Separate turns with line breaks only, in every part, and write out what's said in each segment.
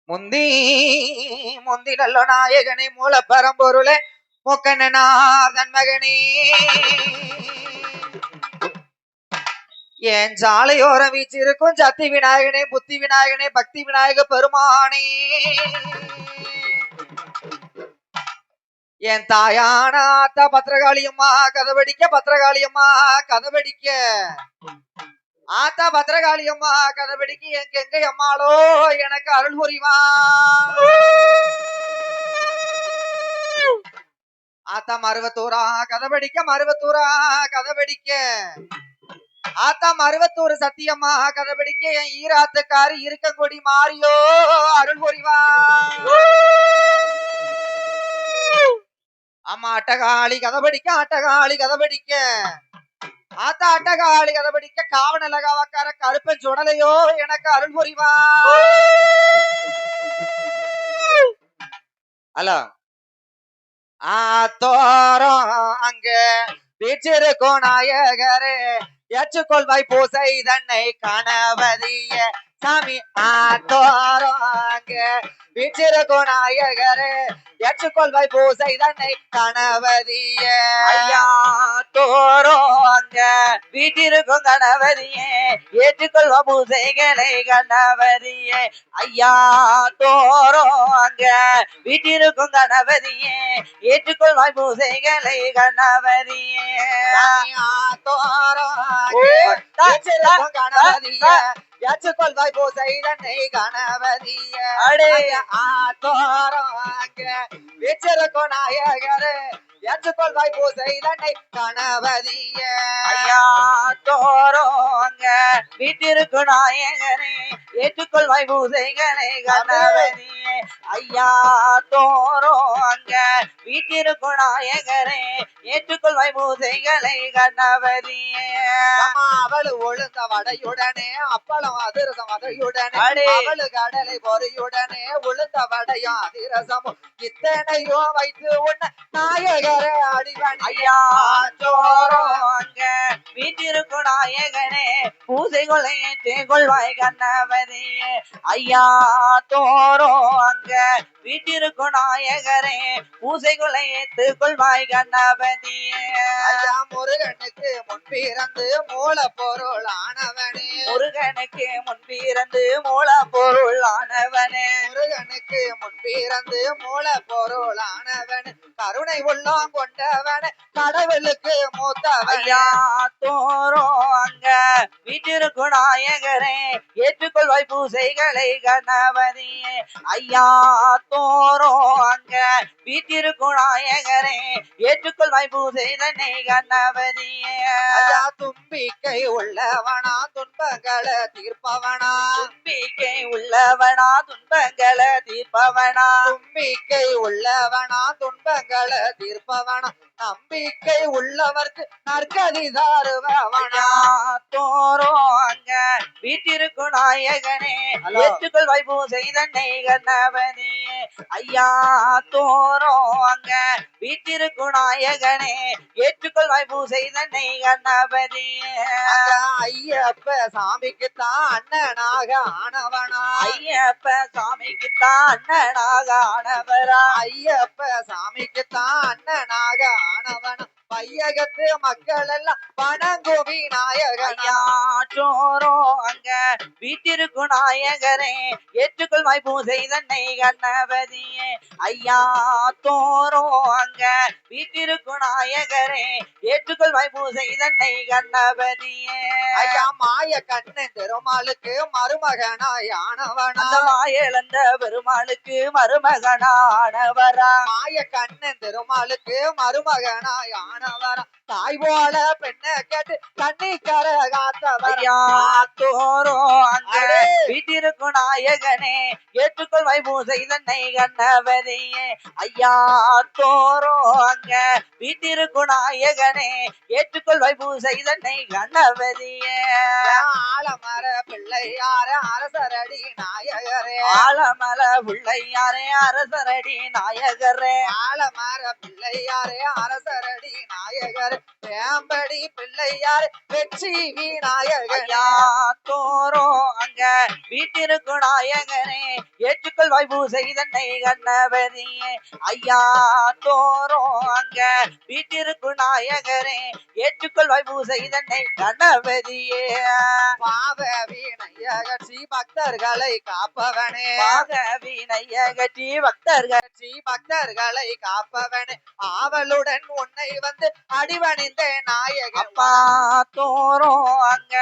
முந்தி முந்தி நல்ல நாயகனே மூல பரம்பொருளே முக்கண்ணனாதன் மகனே என் சாலையோரம் வீச்சிருக்கும் சக்தி விநாயகனே புத்தி விநாயகனே பக்தி விநாயக பெருமானே என் தாயான ஆத்தா பத்திரகாளியம்மா கதவடிக்க பத்திரகாளியம்மா கதவடிக்க ஆத்தா பத்திரகாளியம்மா கதவடிக்க என் கெங்கை அம்மாளோ எனக்கு அருள் புரிவா ஆத்தா மருவத்தூரா கதவடிக்க மருவத்தூரா கதவடிக்க ஆத்தா மருவத்தூர் சத்தியம்மா கதவடிக்க என் ஈராத்துக்காரி இருக்கங்கொடி மாறியோ அருள் புரிவா அம்மா அட்டகாளி கதபடிக்க அட்டகாளி கதபடிக்க ஆத்தா அட்டகாளி கதபடிக்க காவனலகாவக்கார கருப்பன் சுடலையோ எனக்கு அருள் புரிவா ஹலோ ஆத்தோரம் அங்க வீச்சிருக்கும் நாயகரே ஏற்றுக்கொள்வாய் பூசை தன்னை கணவதிய சாமி ஆத்தோரம் அங்க வீச்சிருக்கும் நாயகரே ஏற்றுக்கொள்வாய் பூசை தன்னை கணவதிய
ஐயா தோரோ அங்க வீட்டிருக்கும் கணவதியே ஏற்றுக்கொள்வா பூசைகளை கணவதியே ஐயா தோரோ அங்க வீட்டிருக்கும் கணவதியே ஏற்றுக்கொள்வாய் பூசைகளை கணவதியே
தோரோ கணவதிய ஏற்றுக்கொள்வாய் பூசை தன்னை கணவதிய ஆத்தோரம் வீச்சிருக்கும் நாயகரே ஏற்றுக்கொள்வாய் பூசை தன்னை கணவதிய
ஐயா தோரோ அங்க வீட்டிருக்கும் நாயகரே ஏற்றுக்கொள்வாய் பூசைகளை கணவதியே ஐயா தோரோ அங்க வீட்டிருக்கும் நாயகரே ஏற்றுக்கொள்வாய் பூசைகளை கணவதியே
அவளு ஒழுந்த வடையுடனே அப்பளம் அதிரசம் வதையுடனே அவளு கடலை பொறியுடனே உளுந்த வடையும் அதிரசமும் இத்தனையோ வைத்து உன்ன நாயகரே அடிவன்
ஐயா தோரோ அங்க வீட்டிருக்கும் நாயகனே பூசைகளை ஏற்றுக்கொள்வாய் கணவதியே ஐயா தோரோ அங்க வீட்டிருக்கும் நாயகரே பூசைகளை ஏற்றுக்கொள்வாய் கணபதியே
ஐயா முருகனுக்கு முன்பிறந்து மூல பொருள் ஆனவனே
முருகனுக்கு முன்பிறந்து மூல பொருள் ஆனவனே
முருகனுக்கு முன்பிறந்து மூல பொருள் ஆனவன் கருணை உள்ளம் கொண்டவன் கடவுளுக்கு மூத்தவன்
ஐயா தோரோ அங்க வீட்டிருக்கும் நாயகரே ஏற்றுக்கொள்வாய் பூசைகளை கணபதியே ஐயா தோரோ அங்க வீட்டிருக்கும் நாயகரே ஏற்றுக்கொள்வாய் பூசை தன்னை கணபதியே
ஐயா தும்பிக்கை உள்ளவனா துன்பங்களை தீர்ப்பவனா
தும்பிக்கை உள்ளவனா துன்பங்களை தீர்ப்பவனா
தும்பிக்கை உள்ளவனா துன்பங்களை தீர்ப்பவனா நம்பிக்கை உள்ளவர்க்கு நற்கதி தாருவவனா
தோரோ அங்க வீட்டிருக்கும் நாயகனே ஏற்றுக்கொள்வாய் பூசை தன்னை கணபதியே ஐயா தோரோ அங்க வீட்டிருக்கும் நாயகனே ஏற்றுக்கொள்வாய் பூசை தன்னை கணபதியே
ஐயப்ப சாமிக்குத்தான் அண்ணனாக ஆனவனா
ஐயப்ப சாமிக்குத்தான் அண்ணனாக ஆனவரா
ஐயப்ப சாமிக்குத்தான் அண்ணனாக ஆனவனா பையகத்து மக்கள் எல்லாம் வணங்கும் விநாயகனா
தோரோ அங்க வீட்டிருக்கும் நாயகரே ஏற்றுக்கொள்வாய் பூசை தன்னை கணபதியே ஐயா தோரோ அங்க வீட்டிருக்கும் நாயகரே ஏற்றுக்கொள்வாய் பூசை தன்னை கணபதியே
ஐயா மாய கண்ணன் திருமாலுக்கு மருமகனாய் ஆனவனா
மாயழந்த பெருமாளுக்கு மருமகனானவரா
மாய கண்ணன் திருமாலுக்கு மருமகனாய் ஆனவரா தாய் போல பெண்ணை கேட்டு தண்ணிக்கர காத்தவரையா
தோரோ அங்க வீட்டிருக்கும் நாயகனே ஏற்றுக்கொள்வாய் பூசை தன்னை கணபதியே ஐயா தோரோ அங்க வீட்டிருக்கும் நாயகனே ஏற்றுக்கொள்வாய் பூசை தன்னை கணபதியே
ஆலமர பிள்ளையார அரசரடி நாயகரே
ஆலமர பிள்ளையாரே அரசரடி நாயகரே
ஆலமர பிள்ளையாரே அரசரடி விநாயகர் வேம்படி பிள்ளையார் வெற்றி விநாயகர்
தோரோ அங்க வீட்டிற்கு நாயகனே ஏற்றுக்கொள்வாய் பூசை தன்னை கண்ணபதியே ஐயா தோரோ அங்க வீட்டிற்கு நாயகனே ஏற்றுக்கொள்வாய் பூசை தன்னை கண்ணபதியே
பாவ விநாயகர் பக்தர்களை காப்பவனே
பாக வினையகற்றி பக்தர்கள்
பக்தர்களை காப்பவனே ஆவலுடன் உன்னை வந்து அடிவணிந்த நாயகன்
அப்பா தோரோ அங்க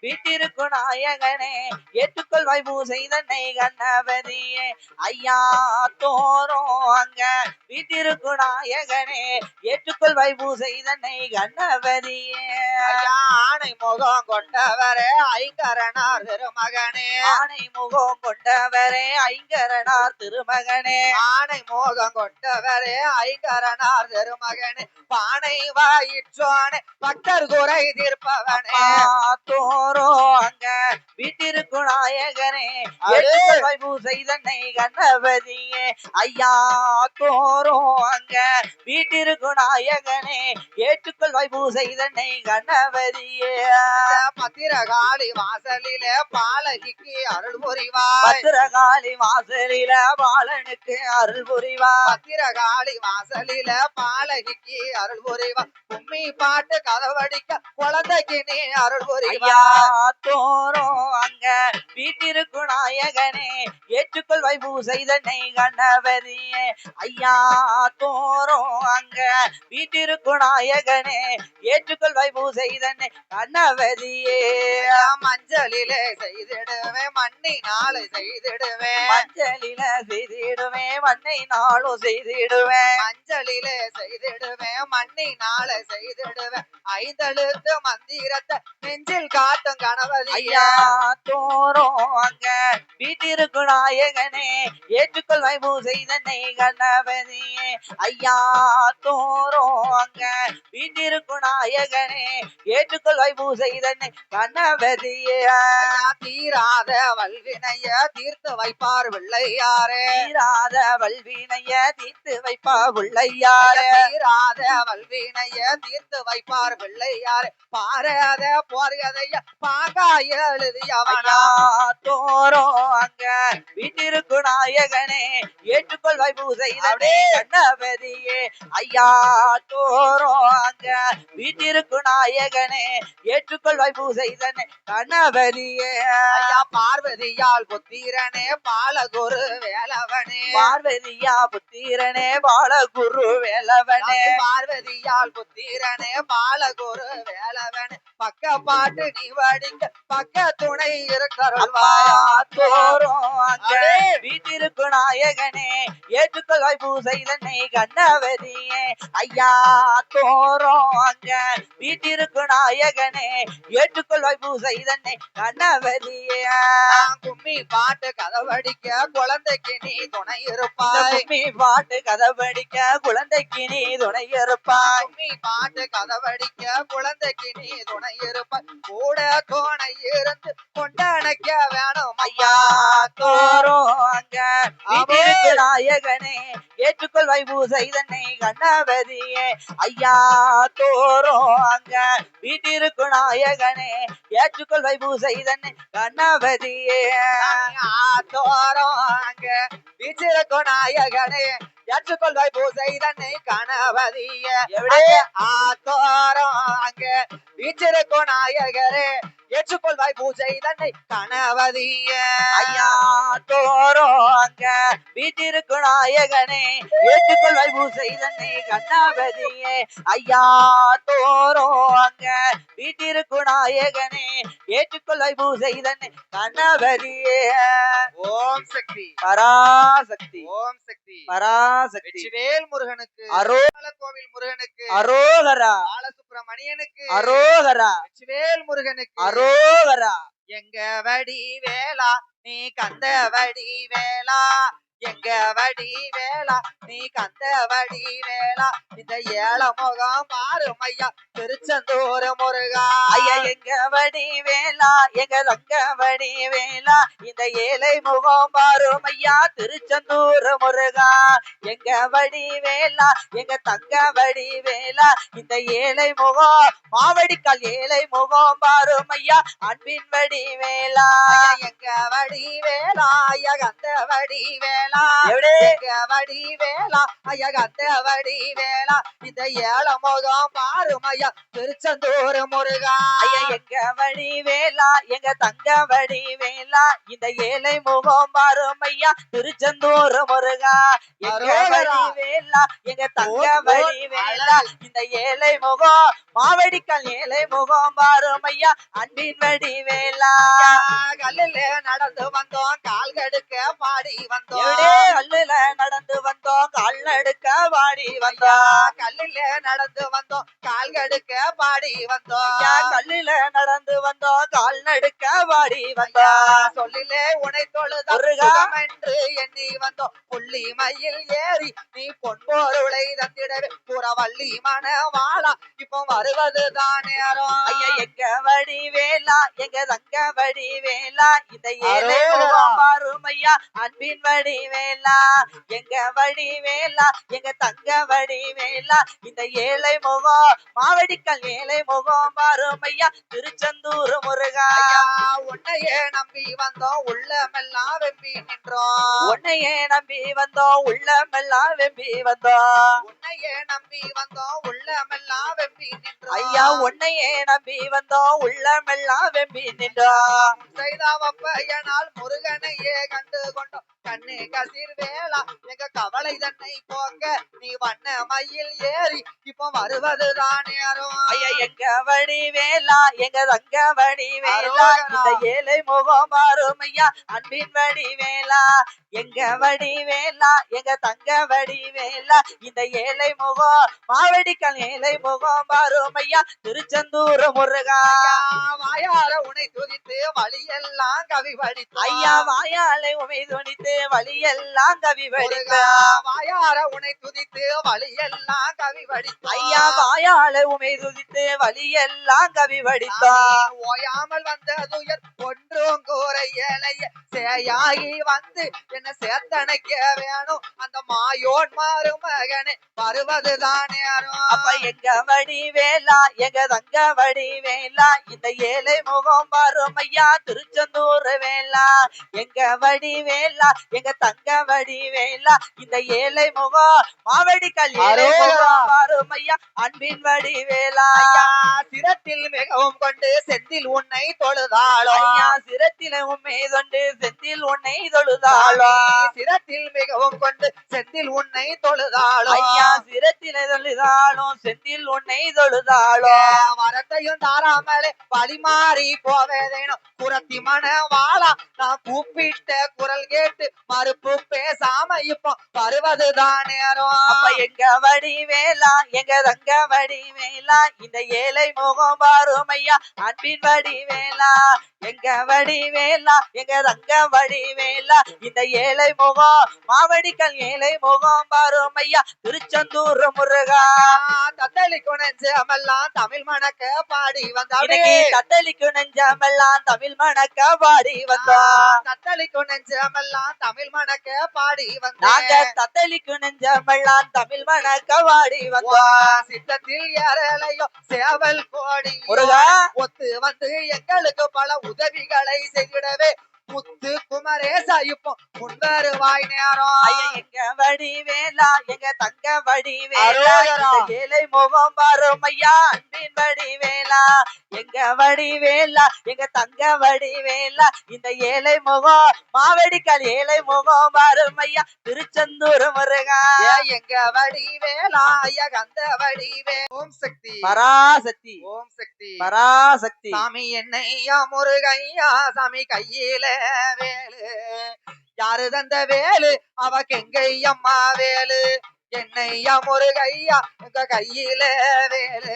வீட்டிற்கு நாயகனே ஏற்றுக்கொள்வாய் பூசை தன்னை கண்ணபதியே ஐயா தோரோ அங்க வீட்டிற்கு நாயகனே ஏற்றுக்கொள்வாய் பூசை தன்னை கண்ணபதியே
ஆணை முகம் கொண்டவரே ஐங்கரனார் திருமகனே
ஆணை முகம் கொண்டவரே ஐங்கரனார் திருமகனே
ஆணை மோகம் கொண்டவரே ஐங்கரனார் திருமகனே பானை வாயிற்றோனே பக்தர் குறை தீர்ப்பவனே
தோரோ அங்க வீட்டிற்கு நாயகனே ஏற்றுக்கொள்வாய் பூசை தன்னை கண்ணபதியே ஐயா தோரோ அங்க வீட்டிற்கு நாயகனே ஏற்றுக்கொள்வாய் பூசை தன்னை கண்ணபதியே
பத்திரகாளி வாசலிலே பாலகிக்கு அருள் புரிவாய்
பத்திரகாளி வாசலில பாலனுக்கு அருள் புரிவாய்
பத்திரகாளி வாசலில பாலகிக்கு அருள் புரிவாய் கும்மி பாட்டு கதவடிக்க குழந்தைக்கு நீ அருள் புரிவாய்
ஐயா தோரோ அங்க வீட்டிற்கு நாயகனே ஏற்றுக்கொள்வாய் பூசை தன்னை கண்ணபதியே ஐயா தோரோ அங்க வீட்டிற்கு நாயகனே ஏற்றுக்கொள்வாய் பூசை தன்னை கண்ணபதியே
மஞ்சளிலே செய்திடுவேன் மண்ணினால செய்திடுவேன்
மஞ்சளில செய்திடுவேன் மண்ணை நாளும் செய்திடுவேன்
மஞ்சளிலே செய்திடுவேன் மண்ணினால செய்திடுவேன் ஐந்தெழுத்து மந்திரத்தை நெஞ்சில் காட்டும் கணபதி
ஐயா தோரோ அங்க வீட்டிற்கு நாயகனே ஏற்றுக்கொள்வாய் பூசை தன்னை கண்ணபதியே ஐயா தோரோ அங்க வீட்டிற்கு நாயகனே ஏற்றுக்கொள்வாய் பூசை தன்னை கண்ணபதியே
தீராத வல்வினைய தீர்த்து வைப்பார் பிள்ளையாரே
தீராத வல்வினைய தீர்த்து வைப்பா பிள்ளையாரே
தீராத வல்வினைய தீர்த்து வைப்பார் பிள்ளையாரே பாராத போர்கதைய பாங்கா எழுதியவனா
தோரோ அங்க வீட்டிற்கு நாயகனே ஏற்றுக்கொள்வாய் பூசை தன்னை கண்ணபதியே ஐயா தோரோ அங்க வீட்டிற்கு நாயகனே ஏற்றுக்கொள்வாய் பூசை தன்னை கண்ணபதியே
ஐயா பார்வதியால் புத்திரனே பாலகுரு வேலவனே
பார்வதியா புத்திரனே பாலகுரு வேலவனே
பார்வதியால் புத்திரனே பாலகுரு வேலவனே பக்க பாட்டு நீ வடிக்க பக்க துணை இருக்கிறாயா
தோரோ அங்க வீட்டிற்கு நாயகனே ஏற்றுக்கொள்வாய் பூசை தன்னை கண்ணபதியே ஐயா தோரோ அங்க வீட்டிற்கு நாயகனே ஏற்றுக்கொள்வாய் பூசை தன்னை கண்ணபதியே
கும்மி பாட்டு கதவடிக்க குழந்தைக்கு நீ துணை இருப்பாய்
கும்மி பாட்டு கதவடிக்க குழந்தைக்கு நீ துணை இருப்பாய்
கும்மி பாட்டு கதவடிக்க குழந்தைக்கு நீ துணை இருப்பாய் கூட துணை இருந்து கொண்டணைக்க வேணும்
ஐயா தோரோ அங்க வீட்டிற்கு நாயகனே ஏற்றுக்கொள்வாய் பூசை தன்னை கண்ணபதியே ஐயா தோரோ அங்க வீட்டிற்கு நாயகனே ஏற்றுக்கொள்வாய் பூசை தன்னை கண்ணபதியே
தோரோ அங்க வீச்சிருக்கோ நாயகனே ஏற்றுக்கொள்வாய் பூசை தன்னை கணபதிய தோரோ அங்க வீச்சிருக்கோ நாயகரே ஏற்றுக்கொள்வாய் பூஜை தன்னை கணபதிய
ஐயா தோரோ அங்க வீட்டிற்கு நாயகனே ஏற்றுக்கொள்வாய் பூசை தன்னை கண்ணபதியே ஐயா தோரோ அங்க வீட்டிற்கு நாயகனே ஏற்றுக்கொள்வாய் பூசை தன்னை கண்ணபதியே
ஓம் சக்தி
பராசக்தி
ஓம் சக்தி
பராசக்தி
வெற்றிவேல் முருகனுக்கு
அரோகர
கோவில் முருகனுக்கு
அரோகரா
பாலசுப்ரமணியனுக்கு
அரோகரா
வெற்றிவேல் முருகனுக்கு
அரோகரா
எங்க வடி வேளா நீ கந்த வடி வேளா எங்க வடி வேளா நீ கந்த வடி வேளா இந்த ஏழ முகம் மாறும் ஐயா திருச்செந்தூர் முருகா
ஐயா எங்க வடி வேலா எங்க தங்க வடி வேலா இந்த ஏழை முகம் பாரும் ஐயா திருச்செந்தூர் முருகா எங்க வடி வேலா எங்க தங்க வடி வேலா இந்த ஏழை முகம் மாவடிக்கால் ஏழை முகம் பாரும் ஐயா அன்பின் வடி வேலா
எங்க வடி வேளா ஐயா கந்த வடி வேளா எங்க வடி வேளா ஐயா கந்த வடி வேளா இந்த ஏழ முகம் மாறும் ஐயா திருச்செந்தூர் முருகா
ஐயா எங்க வடி வேலா எங்க தங்க வடி வேலா இந்த ஏழை முகம் பாரும் ஐயா திருச்செந்தூர் முருகா எங்க வடி வேலா எங்க தங்க வடி வேலா இந்த ஏழை முகம் மாவடிக்கால் ஏழை முகம் பாரும் ஐயா அன்பின் வடி வேலா
கல்லில நடந்து வந்தோம் கால் கடுக்க பாடி வந்தோம்
கல்லுல நடந்து வந்தோம் கால் நடுக்க பாடி வந்தோம்
கல்லில நடந்து வந்தோம் கால் கடுக்க பாடி வந்தோம்
கல்லுல நடந்து வந்தோம் கால் நடுக்க பாடி வந்தோம்
சொல்லிலே உனை தொழுதம் என்று எண்ணி வந்தோம் புள்ளி மயில் ஏறி நீ பொன்பொருளை தந்திடவே புறவள்ளி மணவாளா இப்போ வருவது தான் நேரம்
ஐயா எங்க வடி வேலா எங்க தங்க வடி வேலா இந்த ஏழை முகம் பாரும் ஐயா அன்பின் வடி வேலா எங்க வடி வேலா எங்க தங்க வடி வேலா இந்த ஏழை முகம் மாவடிக்கால் ஏழை முகம் பாரும் ஐயா திருச்செந்தூர் முருகா
உன்னையே நம்பி வந்தோம் உள்ளமெல்லாம் வெம்பி நின்றோம்
உன்னையே நம்பி வந்தோம் உள்ளமெல்லாம் வெம்பி வந்தோம்
உன்னையே நம்பி வந்தோம் உள்ளமெல்லாம் வெம்பி நின்றோம்
ஐயா உன்னையே நம்பி வந்தோம் உள்ளமெல்லாம் வெம்பி நின்றோம்
செய்தவப்பையனால் முருகனையே கண்டு கொண்டோம் கண்ணு கசிர் வேளா எங்க கவலை தன்னை போக்க நீ வண்ண மயில் ஏறி இப்போ வருவதுதான் நேரம்
ஐயா எங்க வடி வேலா எங்க தங்க வடி வேலா இந்த ஏழை முகம் பாரும் ஐயா அன்பின் வடி வேலா எங்க வடி வேலா எங்க தங்க வடி வேலா இந்த ஏழை முகம் மாவடிக்கால் ஏழை முகம் பாரும் ஐயா திருச்செந்தூர் முருகா
வாயார உனை துதித்து வழியெல்லாம் கவி படித்து
ஐயா வாயாலை உமை துணித்து வழியெல்லாம் கவி படித்த
வாயார உனை துதித்து வழியெல்லாம் கவி படித்து
ஐயா வாயாலை உமை துதித்து வழியெல்லாம் கவி படித்தான்
ஓயாமல் வந்ததுயர் ஒன்றும் கூறையலைய சேயாகி வந்து என்ன சேத்தனைக்க வேணும் அந்த மாயோன் மருமகனே வருவதுதான் நேரம்
அப்ப எங்க வடி வேலா எங்க தங்க வடி வேலா இந்த ஏழை முகம் பாரும் ஐயா திருச்செந்தூர் வேலா எங்க வடி வேலா எங்க தங்க வடி வேலா இந்த ஏழை முகம் மாவடிக்கால் ஏழை முகம் பாரும் ஐயா அன்பின் வடி வேலா
சிரத்தில் மிகவும் கொண்டு செந்தில் உன்னை தொழுதாளோ
ஐயா சிரத்தில உண்மை தொண்டு செந்தில் உன்னை தொழுதாளோ
சிரத்தில் மிகவும் கொண்டு செந்தில் உன்னை தொழுதாளோ
ஐயா சிரத்தில தொழுதாளும் செந்தில் உன்னை தொழுதாளோ
வரத்தையும் தாராமலே பழிமாறி போவதேனும் புறத்தி மணவாளா நான் கூப்பிட்ட குரல் கேட்டு மறுப்பு பேசாம இப்போ வருவதுதான் நேரம்
அப்ப எங்க வடி வேலா எங்க தங்க வடி வேலா இந்த ஏழை முகம் பாரும் ஐயா அன்பின் வடி வேலா எங்க வடி வேலா எங்க தங்க வடி வேலா இந்த ஏழை முகம் மாவடிக்கால் ஏழை முகம் பாரும் ஐயா திருச்செந்தூர் முருகா
தத்தளிக்கு நெஞ்சமெல்லாம் தமிழ் மணக்க பாடி வந்தாடே
தத்தளிக்கு நெஞ்சமெல்லாம் தமிழ் மணக்க பாடி வந்தோம்
தத்தளிக்கு நெஞ்சமெல்லாம் தமிழ் மணக்க பாடி வந்தோம்
நாங்க தத்தளிக்கு நெஞ்சமெல்லாம் தமிழ் மணக்க பாடி வந்தோம்
சித்தத்தில் ஏறலையோ சேவல் கோடி
முருகா
ஒத்து வந்து எங்களுக்கு பல உதவிகளை செய்திடவே முத்து குமரேசா இப்போ முன்வருவாய் நேரம்
எங்க வடி வேலா எங்க தங்க வடி வேலா ஏழை முகம் பாரும் ஐயா அன்பின் வடி வேலா எங்க வடி வேலா எங்க தங்க வடி வேலா இந்த ஏழை முகம் மாவடிக்கால் ஏழை முகம் பாரும் ஐயா திருச்செந்தூர் முருகா
எங்க வடி வேலா ஐயா கந்த வடி வே ஓம் சக்தி
பராசக்தி
ஓம் சக்தி
பராசக்தி
சாமி என்னையா முருகையா சாமி கையில வேலு யாரு தந்த வேலு அவ கெங்கையம்மா வேலு என்னையா முருகையா உங்க கையில வேலு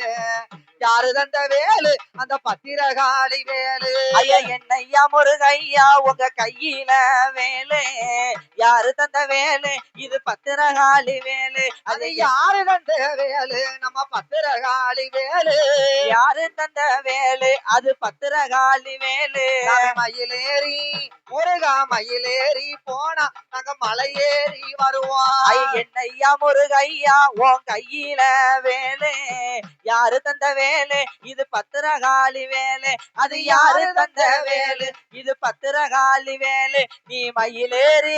யாரு தந்த வேலு அந்த பத்திரகாளி வேலு
ஐயா என்னையா முருகையா உங்க கையில வேலு யாரு தந்த வேலு இது பத்திரகாளி வேலு
அது யாரு தந்த வேலு நம்ம பத்திரகாளி வேலு
யாரு தந்த வேலு அது பத்திரகாளி வேலு
மயிலேறி முருகா மயிலேறி போனா நாங்க மலையேறி வருவோம்
என்னையா முருகையா உன் கையில வேலு யாரு தந்த வேலு இது பத்திரகாளி வேலு அது யாரு தந்த வேலு இது பத்திரகாளி வேலு நீ மயிலேறி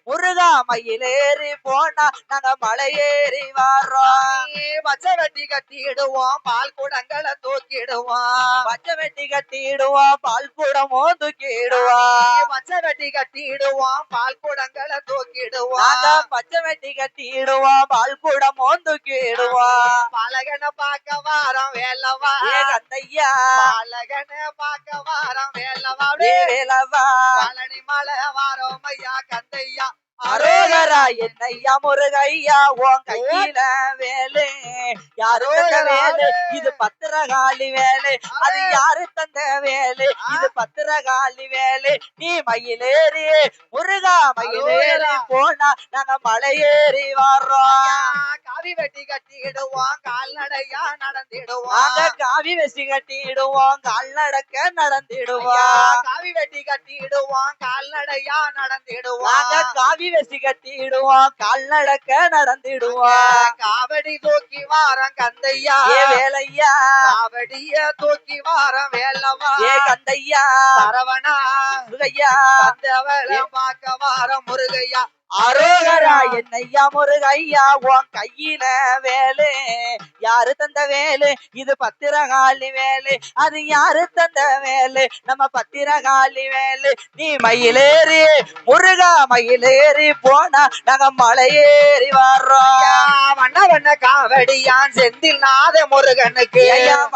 முருகா மயிலேறி போனா நாங்க மலையேறி வர்றோம்
பச்சை வெட்டி கட்டிடுவோம் பால் குடங்களை தூக்கிடுவோம்
பச்சை வெட்டி கட்டிடுவோம் பால் குடமும் தூக்கிடுவோம்
பச்சை வெட்டி கட்டிடுவோம் பால் குடங்களை தூக்கிடுவோம்
நாங்க பச்சை வெட்டி கட்டிடுவோம் பால் குடமும் தூக்கிடுவோம்
பாலகனை பார்க்க வாரம் வேலவா
கந்தையா
பாலகனை பார்க்க வாரம் வேலவா
வேலவா
பழனி மலை வாரம் ஐயா கந்தையா
அரோகரா என்னையா முருகையா உன் கையில வேலு யாரு தந்த வேலு இது பத்திரகாளி வேலு அது யாரு தந்த வேலு இது பத்திரகாளி வேலு நீ மயிலேறி முருகா மயிலேறி போனா நாங்க மலையேறி வர்றோம்
காவி வெட்டி கட்டிடுவோம் கால்நடையா நடந்திடுவோம்
காவி வெட்டி கட்டிடுவோம் கால்நடக்க நடந்திடுவோம்
காவி வெட்டி கட்டிடுவோம் கால்நடையா நடந்திடுவோம்
காவி வெட்டி கட்டிடுவோம் கால்நடக்க நடந்திடுவோம்
காவடி தூக்கி வாரம் கந்தையா
வேலையா
காவடிய தூக்கி வாரம் வேலவா
கந்தையா
சரவணா
முருகையா
கந்தவள பார்க்க வாரம் முருகையா
அரோகரா என்னையா முருகையா உன் கையில வேலு யாரு தந்த வேலு இது பத்திரகாளி வேலு அது யாரு தந்த வேலு நம்ம பத்திரகாளி வேலு நீ மயிலேறி முருகா மயிலேறி போனா நாங்க மலையேறி வர்றோம்
வண்ண வண்ண காவடியான் செந்தில் நாத முருகனுக்கு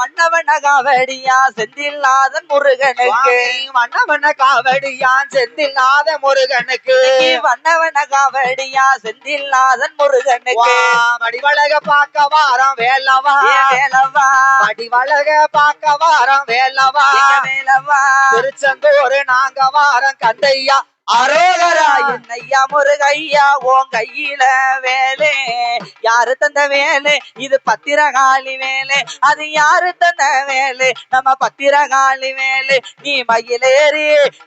வண்ண வண்ண காவடியா செந்தில் நாதன் முருகனுக்கு
வண்ண வண்ண காவடியான் செந்தில் நாத முருகனுக்கு
வண்ண வண்ண காவடியா செந்தில் நாதன் முருகனுக்கு
வடிவழக பார்க்க வாரம் வேலவா
வேலவா
வடிவழக பார்க்க வாரம் வேலவா
வேலவா
திருச்செந்தூர் நாங்க வாரம் கந்தையா
அரோகரா என்னையா முருகையா உன் கையில வேலு யாரு தந்த வேலு இது பத்திரகாளி வேலு அது யாரு தந்த வேலு நம்ம பத்திரகாளி வேலு நீ மயிலேறி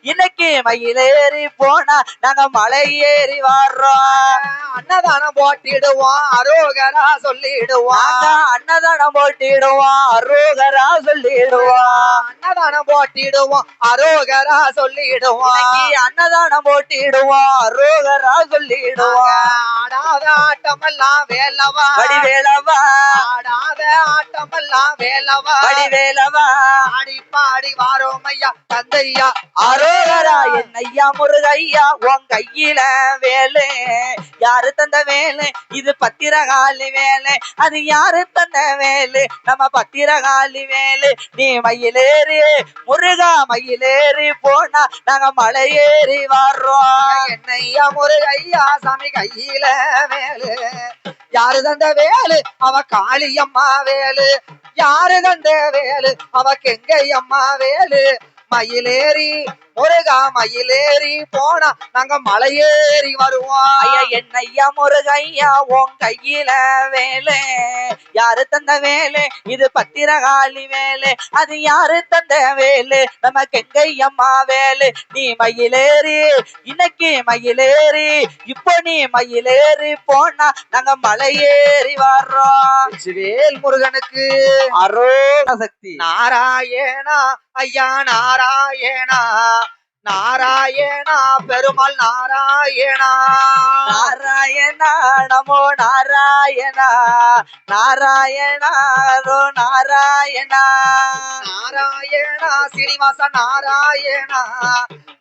இன்னைக்கு மயிலேறி போனா நாங்க மலையேறி வர்றோம்
அன்னதானம் போட்டிடுவோம் அரோகரா சொல்லிடுவோம்
அன்னதானம் போட்டிடுவோம் அரோகரா சொல்லிடுவோம்
அன்னதானம் போட்டிடுவோம் அரோகரா சொல்லிடுவோம்
அன்னதானம் போட்டிடுவோம் அரோகரா சொல்லிடுவோம்
ஆடாத ஆட்டமெல்லாம் வேலவா
வடிவேலவா
ஆடாத ஆட்டமெல்லாம் வேலவா
வடிவேலவா
ஆடி பாடி வாரோம் ஐயா தந்தையா
அரோகரா என்னையா முருகையா உன் கையில வேலு யாரு தந்த வேலு இது பத்திரகாளி வேலு அது யாரு தந்த வேலு நம்ம பத்திரகாளி வேலு நீ மயிலேறி முருகா மயிலேறி போனா நாங்க மலையேறி வர்றோம்
என்னையா முருகையா சாமி கையில வேலு யாரு தந்த வேலு அவ காளியம்மா வேலு யாரு தந்த வேலு அவ கெங்கையம்மா வேலு மயிலேறி முருகா மயிலேறி போனா நாங்க மலையேறி வருவோம்
ஐயா என்னையா முருகையா உன் கையில வேலு யாரு தந்த வேலு இது பத்திரகாளி வேலு அது யாரு தந்த வேலு நம்ம கெங்கையம்மா வேலு நீ மயிலேறி இன்னைக்கு மயிலேறி இப்போ நீ மயிலேறி போனா நாங்க மலையேறி வர்றோம்
வேல் முருகனுக்கு
அரோக சக்தி
நாராயணா ஐயா நாராயணா நாராயணா பெருமாள் நாராயணா
நாராயணா நமோ நாராயணா நாராயணா நாராயணா
நாராயணா சீனிவாச நாராயணா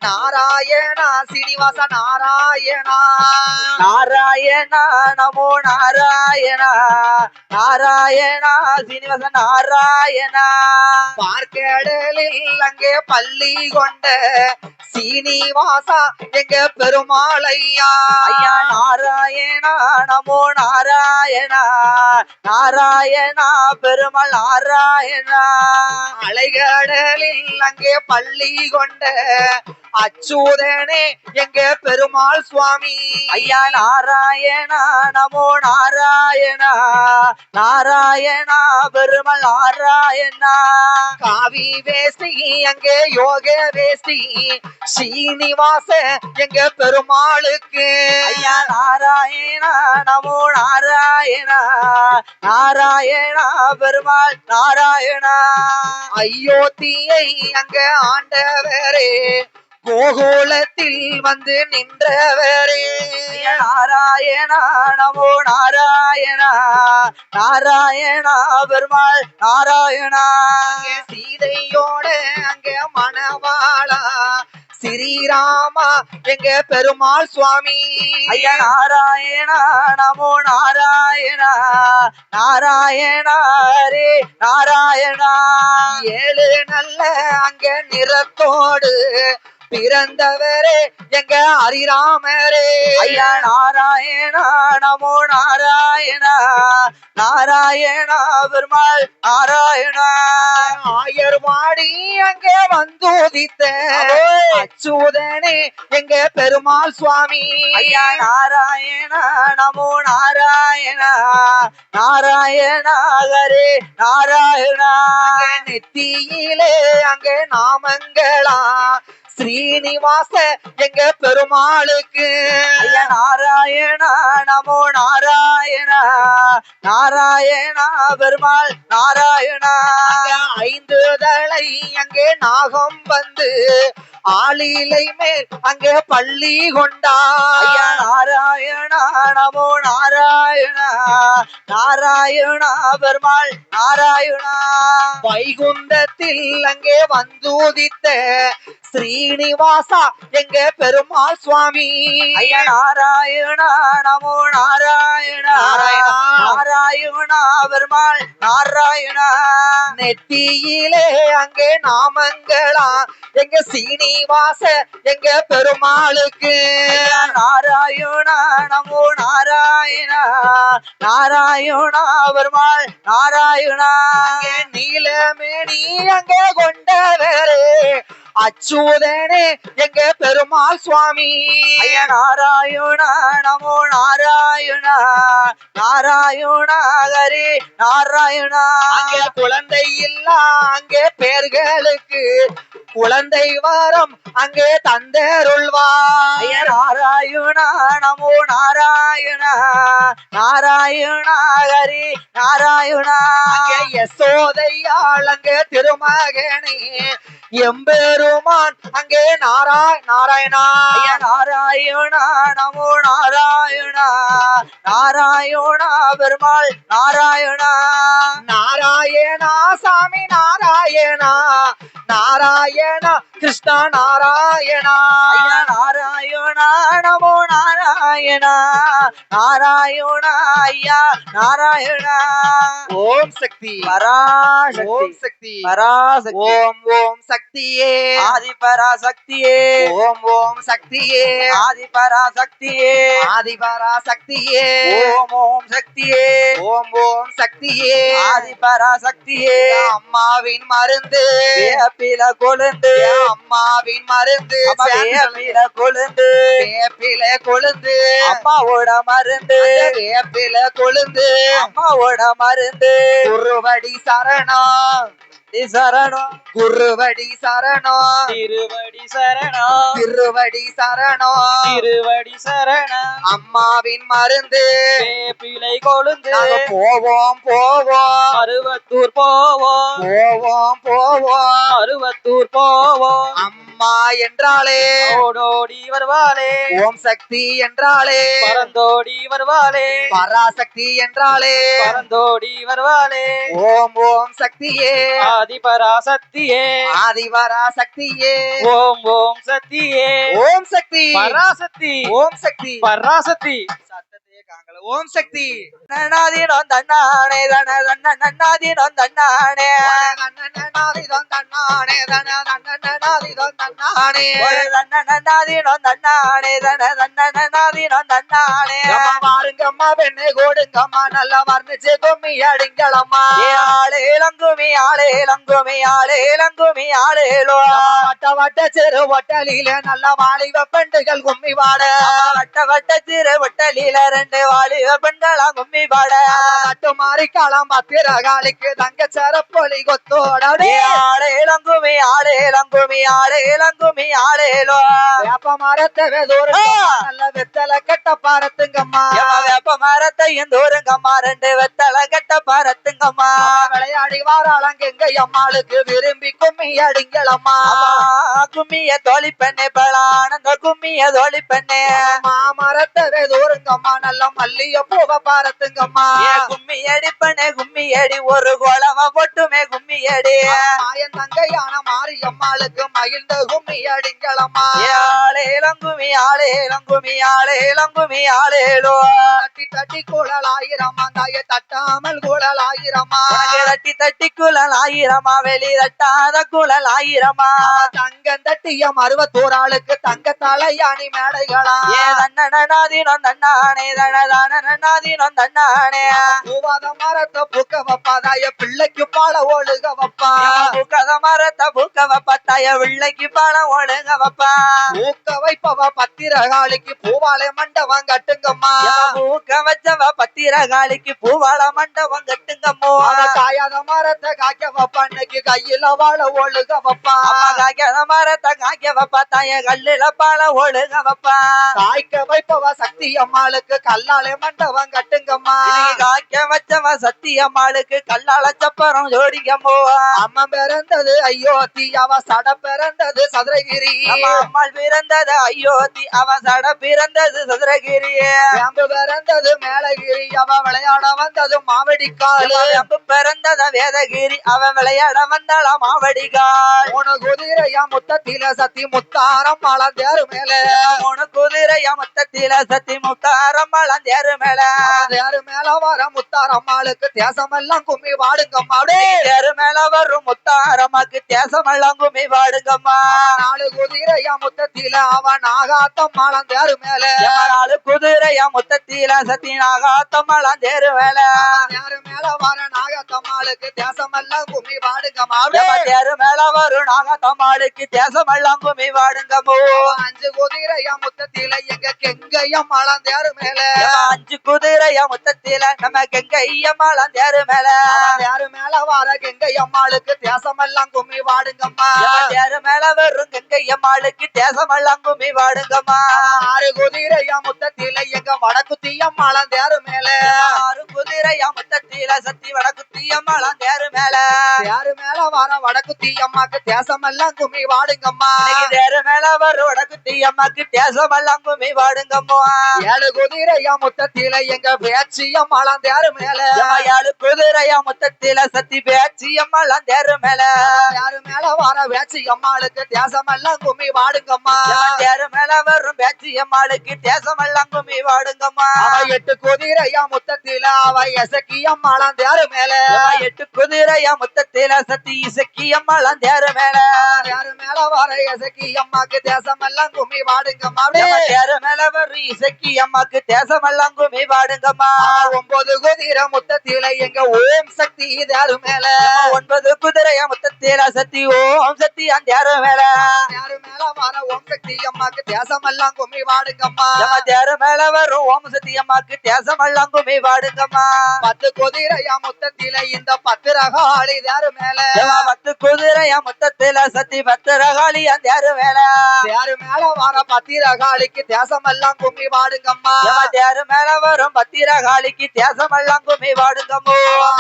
நாராயணா சீனிவாச நாராயணா
நாராயணா நாராயணா நமோ நாராயணா நாராயணா சீனிவாச நாராயணா
பார்க்கடலில் அங்கே பள்ளி கொண்ட சீனிவாசா எங்க பெருமாளையா
ஐயா நாராயணா நமோ நாராயணா நாராயணா பெருமாள் நாராயணா
அலைகடலில் அங்கே பள்ளி கொண்ட அச்சுதனே எங்க பெருமாள் சுவாமி
ஐயா நாராயணா நமோ நாராயணா நாராயணா பெருமாள் நாராயணா
காவி வேஷ்டி அங்கே யோக வேஷ்டி ஸ்ரீனிவாச எங்க பெருமாளுக்கு
ஐயா நாராயணா நமோ நாராயணா நாராயணா பெருமாள் நாராயணா
அயோத்தியை அங்க ஆண்டவரே கோகுலத்தில் வந்து நின்றவரே
ஐயா நாராயணா நமோ நாராயணா நாராயணா பெருமாள் நாராயணா
அங்கே சீதையோட அங்க மணவாளா ஸ்ரீராமா எங்க பெருமாள் சுவாமி
ஐயா நாராயணா நமோ நாராயணா நாராயணா ஹரே நாராயணா
ஏழு நல்ல அங்க நிறத்தோடு பிறந்தவரே எங்க ஹரிராமரே
ஐயா நாராயணா நமோ நாராயணா நாராயணா பெருமாள் நாராயணா
ஆயர்வாடி அங்கே வந்துதித்த அச்சுதனே எங்க பெருமாள் சுவாமி
ஐயா நாராயணா நமோ நாராயணா நாராயணா ஹரே நாராயணா
நெத்தியிலே அங்க நாமங்களா ஸ்ரீனிவாச எங்க பெருமாளுக்கு
ஐயா நாராயணா நமோ நாராயணா நாராயணா பெருமாள் நாராயணா
ஐந்து தலை அங்கே நாகம் வந்து ஆளிலை மேல் அங்கே பள்ளி கொண்டா
ஐயா நாராயணா நமோ நாராயணா நாராயணா பெருமாள் நாராயணா
வைகுந்தத்தில் அங்கே வந்துதித்த ஸ்ரீனிவாசா எங்க பெருமாள் சுவாமி
ஐயா நாராயணா நமோ நாராயணா நாராயணா பெருமாள் நாராயணா
நெத்தியிலே அங்கே நாமங்களா எங்க சீனிவாச எங்க பெருமாளுக்கு
ஐயா நாராயணா நமோ நாராயணா நாராயணா பெருமாள் நாராயணா
அங்கே நீலமேனி அங்கே கொண்டவரே அச்சுதனே எங்க பெருமாள் சுவாமி
ஐயா நாராயணா நமோ நாராயணா நாராயணா ஹரே நாராயணா
அங்கே குழந்தை இல்லா அங்கே பேர்களுக்கு குழந்தை வரம் அங்கே தந்தருள்வா
ஐயா நாராயணா நமோ நாராயணா நாராயணா ஹரே நாராயணா
அங்கே யசோதையாள் அங்கே திருமகனே எம்பெருமான் அங்கே நாராயணா
ஐயா நாராயணா நமோ நாராயணா நாராயணா பெருமாள் நாராயணா
நாராயணா சாமி நாராயணா நாராயணா கிருஷ்ணா நாராயணா
ஐயா நாராயணா நமோ நாராயணா நாராயணா ஐயா நாராயணா
ஓம் சக்தி
பராசக்தி
ஓம் சக்தி
பராசக்தி
ஓம் ஓம் சக்தியே
ஆதி பராசக்தியே
ஓம் ஓம் சக்தியே
ஆதி பராசக்தியே
ஆதி பராசக்தியே
ஓம் ஓம் சக்தியே
ஓம் ஓம் சக்தியே
ஆதி பராசக்தியே
அம்மாவின் மருந்து
வேப்பில கொழுந்து
அம்மாவின் மருந்து
அம்மா வேப்பில கொழுந்து
வேப்பில கொழுந்து
அம்மாவோட மருந்து
வேப்பில கொழுந்து
அம்மாவோட மருந்து
குருவடி சரணம்
சரணம்
குருவடி சரணம்
திருவடி சரணம்
திருவடி சரணம்
திருவடி சரணம்
அம்மாவின் மருந்து
வேப்பிலை கொழுந்து
நாங்க போவோம் போவோம்
அருவத்தூர் போவோம்
போவோம் போவோம்
அருவத்தூர் போவோம்
அம்மா என்றாலே
ஓடோடி வருவாளே
ஓம் சக்தி என்றாலே
பரந்தோடி வருவாளே
பராசக்தி என்றாலே
பரந்தோடி வருவாளே
ஓம் ஓம் சக்தியே
ஆதி பராசக்தியே
ஆதிபராசக்தியே
ஓம் ஓம் சக்தியே
ஓம் சக்தி
பராசக்தி
ஓம் சக்தி
பராசக்தி
கேட்காங்கள ஓம் சக்தி
நன்னாதீனம் தன்னானே தன தன்ன நன்னாதீனம் தன்னானே
நன்னாதிதம் தன்னானே தன நன்னாதிதம் தன்னானே
ஒரு தன்ன நன்னாதீனம் தன்னானே தன தன்ன நன்னாதீனம் தன்னானே
பாருங்கம்மா பெண்ணு கோடுங்கம்மா நல்லா வர்ணிச்சு கும்மி அடிங்களம்மா
ஆளே லங்குமி ஆளே லங்குமி ஆளே லங்குமி ஆளேலோ
வட்ட வட்ட சிறு ஒட்டலில நல்லா வாலிப பெண்டுகள் கும்மி பாட
வட்ட வட்ட சிறு வட்டலில ரெண்டு வாலிப பெண்களா கும்மி பாட
நட்டு மாறி காலம் பத்திரகாலிக்கு தங்க சரப்பொலி கொத்தோட
ஆளே லங்குமி ஆளே லங்குமி ஆளே லங்குமி ஆளேலோ
வேப்ப மரத்தை நல்ல வெத்தலை கட்ட பாரத்துங்கம்மா
வேப்ப மரத்தையும் தூருங்கம்மா ரெண்டு வெத்தலை கட்ட பாரத்துங்கம்மா
விளையாடி வாராளங்க எங்க அம்மாளுக்கு விரும்பி கும்மி அடிங்களம்மா
கும்மிய தோழி பெண்ணே பலானந்த கும்மிய தோழி பெண்ணே
மாமரத்தை தூருங்கம்மா நல்ல மல்லிய பூவ பாரத்துங்கம்மா
கும்மி அடி பெண்ணே கும்மி அடி ஒரு கோலமா பொட்டுமே கும்மி அடி
மாயன் தங்கையான மாரியம்மாளுக்கு மகிழ்ந்த கும்மி அடிங்களம்மா
ஆளே லங்குமி ஆளே லங்குமி ஆளே லங்குமி ஆளேலோ
தட்டி தட்டி குழல் ஆயிரமா தாய தட்டாமல் குழல் ஆயிரமா
தட்டி தட்டி குழல் ஆயிரமா வெளி தட்டாத குழல் ஆயிரமா
தங்கம் தட்டிய மருவத்தூராளுக்கு தங்க தலையாணி மேடைகளா
தன்னநாதீனம் தன்னானே தனதானநாதீனம் தன்னானே
பூவாத மரத்தை பூக்க வப்பாதாய பிள்ளைக்கு பால ஒழுக வப்பா
பூக்கத மரத்தை பூக்க வப்பத்தாய பிள்ளைக்கு பாலம் ஒழுங்க வப்பா
பூக்க வைப்பவ பத்திரகாளிக்கு பூவாலை மண்டபம் கட்டுங்கம்மா
பூக்க வச்சவ பத்திரகாளிக்கு பூவால மண்டபம் கட்டுங்கம்மோ
காயாத மரத்தை காய்க்க வப்பா அன்னைக்கு கையில வாழ ஒழுக வப்பா
காய்க்காத மரத்தை காய்க்க வப்பா தாய கல்லுல பால ஒழுங்க வப்பா
காய்க்க வைப்பவ சக்தி அம்மாளுக்கு கல்லாலை மண்டபம் கட்டுங்கம்மா
காய்க்க வச்சவ சத்தியம்மாளுக்கு கல்லால சப்பரம் ஜோடிங்கம்மோ
அம்மா பிறந்தது அயோத்தி அவ சட பிறந்தது சதுரகிரி
அம்மாள் பிறந்தது அயோத்தி அவ சட பிறந்தது சதுரகிரி
வேம்பு பிறந்தது மேலகிரி அவ விளையாட வந்தது மாவடிக்கால்
வேம்பு பிறந்தத வேதகிரி அவ விளையாட வந்தாளா மாவடிகால்
மூணு குதிரையா முத்தத்தில சத்தி முத்தாரம் மலம் தேரு மேல
மூணு குதிரையா முத்தத்தில சத்தி முத்தாரம் மலம் தேரு மேல
தேரு மேல வர முத்தாரம்மாளுக்கு தேசமெல்லாம் கும்மி வாடுங்கம்மா
தேரு மேல வரும் முத்தாரம்மாக்கு தேசமெல்லாம் கும்மி வாடுங்கம்மா
நாலு குதிரையா முத்தத்தில அவ நாகாத்தம் மலம் தேரு மேல
நாலு குதிரையா முத்தத்தில சத்தி நாகாத்தம் மலம் தேரு மேல
தேரு மேல வர நாகத்தம்மாளுக்கு தேசமெல்லாம் கும்மி வாடுங்கம்மா
தேரு மேல வரும் நாகத்தம்மாளுக்கு தேசமெல்லாம் கும்மி வாடுங்கம்மோ
அஞ்சு குதிரையா முத்தத்தில எங்க கெங்கையம் மலம் தேரு மேல
அஞ்சு குதிரையா முத்தத்தில நம்ம கெங்கையம் மலம் தேரு மேல
தேரு மேல வர கெங்கையம்மாளுக்கு தேசமெல்லாம் கும்மி வாடுங்கம்மா
தேரு மேல வரும் கெங்கையம்மாளுக்கு தேசமெல்லாம் கும்மி வாடுங்கம்மா
ஆறு குதிரையா முத்தத்தில எங்க வடக்குத்தியம் மலம் தேரு மேல
ஆறு குதிரையா முத்தத்தில சத்தி வடக்குத்தியம் மலம் தேரு மேல
தேரு மேல வர வடக்குத்தியம்மாக்கு தேசமெல்லாம் கும்மி வாடுங்கம்மா
தேரு மேல வரும் வடக்குத்தியம்மாக்கு தேசமெல்லாம் கும்மி வாடுங்கம்மா
ஏழு குதிரையா முத்தத்தில எங்க பேச்சியம் மலம் தேரு மேல
ஏழு குதிரையா முத்தத்தில சத்தி பேச்சியம் மலம் தேரு மேல
தேரு மேல வர வேச்சியம்மாளுக்கு தேசமெல்லாம் கும்மி வாடுங்கம்மா
தேரு மேல வரும் பேச்சியம்மாளுக்கு தேசமெல்லாம் கும்மி வாடுங்கம்மா
எட்டு குதிரையா முத்தத்தில அவ எசக்கியம் மலம் தேரு மேல
எட்டு குதிரையா முத்தத்தில சத்தி இசக்கியம் மலம் தேரு மேல
தேரு மேல வர எசக்கியம்மாக்கு தேசமெல்லாம் கும்மி வாடுங்கம்மா
தேரு மேல வரும் இசக்கியம்மாக்கு தேசமெல்லாம் கும்மி வாடுங்கம்மா
ஒன்பது குதிரை முத்தத்தில எங்க ஓம் சக்தி தேரு மேல
ஒன்பது குதிரையா முத்தத்தில சத்தி ஓம் சக்தி அந்த தேரு மேல
தேரு மேல வர ஓம் சக்தி அம்மாக்கு தேசமெல்லாம் கும்மி வாடுங்கம்மா
தேரு மேல வரும் ஓம் சக்தி அம்மாக்கு தேசமெல்லாம் கும்மி வாடுங்கம்மா
பத்து குதிரையா முத்தத்தில இந்த பத்திரகாளி தேரு மேல
பத்து குதிரையா முத்தத்தில சத்தி பத்திரகாளி அந்த தேரு மேல
தேரு மேல வர பத்திரகாளிக்கு தேசமெல்லாம் கும்மி வாடுங்கம்மா
தேரு மேல வரும் பத்திரகாளிக்கு தேசமெல்லாம் கும்மி வாடுங்கம்மோ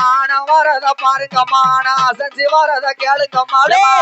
ஆன வரத பாருங்கம்மா ஆனா அசைஞ்சு வரத கேளுங்கம்மா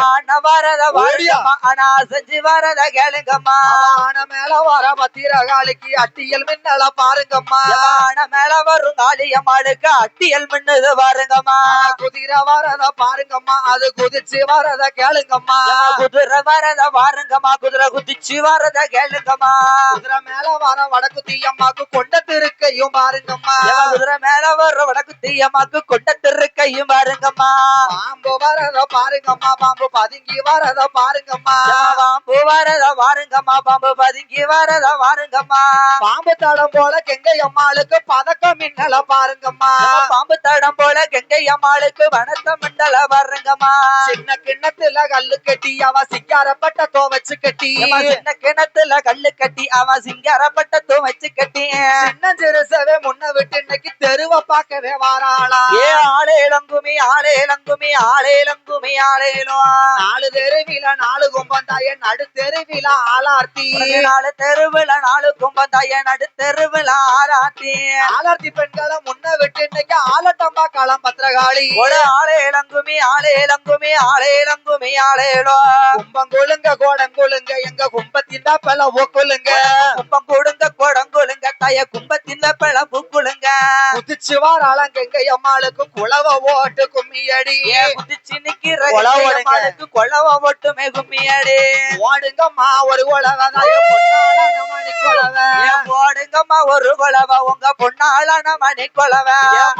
ஆன வரத வாடுங்கம்மா ஆனா அசைஞ்சு வரத கேளுங்கம்மா
ஆன மேல வர பத்திரகாளிக்கு அட்டியல் மின்னல பாருங்கம்மா
ஆன மேல வரும் காளி காளியம்மாளுக்கு அட்டியல் மின்னுது பாருங்கம்மா
குதிரை வரத பாருங்கம்மா அது குதிச்சு வரத கேளுங்கம்மா
குதிரை வரத பாருங்கம்மா குதிரை குதிச்சு வரத கேளுங்கம்மா
குதிரை மேல வர வடக்கு தீயம்மாக்கு கொண்ட திருக்கையும் பாருங்கம்மா
குதிரை மேல வர வடக்கு தீயம்மாக்கு கொண்ட திருக்கையும் பாருங்கம்மா
பாம்பு வரத பாருங்கம்மா பாம்பு பதுங்கி வரத பாருங்கம்மா
பாம்பு வரத பாருங்கம்மா பாம்பு பதுங்கி வரத பாருங்கம்மா
பாம்பு தடம் போல கெங்கை அம்மாளுக்கு பதக்கம் மின்னல பாருங்கம்மா
பாம்பு தடம் போல கெங்கை அம்மாளுக்கு வனத்த மண்டல பாருங்கம்மா
சின்ன கிண்ணத்துல கல்லு கட்டி அவ சிங்காரப்பட்ட தோவச்சு கட்டி
சின்ன கிணத்துல கல்லு கட்டி அவன் சிங்காரப்பட்ட துவச்சு கட்டி
சின்ன சிறுசவே முன்ன விட்டு இன்னைக்கு தெருவை பார்க்கவே வாராளா
ஏ ஆளேலங்குமி ஆளேலங்குமி ஆளேலங்குமி ஆளேலோ
4 தெருவில 4 கும்பந்தாய நடு தெருவில ஆளார்த்தி
4 தெருவுல 4 கும்பந்தாய நடு தெருவுல ஆராத்தி
ஆளார்த்தி பெண்களை முன்ன விட்டு இன்னைக்கு ஆலட்டம்பா களம் பத்திரகாளி
ஒரு ஆளேலங்குமி ஆளேலங்குமி ஆளேலங்குமி ஆளேலோ
கும்பங்கொழுங்க கோடங்கொழுங்க எங்க கும்பத்தின் பல ஒக்குழுங்க
கும்பம் கொடுங்க கொடங்குழுங்க தய கும்பத்தின் பல புக்குழுங்க
குதிச்சு வாராளம் கெங்கை அம்மாளுக்கு குளவ ஓட்டு கும்மியடி
குதிச்சு நிக்கிற அம்மாளுக்கு கொளவ ஒட்டுமே கும்மியடி
ஓடுங்கம்மா ஒரு குளவதாய மணி குளவ
ஓடுங்கம்மா ஒரு கொளவ உங்க பொண்ணாளான மணி கொளவ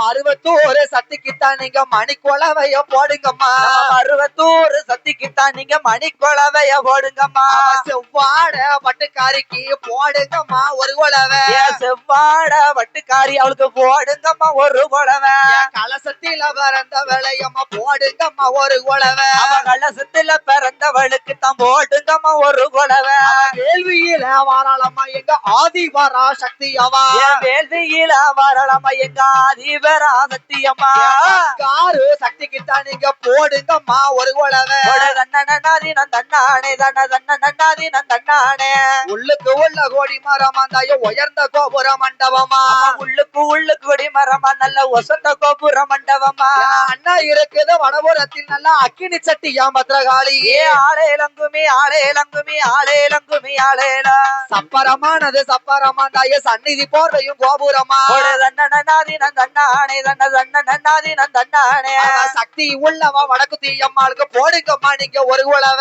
மருவத்தூர் சத்திக்குத்தான் நீங்க மணி குளவைய போடுங்கம்மா
மருவத்தூர் சத்திக்குத்தான் நீங்க மணி கொளவைய போடுங்கம்மா
செவ்வாட பட்டுக்காரிக்கு போடுங்கம்மா ஒரு குளவ
செவ்வாட வட்டுக்காரி அவளுக்கு போடுங்கம்மா ஒரு கொளவ
கலசத்தில பிறந்த விளையம்மா போடுங்கம்மா ஒரு குளவ
கலசத்துல பிறந்தவளுக்கு தான் போடுங்கம்மா ஒரு கொளவ
கேள்வியில வாராளம்மா எங்க ஆதிவரா சக்தி அவா
வேள்வியில வரலம்மா எங்க ஆதிவரா சத்தியம்மா
காரு சக்திக்குத்தான் நீங்க போடுங்கம்மா ஒரு குளவ
தன்னானே தன்னானே தன்ன தன்னானே தன்னானே
உள்ளுக்கு உள்ள கோடி மரமாந்தாய உயர்ந்த கோபுர மண்டபமா
உள்ளுக்கு கொடி மரமா நல்ல ஒசந்த கோபுர மண்டபமா
அண்ணா இருக்குது வடபுறத்தில் நல்ல அக்கினி சட்டியா பத்ரகாளி
ஆளேலங்குமி ஆளேலங்குமி ஆளேலங்குமி ஆளேல
சப்பரமானது சப்பரமாந்தாய சந்நிதி போர்வையும் கோபுரமா
தன்னானே தன்னானே தன்ன தன்னானே தன்னானே
சக்தி உள்ளவா வடக்கு தீயம்மாளுக்கு போடுங்கம்மா நீங்க ஒரு குளவ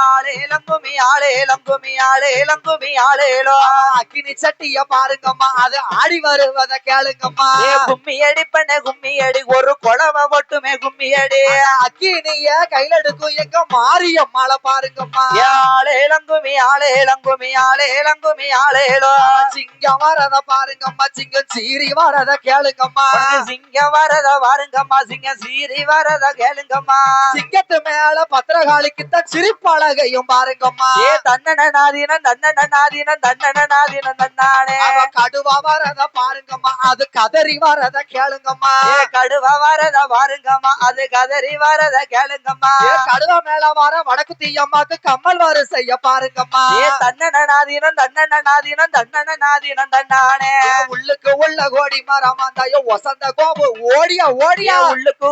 ஆளேலங்குமி ஆளேலங்குமி ஆளேலங்குமி ஆளேலோ
அக்கினி சட்டிய பாருங்கம்மா அது ஆடி வருவத கேளுங்கம்மா
கும்மி அடி பண்ண கும்மி அடி ஒரு குளவ மட்டுமே கும்மி அடி
அக்கினிய கையில எடுக்கும் எங்க மாரியம்மாள பாருங்கம்மா
ஆளேலங்குமி ஆளேலங்குமி ஆளேலங்குமி ஆளேலோ
சிங்கம் வரத பாருங்கம்மா சிங்கம் சீறி வரத கேளுங்கம்மா
சிங்கம் வரத வாருங்கம்மா சிங்கம் சீறி வரத கேளுங்கம்மா
சிங்கத்து மேல பத்திரகாளிக்கு தான் சிரிப்பழகையும் பாருங்கம்மா
தன்னனாதீனம் தன்னனாதீனம் தன்னனாதீனம் தன்னானே
கடுவா வரத பாருங்கம்மா அது கதறி வரத கேளுங்கம்மா
கடுவா வரத பாருங்கம்மா அது கதறி வரத கேளுங்கம்மா
கடுவா மேல வர வடக்கு தீயம்மாக்கு கம்மல் வரிசைய பாருங்கம்மா
தன்னனாதீனம் தன்னனாதீனம் தன்னனாதீனம் தன்னானே
உள்ளுக்கு உள்ள கோடி மரமா தாய வசந்த கோபு ஓடியா ஓடியா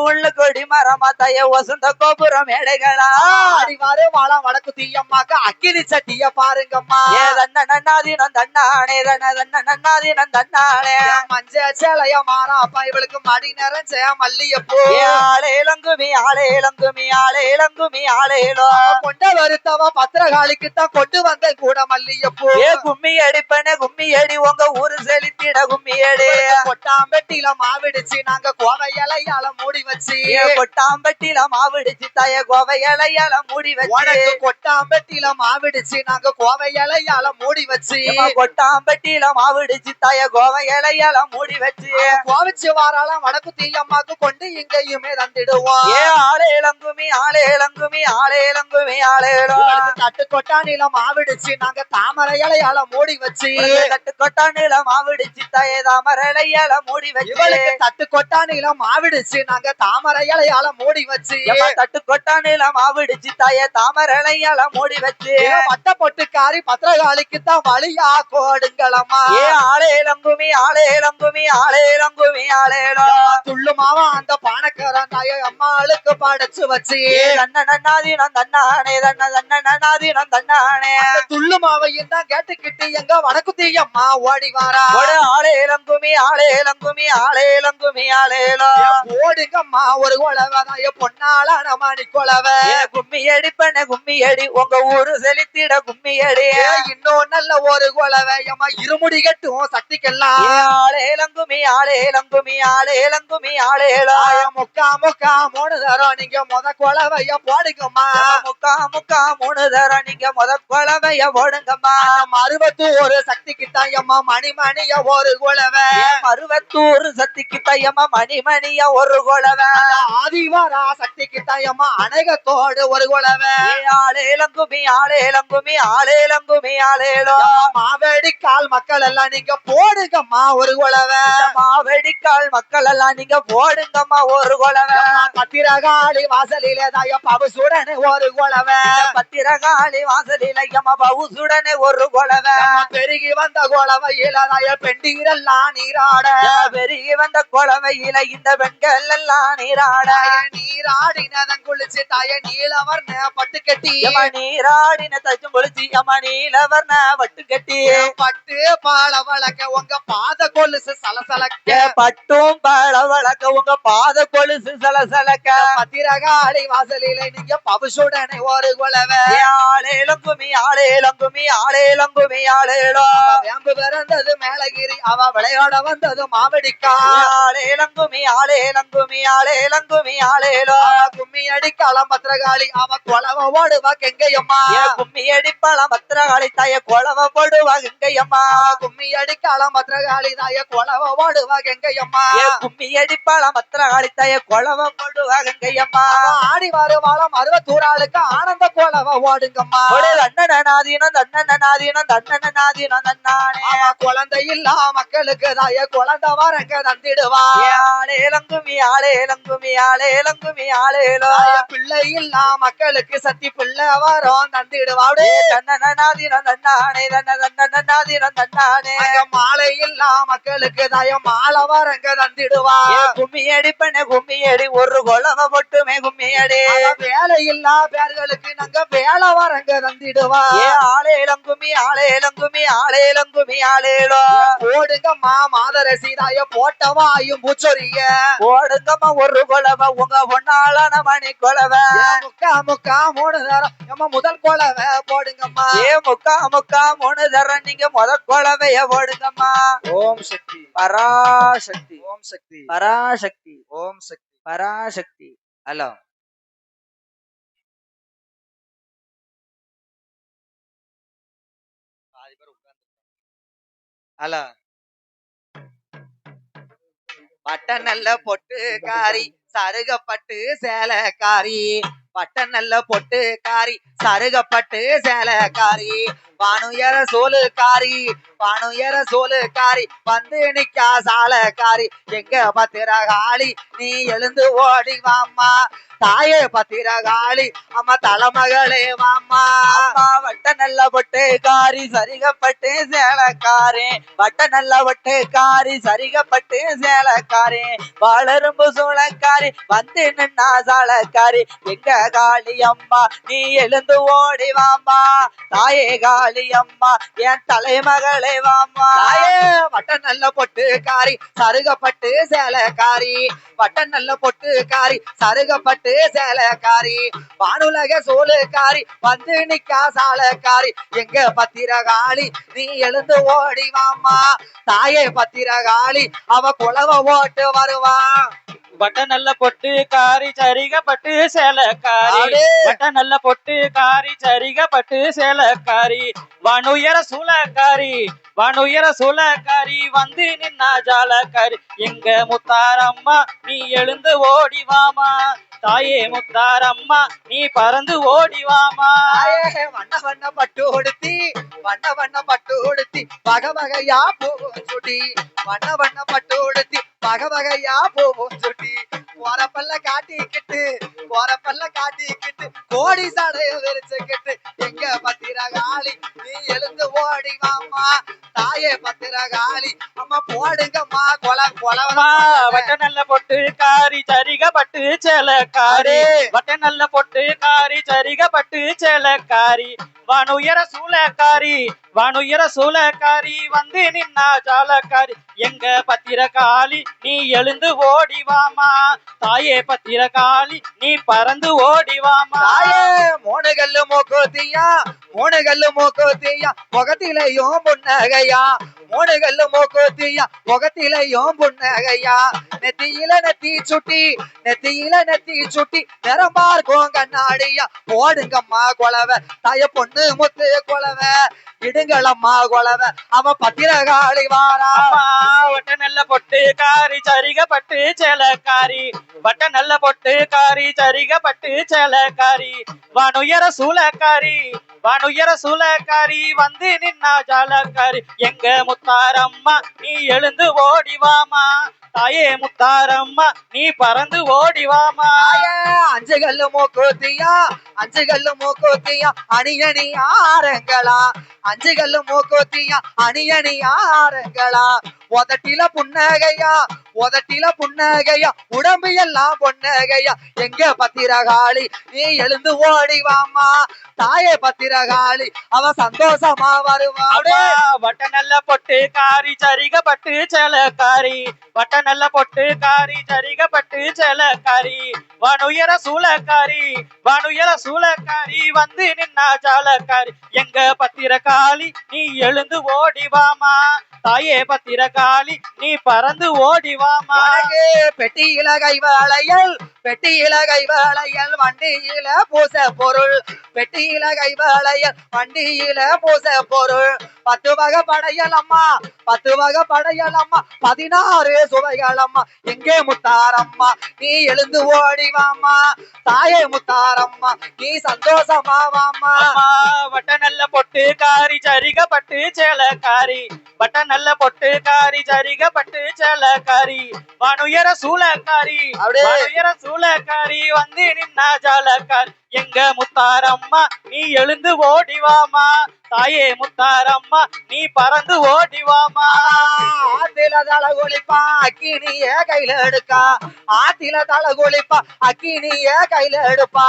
உள்ள கொடி மரமா தாய வசந்த கோபுரம் மேடைகளா
ஆடி வாரு வாழ வடக்கு தீயம்மாக்கு அக்கினி சட்டிய பாருங்கம்மா
தன்னனாதீனம் தன்னானே தன்னனாதீனம் தன்னானே
மஞ்ச சேலைய மாறாப்பா இவளுக்கு மடி நிறைஞ்ச மல்லியப்பூ
ஆளேலங்குமி ஆளேலங்குமி ஆளேலங்குமி ஆளேலோ
கொண்ட வருத்தவ பத்திரகாளிக்கு தான் கொண்டு வந்த கூட மல்லியப்பூ
கும்மி அடிப்பன கும்மி அடி உங்க ஊரு செலுத்திட கும்மி அடி
கொட்டாம்பட்டியில மாவிடுச்சு நாங்க கோவை இலையால மூடி வச்சு
கொட்டாம்பட்டியில மாவிடுச்சு தாய கோவை இலையால மூடி வச்சு
கொட்டாம்பட்டியில மாவிடுச்சு நாங்க கோவை இலையால மூடி வச்சு
கொட்டாம்பட்டியில மாவிடுச்சு தாய கோவை இலையால மூடி வச்சு
கோவிச்சு வாராலாம் வடக்கு தீயம்மாக்கு கொண்டு இங்கேயுமே தந்திடுவோம்
ஆளேலங்குமி ஆளேலங்குமி ஆளேலங்குமி ஆளேலோ
தட்டு கொட்டானில மாவிடுச்சு நாங்க தாமரை இலையால மூடி வச்சு
தட்டு கொட்டானில மாவிடுச்சு தாய தாமரை இலையால மூடி வச்சு
தட்டு கொட்டானில மாவிடுச்சு நாங்க தாமரை இலையால மூடி வச்சு
தட்டு கொட்டானில மாவிடுச்சு தாய தாமரை இலையால மூடி வச்சு
வட்ட பொட்டுக்காரி பத்திரகாளிக்கு தான் வழியா கோடுங்களம்மா
ஆளேலங்குமி ஆளேலங்குமி ஆளேலங்குமி ஆளேலோ
துள்ளு மாவா அந்த பானக்காரன் தாய அம்மாளுக்கு படைச்சு வச்சு
தன்னனாதீனம் தன்னானே தன்னனாதீனம் தன்னானே
துள்ளு மாவையும் தான் கேட்டுக்கிட்டு எங்க வடக்கு தீயம்மா ஓடி வாரா
ஆளேலங்குமி ஆளேலங்குமி ஆளேலங்குமி ஆளேலங்குமி ஆளேலோ
போடுங்கம்மா ஒரு குழவதாய பொன்னாளான மணி குழவை
கும்மி அடிப்பன கும்மி அடி உங்க ஊரு செலுத்திட கும்மி அடி
இன்னும் நல்ல ஒரு குழவை அம்மா இருமுடி கட்டும் சக்திக்கெல்லாம்
ஆளேலங்குமி ஆளேலங்குமி ஆளேலங்குமி ஆளேலோ
முக்கா முக்கா மூணு தரம் நீங்க முத குழவைய போடுங்கம்மா
முக்கா முக்கா மூணு தரம் நீங்க முத குழவைய போடுங்கம்மா
அறுபத்தூர் சக்திக்கு தாயம்மா மணிமணிய ஒரு குழவை
அறுபத்தூர் சக்திக்கு தையம்மா மணிமணிய ஒரு குழவை
ஆதிவாரா சக்திக்கு தாயம்மா அநேகத்தோடு ஒரு குழவை
ஆளேலங்குமி ஆளேலங்குமி ஆளேலங்குமி ஆளேலோ
மாவேடிக்கால் மக்கள் எல்லாம் நீங்க போடுங்கம்மா ஒரு குழவை
மாவேடிக்கால் மக்கள் எல்லாம் நீங்க போடுங்கம்மா ஒரு குழவை
பத்திரகாளி வாசலிலே தாய பவுசுடனே ஒரு குழவை
பத்திரகாளி வாசலில எம்மா பவுசுடனே ஒரு குழவை
பெருகி வந்த குழவையில தாய பெண்டீரெல்லாம் நீராட
பெருகி வந்த குழவையில இந்த பெண்கள் எல்லாம் நீராட
நீராடினதன் குளிச்சு தாய நீலவர்ண பட்டு கட்டி
நீராடின தச்சும் குளிச்சு அம்மா நீலவர்ண பட்டு கட்டி
பட்டு பால வழக்க உங்க பாத கொலுசு சலசலக்க
பட்டும் பால வழக்க உங்க பாத கொலுசு சலசலக்க
பத்திரகாளி வாசலில நீங்க பவுசுடனே ஒரு குழவை
ஆளேலங்குமி ஆளேலங்குமி ஆளேலங்குமி ஆளேலோ
வேம்பு பிறந்தது மேலகிரி அவ விளையாட வந்தது மாவடிக்கா
ஆளேலங்குமி ஆளேலங்குமி ஆளேலங்குமி ஆளேலோ
கும்மி அடிக்காலம் பத்திரகாளி அவ குழவ ஓடுவா கெங்கையம்மா
கும்மி அடிப்பாளம் பத்திரகாளி தாய குழவ போடுவா கெங்கையம்மா
கும்மி அடிக்காலம் பத்திரகாளி தாய குழவ ஓடுவா கெங்கையம்மா
கும்மி அடிப்பாளம் பத்திரகாளி தாய குழவ போடுவா கெங்கையம்மா
ஆடி வருவாளம் அறுபத்தூராளுக்கு ஆனந்த குழவ ஓடுங்கம்மா
தன்னனாதீனம் தன்னனாதீனம் தன்னனாதீனம் தன்னானே
குழந்தை இல்லா மக்களுக்கு தாய குழந்தை வரங்க தந்திடுவா
ஆளேலங்குமி ஆளேலங்குமி ஆளேலங்குமி ஆளேலோ
பிள்ளை இல்லா மக்களுக்கு சத்தி பிள்ளை வரும் தந்திடுவா
தன்னனாதீனம் தன்னானே தன்னனாதீனம் தன்னானே
மாலை இல்லா மக்களுக்கு தாய மாலை வரங்க தந்திடுவா
கும்மி அடிப்பன கும்மி அடி ஒரு குழவ மட்டுமே கும்மி அடி
வேலை இல்லா பேர்களுக்கு நாங்க வேலை வரங்க தந்திடுவா
ஆளேலங்குமி ஆளேலங்குமி ஆளேலங்குமி ஆளேலோ
போடுங்கம்மா மாதரசி தாய போட்டவாயும் பூச்சொரிய
போடுங்கம்மா ஒரு குழவ உங்க பொன்னாளான மணி குழவ
முக்கா முக்கா மூணு தரம் நம்ம முதல் குழவை போடுங்கம்மா
முக்கா முக்கா மூணு தரம் நீங்க முத குழவைய போடுங்கம்மா
ஓம் சக்தி
பராசக்தி
ஓம் சக்தி
பராசக்தி
ஓம் சக்தி
பராசக்தி ஹலோ
ஹலோ பட்ட நல்ல பொட்டு காரி சருகப்பட்டு சேலக்காரி பட்ட நல்ல பொட்டு காரி சருகப்பட்டு சேலக்காரி வானுயர சோலுக்காரி வானுயர சோலுக்காரி வந்து நிக்கா சாலக்காரி எங்க பத்திரகாளி நீ எழுந்து ஓடி வாம்மா தாயே பத்திரகாளி அம்மா தலைமகளே வாம்மா
வட்ட நல்ல பொட்டு காரி சரிகப்பட்டு சேலக்காரே வட்ட நல்ல பொட்டு காரி சரிகப்பட்டு சேலக்காரே வளரும்பு சோளக்காரி வந்து நின்னா சாலக்காரி எங்க காளி அம்மா நீ எழுந்து ஓடி வாம்மா தாயே காளி அம்மா என் தலைமகளே வாம்மா
தாயே வட்ட நல்ல பொட்டு காரி சருகப்பட்டு சேலக்காரி வட்ட நல்ல பொட்டு காரி சருகப்பட்டு சேலக்காரி வானுலக சோலுக்காரி வந்து நிக்கா சாலக்காரி எங்க பத்திரகாளி நீ எழுந்து ஓடி வாம்மா தாயே பத்திரகாளி அவ குலவ ஓட்டு வருவா
வட்ட நல்ல பொட்டு காரி சரிகப்பட்டு சேலக்காரி வட்ட நல்ல பொட்டு காரி சரிகப்பட்டு சேலக்காரி வானுயர சூலக்காரி வானுயர சூலக்காரி வந்து நின்னா ஜாலக்காரி எங்க முத்தாரம்மா நீ எழுந்து ஓடிவாமா தாயே முத்தாரம்மா நீ பறந்து ஓடிவாமா
வண்ண வண்ண பட்டு உடுத்தி வண்ண வண்ண பட்டு உடுத்தி வகை வகையா பூவும் சுட்டி வண்ண வண்ண பட்டு உடுத்தி வகை வகையா பூவும் சுட்டி போறப்பல்ல காட்டிக்கிட்டு கோடி சடைய விரிச்சுக்கிட்டு எங்க பத்திரகாளி நீ எழுந்து ஓடி வாமா தாயே பத்திரகாளி அம்மா போடுங்கம்மா கொலவா
வட்ட நல்ல பொட்டு காரி சரிகப்பட்டு சேலக்காரி வட்ட நல்ல பொட்டு காரி சரிகப்பட்டு சேலக்காரி வானுயர சூலக்காரி வானுயர சூலக்காரி வந்து நின்னா ஜாலக்காரி எங்க பத்திரகாளி நீ எழுந்து ஓடிவாமா தாயே பத்திரகாளி நீ பறந்து ஓடிவாமா
தாயே மூணுகல்லு மூக்குத்தியா மூணுகல்லு மூக்குத்தியா முகத்திலையும் புன்னகையா மூணுகல்லு மூக்குத்தியா முகத்திலையும் புன்னகையா நெத்தியில நெத்தி சுட்டி நெத்தியில நெத்தி சுட்டி நிறமார்க்கும் கண்ணாடியா போடுங்கம்மா கொலவ தாய பொண்ணு முத்து கொலவ இடுங்களம்மா கொலவ அவ பத்திரகாளி வாரா
வட்ட நல்ல பொட்டு காரி சரிக பட்டு சேலக்காரி வட்ட நல்ல பொட்டு காரி சரிக பட்டு சேலக்காரி வானுயர சூலக்காரி வானுயர சூலக்காரி வந்து நின்னா ஜாலக்காரி எங்க முத்தாரம்மா நீ எழுந்து ஓடிவாமா தாயே முத்தாரம்மா நீ பறந்து ஓடிவாமா
அஞ்சு கல்லு மூக்குத்தியா அஞ்சு கல்லு மூக்குத்தியா அணியணி ஆரங்களா அஞ்சு கல்லு மூக்குத்தியா அணியணி ஆரங்களா உதட்டில புன்னகையா உதட்டில புன்னகையா உடம்பு எல்லாம் பொன்னகையா எங்க பத்திரகாளி நீ எழுந்து ஓடிவாமா தாயே பத்திரகாளி அவ சந்தோஷமா வருவாடு
வட்ட நல்ல பொட்டு காரி சரிக பட்டு சேலக்காரி வட்ட நல்ல பொட்டு காரி சரிக பட்டு சேலக்காரி வானுயர சூலக்காரி வானுயர சூலக்காரி வந்து நின்னா ஜாலக்காரி எங்க பத்திரகாளி நீ எழுந்து ஓடிவாமா தாயே பத்திரகாளி நீ பறந்து ஓடிவாமா
பெட்டியில கைவளையல் பெட்டியில கைவளையல் வண்டியில பூச பொருள் பெட்டியில கைவளையல் வண்டியில பூச பொருள் 10 வகை படையல் அம்மா 10 வகை படையல் அம்மா 16 சுவைகள் அம்மா எங்கே முத்தாரம்மா நீ எழுந்து ஓடிவாமா தாயே முத்தாரம்மா நீ சந்தோஷமா வாமா
வட்ட நல்ல பொட்டு காரி சரிக பட்டு சேலக்காரி வட்ட நல்ல பொட்டு காரி சரிக பட்டு சேலக்காரி வானுயர சூலக்காரி வானுயர சூலக்காரி வந்து நின்னா ஜாலக்காரி எங்க முத்தாரம்மா நீ எழுந்து ஓடிவாமா தாயே முத்தாரம்மா நீ பறந்து ஓடிவாமா
ஆத்தில தலை குளிப்பா அக்கினிய கையில எடுக்கா ஆத்தில தலை குளிப்பா அக்கினிய கையில எடுப்பா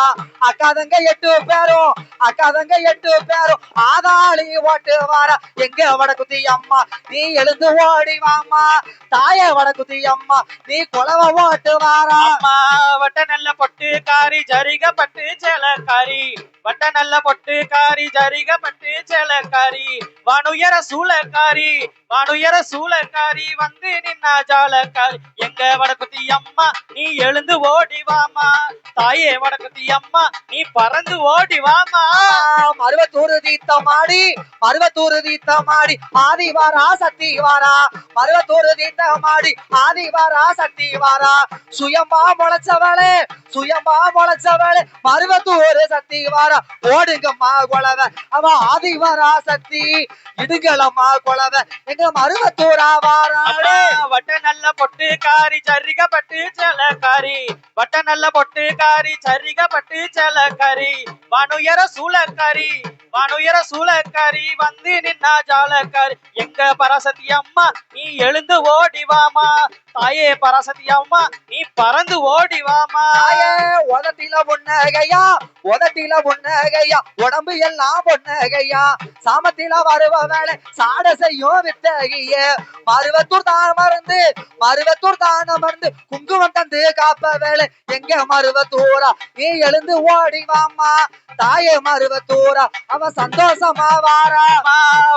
அக்காதங்க 8 பேரும் அக்காதங்க 8 பேரும் ஆதாளி ஓட்டு வார எங்க வடக்குத்தி அம்மா நீ எழுந்து ஓடிவாமா தாயே வடக்குத்தி அம்மா நீ குலவ ஓட்டு வாரா
வட்ட நல்ல பொட்டு காரி சரிக பட்டு சேலக்காரி வட்ட நல்ல பொட்டு காரி சரிக பட்டு சேலக்காரி வானுயர சூலக்காரி வானுயர சூலக்காரி வந்து நின்னா ஜாலக்காரி எங்க வடக்குத்தி அம்மா நீ எழுந்து ஓடிவாமா தாயே வடக்குத்தி அம்மா நீ பறந்து ஓடிவாமா
மருவத்தூர் தீர்த்தமாடி மருவத்தூர் தீர்த்தமாடி ஆதிவாரா சத்திவாரா மருவத்தூர் தீர்த்தமாடி ஆதிவாரா சத்திவாரா சுயமா முளைச்சவளே சுயமா முளைச்சவளே மருவத்தூர் சத்திவாரா ஓடுங்கம்மா கொலவ அவ ஆதிவாரா சக்தி இடுங்களம்மா கொலவ எங்க மருவத்தூரா வாராளே
வட்ட நல்ல பொட்டு காரி சரிக பட்டு சேலக்காரி வட்ட நல்ல பொட்டு காரி சரிக பட்டு சேலக்காரி வானுயர சூலக்காரி வானுயர சூலக்காரி வந்து நின்னா ஜாலக்காரி எங்க பராசக்தி அம்மா நீ எழுந்து ஓடிவாமா தாயே பராசக்தி அம்மா நீ பறந்து ஓடிவாமா
உதட்டில புன்னகையா உதட்டில புன்னகையா உடம்பு எல்லாம் பொன்னகையா சாமத்தில வருவ வேலை சாட செய்யும் வித்தகிய மருவத்தூர் தான் மருந்து மருவத்தூர் தான் மருந்து குங்குமம் தந்து காப்ப வேலை எங்க மருவத்தூரா நீ எழுந்து ஓடிவாமா தாயே மருவத்தூரா அவ சந்தோஷமா வாரா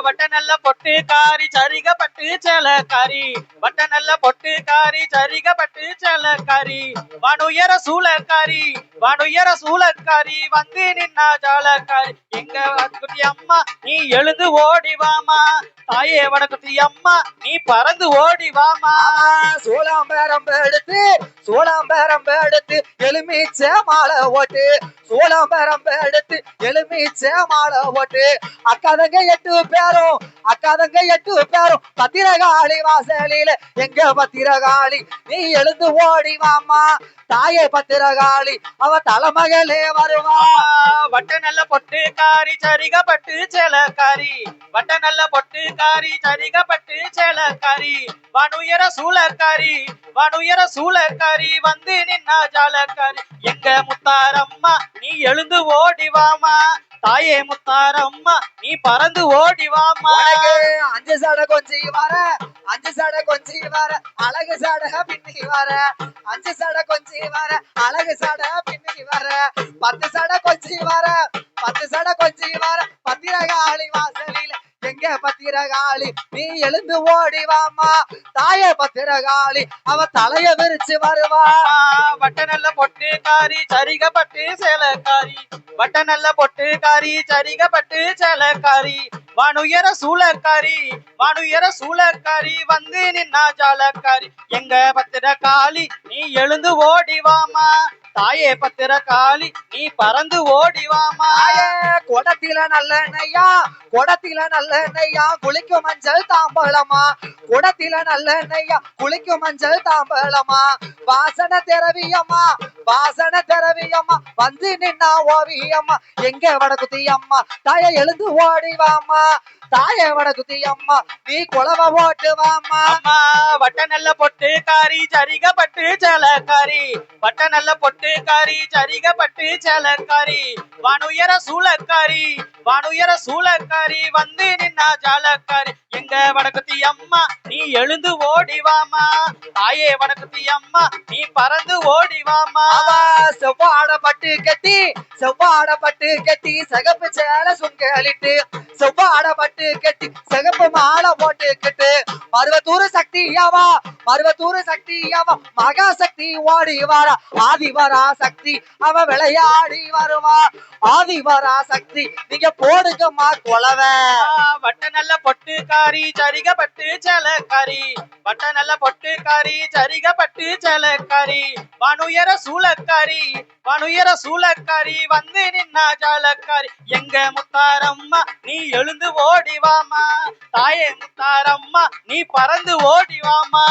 வட்ட நல்ல பொட்டு காரி சரிக பட்டு சேலக்காரி வட்ட நல்ல பொட்டு காரி சரிக பட்டு சேலக்காரி வானுயர சூலக்காரி வானுயர சூலக்காரி வந்து நின்னா ஜாலக்காரி எங்க வடக்குத்தி அம்மா நீ எழுந்து ஓடிவாமா தாயே வடக்குத்தி அம்மா நீ பறந்து ஓடிவாமா
சூளாம்பரம் எடுத்து சூளாம்பரம் எடுத்து எலுமிச்ச மாலை ஓட்டு சூளாம்பரம் எடுத்து எலுமிச்ச மாலை ஓட்டு அக்காதங்க 8 பேரும் அக்காதங்க 8 பேரும் பத்திரகாளி வாசலில எங்க பத்திரகாளி நீ எழுந்து ஓடிவாமா தாயே பத்திரகாளி அவ தலைமகளே வருவா
வட்ட நல்ல பொட்டு காரி சரிக பட்டு சேலக்காரி வட்ட நல்ல பொட்டு காரி சரிக பட்டு சேலக்காரி வானுயர சூலக்காரி வானுயர சூலக்காரி வந்து நின்னா ஜாலக்காரி எங்க முத்தாரம்மா நீ எழுந்து ஓடிவாமா தாயே முத்தாரம்மா நீ பறந்து ஓடிவாமா.
உனக்கு அஞ்சு சடை கொஞ்சி வர, அஞ்சு சடை கொஞ்சி வர, அழகு சடை பின்னி வர, அஞ்சு சடை கொஞ்சி வர, அழகு சடை பின்னி வர, 10 சடை கொஞ்சி வர, 10 சடை கொஞ்சி வர, பத்திரகாளி வாசலில எங்க பத்திரகாளி நீ எழுந்து ஓடிவாமா. தாயே பத்திரகாளி அவ தலைய விரிச்சு வருவா.
வட்ட நல்ல பொட்டுக்காரி சரிகப்பட்டு சேலக்காரி, வட்ட நல்ல பொட்டுக்காரி சரிகப்பட்டு சேலக்காரி, வானுயர சூளக்காரி, வானுயர சூளக்காரி வந்து நின்னா ஜாலக்காரி, எங்க பத்திரகாளி நீ எழுந்து ஓடிவாமா. தாயே பத்திரகாளி நீ பறந்து ஓடிவாமா.
குடத்தில நல்ல நெய்யா, குடத்தில நல்ல நெய்யா, குளிக்கும் மஞ்சள் தாம்பளமா, குடத்தில நல்ல நெய்யா, குளிக்கும் மஞ்சள் தாம்பளமா, வாசன திரவியம்மா, வாசன திரவியம்மா வந்து நின்னா ஓவியம்மா, எங்க வடகுத்தி அம்மா தாய எழுந்து ஓடிவாமா. தாயே வடகுத்தி அம்மா நீ குளவ ஓட்டுவாமா.
அம்மா வட்ட நல்ல பொட்டுக்காரி சரிகப்பட்டு சேலக்காரி, வட்ட நல்ல பொட்டுக்காரி சரிகப்பட்டு சேலக்காரி, வானுயர சூளக்காரி, வானுயர சூளக்காரி வந்து நின்னா ஜாலக்காரி, எங்க வடக்குத்தி அம்மா நீ எழுந்து ஓடிவாமா. தாயே வடக்குத்தி அம்மா நீ பறந்து ஓடிவாமா.
செவ்வாட பட்டு கட்டி, செவ்வாட பட்டு கட்டி, சிகப்பு சேல சுங்கலிட்டு, செவ்வாட பட்டு கட்டி, சிகப்பு மாலை போட்டுக்கிட்டு, மருவத்தூர் சக்தியாவா, மருவத்தூர் சக்தியாவா, மகா சக்தி ஓடி வாரா, ஆதிவரா சக்தி அவ விளையாடி வருவா. ஆதிவரா சக்தி நீங்க போடுங்கம்மா கொலவ.
வட்ட நல்ல பொட்டுக்காரி சரிகப்பட்டு சேலக்காரி, வட்ட நல்ல பொட்டுக்காரி சரிகப்பட்டு சேலக்காரி, வானுயர சூளக்காரி, வானுயர சூளக்காரி வந்து நின்னா ஜாலக்காரி, எங்க முத்தாரம்மா நீ எழுந்து ஓடிவாமா. தாயே முத்தாரம்மா நீ பறந்து ஓடிவாமா.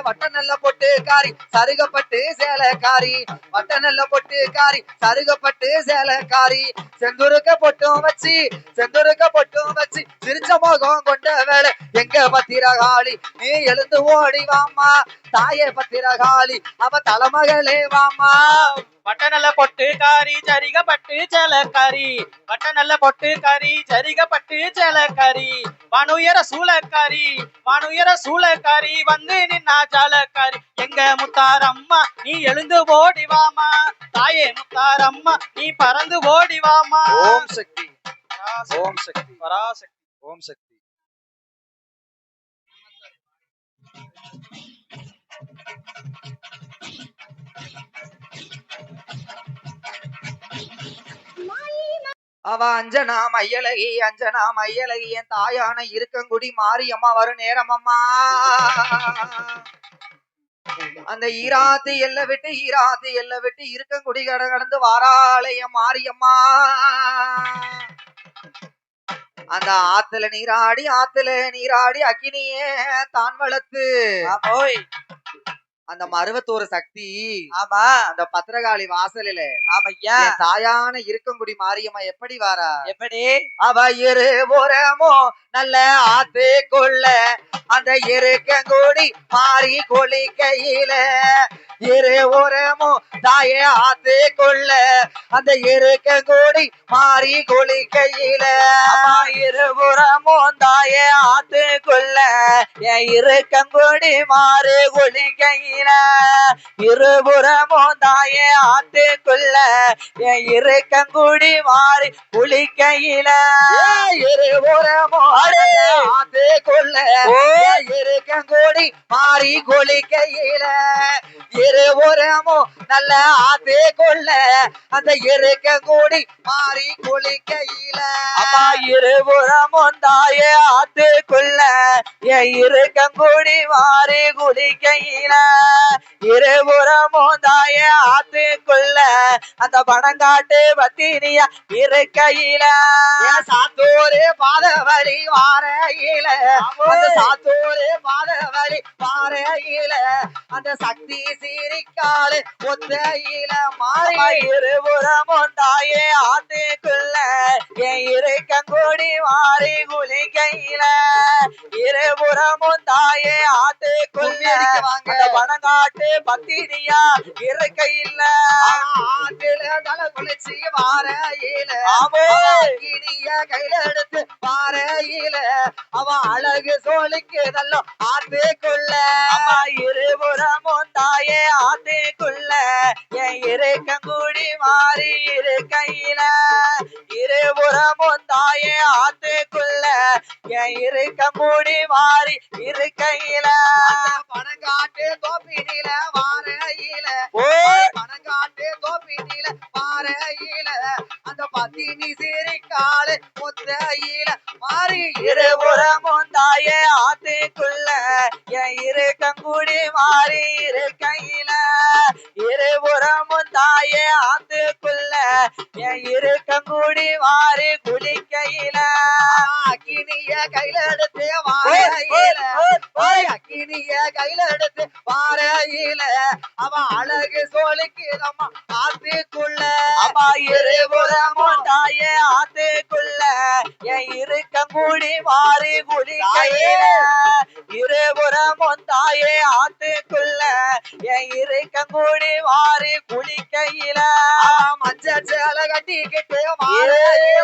வட்ட நல்ல பொட்டுக்காரி சருகப்பட்டு சேலக்காரி, வட்ட நல்ல பொட்டுக்காரி சருகப்பட்டு சேலக்காரி, செந்துருக்க பொட்டும் வச்சு, செந்துருக்க பொட்டும் வச்சு, சிரிச்ச முகம் கொண்ட வேலை எங்க பத்திரகாளி நீ எழுந்து ஓடிவாமா. தாயே பத்திரகாளி அவ தலைமகளே வாமா.
வட்ட நல்ல பொட்டுக்காரி சரிகப்பட்டு சேலக்காரி, வட்ட நல்ல பொட்டுக்காரி சரிகப்பட்டு சேலக்காரி, வானுயர சூளக்காரி, வானுயர சூளக்காரி வந்து நின்னா ஜாலக்காரி, எங்க முத்தாரம்மா நீ எழுந்து ஓடிவாமா. தாயே முத்தாரம்மா நீ பறந்து ஓடிவாமா.
ஓம் சக்தி, ஓம் சக்தி,
பராசக்தி,
ஓம் சக்தி. அவ அஞ்சனா மையலகி, அஞ்சனா மையலகி என் தாயான இருக்கங்குடி மாரியம்மா வரும் நேரமம்மா. அந்த ஈராத்து எல்ல விட்டு, ஈராத்து எல்ல விட்டு இருக்கங்குடி கடந்து வாராளைய மாரியம்மா. அந்த ஆத்துல நீராடி, ஆத்துல நீராடி அக்கினியே தான் வளர்த்து அந்த மருவத்தூர் சக்தி
ஆமா
அந்த பத்திரகாளி வாசலில
ஆமையா
என் தாயான இருக்கங்குடி மாரியம்மா எப்படி வாரா?
எப்படி
அவ இருபுறமோ நல்ல ஆத்துக்குள்ள அந்த இருக்கங்குடி மாறி கொளிக்கையில, இருபுறமோ தாயே ஆத்துக்குள்ள அந்த இருக்கங்குடி மாறி கொளிக்கையில,
இருபுறமும் தாயே ஆத்துக்குள்ள என் இருக்கங்குடி மாறு குளிக்கையில, இருபுறமும் தாயே ஆத்துக்குள்ள என் இருக்கங்குடி மாறி குளிக்கையில,
இருபுறமோ ஆத்துக்குள்ள இருக்கங்குடி மாறி கொளிக்கையில, இருபுறமோ நல்ல ஆத்துக்குள்ள அந்த இருக்கங்குடி மாறி கொளிக்கையில,
அம்மா இருபுறமும் தாயே ஆத்துக்குள்ள என் இருக்கங்குடி மாறி குளிக்கையில, இருபுறமும் தாயே ஆத்துக்குள்ள அந்த பணங்காட்டு பத்தினியா இருக்கையில,
சாத்தூரு பாதவழி வாரையில, அந்த சாத்தூரு பாதவழி வாரையில, அந்த சக்தி சீரிக்காலு ஒத்தையில மாறி,
இருபுறமும் தாயே ஆத்துக்குள்ள என் இருக்கங்குடி மாறி குளிக்கையில, இருபுறமும் தாயே ஆத்துக்குள்ள அந்த பணங்காட்டு பத்தினியா இருக்கையில
ஆத்தில தலை குளிச்சு வாரையில
ஆமே
இனிய கையில எடுத்து வாரையில அவன் அழகு சோழிக்கு நல்ல ஆத்துக்குள்ள
இருபுறமும் தாயே ஆத்துக்குள்ள என் இறைக்கங்குடி மாறி இருக்கையில இருபுறமும் தாயே ஆத்துக்குள்ள என் இறைக்கங்குடி மாறி இருக்கையில
பணங்காட்டு தோப்பினில வாரையில பணங்காட்டு தோப்பினில வாரையில அந்த பத்தினி சிரிக்காலு முத்தையில மாறி
இருபுறமும் தாயே ஆத்துக்குள்ள என் இறைக்கங்குடி மாறி இருக்கையில இருபுறமும் தாயே ஆத்துக்குள்ள என் இறைக்கங்குடி மாறி குளிக்கையில
அக்கினிய கையில எடுத்து வாரையில அக்கினிய கையில எடுத்து வாரையில அவன் அழகு சோழிக்கு நம்ம ஆத்துக்குள்ள
அம்மா இருபுறமும் தாயே ஆத்துக்குள்ள என் இறுக்கங்குடி மாறி குளிக்கையில இருபுறமும் தாயே ஆத்துக்குள்ள என் இறுக்கங்குடி மாறி குளிக்கையில
மஞ்சள் சேலை கட்டிக்கிட்டு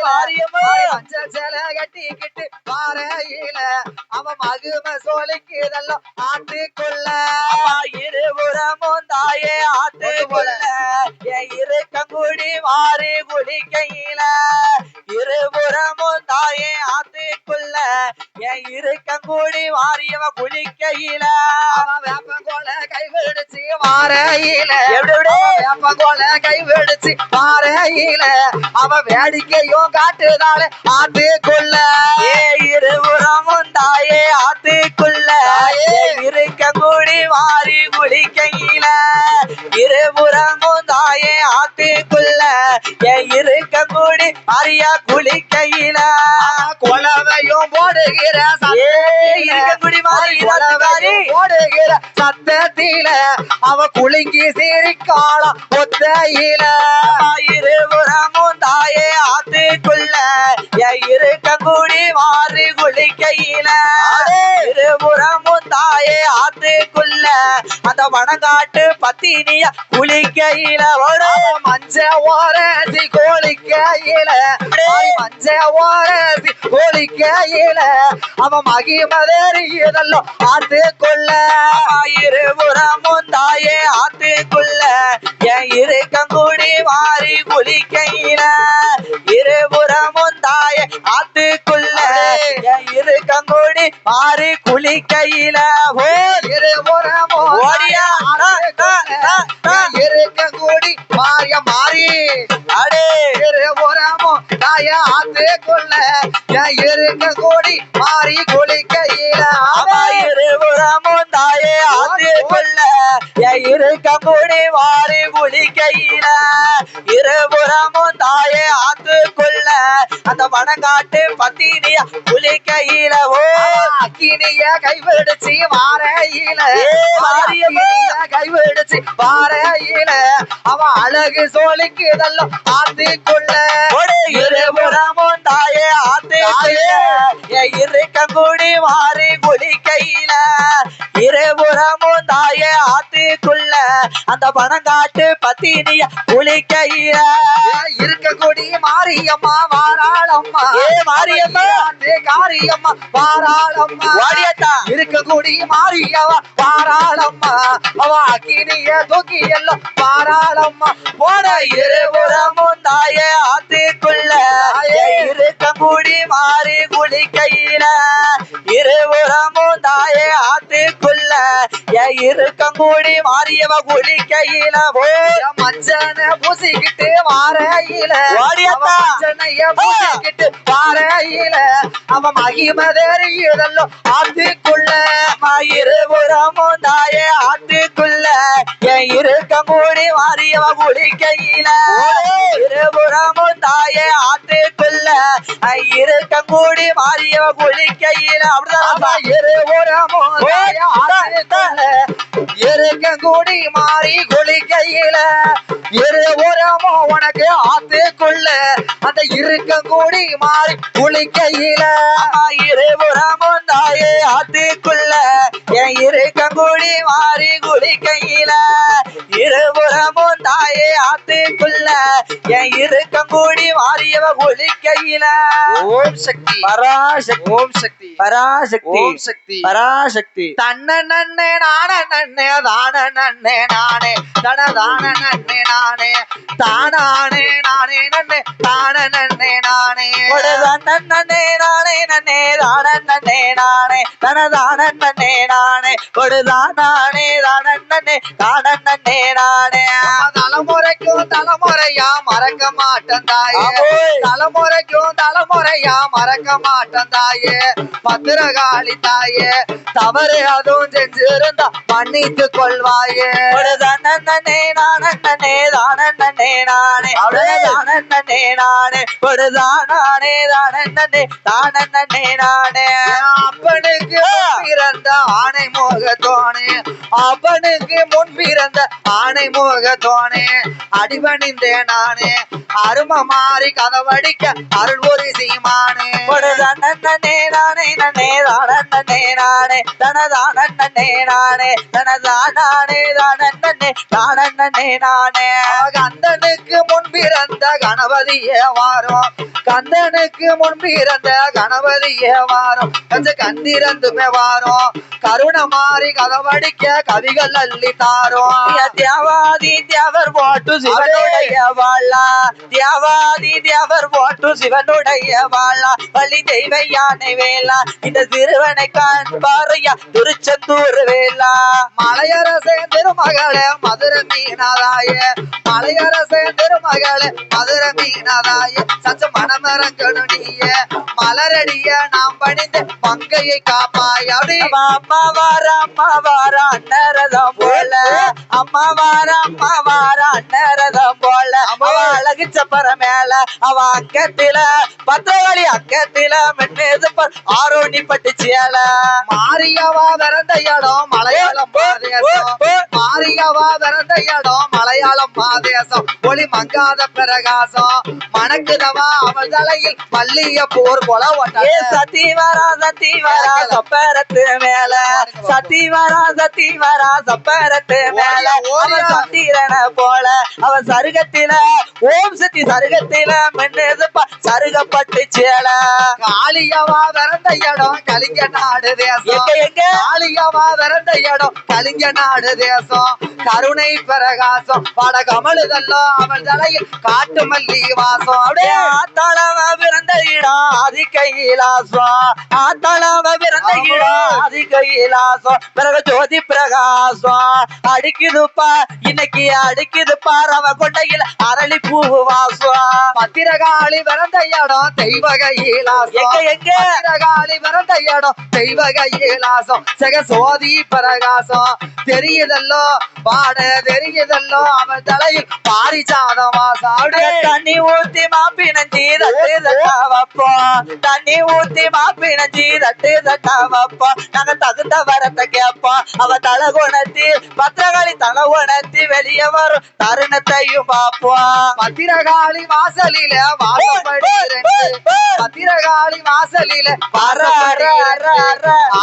மாரியம்மா
மஞ்சள் சேலை கட்டிக்கிட்டு வாரையில அவன் மகும சோழிக்கு இதெல்லாம் ஆத்துக்குள்ள
இருபுறமும் தாயே ஆத்துக்குள்ள என் இறுக்கங்குடி மாறி குளிக்கையில இருபுறமும் தாயே ஆத்துக்குள்ள என் இறுக்கங்குடி மாறியவ குளிக்கையில
அவன் வேப்பங்கோல கைவிடுச்சு வாரையில
எப்படி
வேப்பங்கோல கைவிடுச்சு வாரையில அவன் வேடிக்கையும் காட்டுதாளே ஆத்துக்குள்ள
இருபுறமும் தாயே ஆத்துக்குள்ள இறுக்கங்குடி மாறி குளிக்கையில இருபுறமும் தாயே ஆத்துக்குள்ள என் இறுக்கங்குடி மாறியா குளிக்கையில
குலவையும் போடுகிற
இறுக்கங்குடி மாறி
போடுகிற சத்தத்தில அவ குலுங்கி சிரிக்காளாம் ஒத்தையில
இருபுறமும் தாயே ஆத்துக்குள்ள என் இறுக்கங்குடி மாறி குளிக்கையில இருபுறமும் தாயே ஆத்துக்குள்ள அந்த வனங்காட்டு பத்தினிய குளிக்கையில
மஞ்ச ஓரசி கோழிக்கையில மஞ்ச ஓரசி கோழிக்கையில அவன் மகிமதறியதல்லோ ஆத்துக்குள்ள
இருபுறமும் தாயே ஆத்துக்குள்ள என் இறுக்கங்குடி மாறி குளிக்கையில இருபுறமும் தாயே ஆத்துக்குள்ள என் இறுக்கங்குடி மாறி குளிக்கையில
இருபுறமோ
ஓடியா
இருக்கக்கூடி மாறிய மாறி
அடே
இருபுறமோ தாய ஆத்துக்குள்ள இருக்கக்கூடி மாறி குளிக்கையில
இருபுறமும் தாயே ஆத்துக்குள்ள என் இறுக்கங்குடி மாறி குளிக்கையில இருபுறமும் தாயே ஆத்துக்குள்ள அந்த வனங்காட்டு பத்தினிய குளிக்கையில
அக்கினிய கைவிடுச்சு வாரையில கைவிடுச்சு வாரையில அவன் அழகு சோழிக்கு இதெல்லாம் ஆத்துக்குள்ள
இருபுறமும் தாயே ஆத்துக்குள்ள என் இறுக்கங்குடி மாறி குளிக்கையில இருபுறமும் தாயே ஆத்துக்குள்ள அந்த பணங்காட்டு பத்தினிய குளிக்கையில
இருக்கக்கூடிய மாரியம்மா வாராளம்மா
மாரியம்மா
காரியம்மா வாராளம்மா
வாடியத்தா
இருக்கக்கூடிய மாரியவா வாராளம்மா அவ அக்கினிய தூக்கி எல்லாம் வாராளம்மா
போன இருபுறமும் தாயே ஆத்துக்குள்ள இருக்கங்குடி மாறி குளிக்கையில இருபுறமும் தாயே ஆத்துக்குள்ள இருக்கங்குடி மாறியவ குளிக்கையில
மஞ்சன பூசிக்கிட்டு வாரையில
மஞ்சனைய
பூசிக்கிட்டு வாரையில அவன் மகிமதறியதல்லோ ஆத்துக்குள்ள
இருபுறமும் தாயே ஆத்துக்குள்ள என் இருக்கங்குடி மாறியவ குளிக்கையில இருபுறமும் தாயே ஆத்துக்குள்ள இருக்கங்குடி மாறியவ குளிக்கையில அப்படிதான்
இருபுறமும் இருக்கங்கூடி மாறி குளிக்கையில இருபுறமோ உனக்கு ஆத்துக்குள்ள அந்த இருக்கங்கூடி மாறி குளிக்கையில
இருபுறமும் தாயே ஆத்துக்குள்ள என் இருக்கங்கூடி மாறி குளிக்கையில இருபுறமும் தாயே ஆத்துக்குள்ள என் இருக்கங்கூடி மாறியவ குளிக்கையில
ஓம் சக்தி
பராசக்தி
ஓம் சக்தி
பராசக்தி
ஓம் சக்தி
பராசக்தி
தன்ன நன்னே நான நன்னே தான நன்னே நானே தன தான நன்னே நானே தானானே நானே நன்னே தான நன்னே நானே
நன்னே நானே நன்னே தான நன்னே நானே தனதான நன்னே நானே கொடுதானே தான நன்னே தான நன்னே நானே
தலைமுறைக்கும் தலைமுறையா மறக்க மாட்டேன் தாயே தலைமுறைக்கும் தலைமுறையா மறக்க மாட்டேன் தாயே பத்திரகாளி தாயே தவறு அதுவும் செஞ்சிருந்தா மன்னித்து கொள்வாயே
நன்னே நானே தான நன்னே நானே தான நன்னே நானே கொடுதானே தான நன்னே தான நன்னே நானே
அப்பனுக்கு பிறந்த ஆணை முகத்தோனே அப்பனுக்கு முன் பிறந்த ஆணை முகத்தோனே அடிபணிந்தேன் நானே அரும மாறி கதவடிக்க அருள் ஒரு சீமானே
நன்னே நானே நன்னே தான நன்னே நானே தனதான நன்னே நானே தனதானே தான நன்னே தான நன்னே நானே
கந்தனுக்கு முன் பிறந்த கணபதியே வாரும் கந்தனுக்கு முன் பிறந்த கணபதியே வாரும் கொஞ்சம் கந்திரந்துமே வாரும் கருண மாறி கதவடிக்க கவிகள் அள்ளி தாரும்
தேவாதி தேவர் போட்டு சிவனுடைய வாழா தேவாதி தேவர் போட்டு சிவனுடைய வாழா பள்ளி தெய்வ யானை வேளா இந்த சிறுவனை காண்பாரையா திருச்செந்தூர் வேளா
மலையரசே திருமகளே மதுரை மீனாதாய மலையரசே திருமகளே மதுரை மீனாதாய சச்ச மனமரங்கணும் நீய மலரடிய நாம் பணிந்த மங்கையை காப்பாய் அப்படி
அம்மா வார அன்னரதம் போல அம்மா வார அன்னரதம் போல அவ அழகு சப்பர மேல அவ அக்கத்தில பத்திரகாளி அக்கத்தில மென்னது ஆரோணி பட்டு சேல
மாரியவா பிறந்த இடம் மலையாளம் மாதேசம் மாரியவா பிறந்த இடம் மலையாளம் மாதேசம் ஒளி மங்காத பிரகாசம் மணக்குதவா அவள் தலையில் மல்லிய போர் கொல
சத்தி வரா சப்பரத்து மேல சத்தி வரா சப்பரத்து மேல அவன் சத்திரன போல அவன் சருகத்தில ஓம் சக்தி சருகத்தில மென்னது சருகப்பட்டு சேல
காளியவா பிறந்த இடம் கலிங்க நாடு தேசம்
எங்க
காளியவா பிறந்த இடம் கலிங்க நாடு தேசம் கருணை பிரகாசம் பட கமழுதல்லோ அவள் தலையில் காட்டு மல்லி வாசம் அப்படியே
ஆத்தாளவ பிறந்த இடம் ஆதி கைலாசம் ஆத்தாளவ பிறந்த இடம் ஆதி கைலாசம் பிறகு ஜோதி பிரகாசம் அடிக்குதுப்பா இன்னைக்கு அடிக்குதுப்பா ரவ கொண்டையில அரளி பூ வாசம்
பத்திரகாளி பிறந்த இடம் தெய்வ கைலாசம்
எங்க
பத்திரகாளி பிறந்த இடம் தெய்வ கைலாசம் செக சோதி பிரகாசம் தெரியுதல்லோ பாட தெரியுதல்லோ அவள் தலையில் பாரிஜாத வாசம் அப்படியே
தண்ணி ஊத்தி மாப்பி நஞ்சி தட்டு தட்டா வைப்போம் தண்ணி ஊத்தி மாப்பி நஞ்சி தட்டு தட்டா வைப்போம் நாங்க தகுந்த வரத்தை கேட்போம் அவ தலை குணத்தி பத்திரகாளி தலை குணத்தி வெளியே வரும் தருணத்தையும் பார்ப்போம்
பத்திரகாளி வாசலில வாசப்படி பத்திரகாளி வாசலில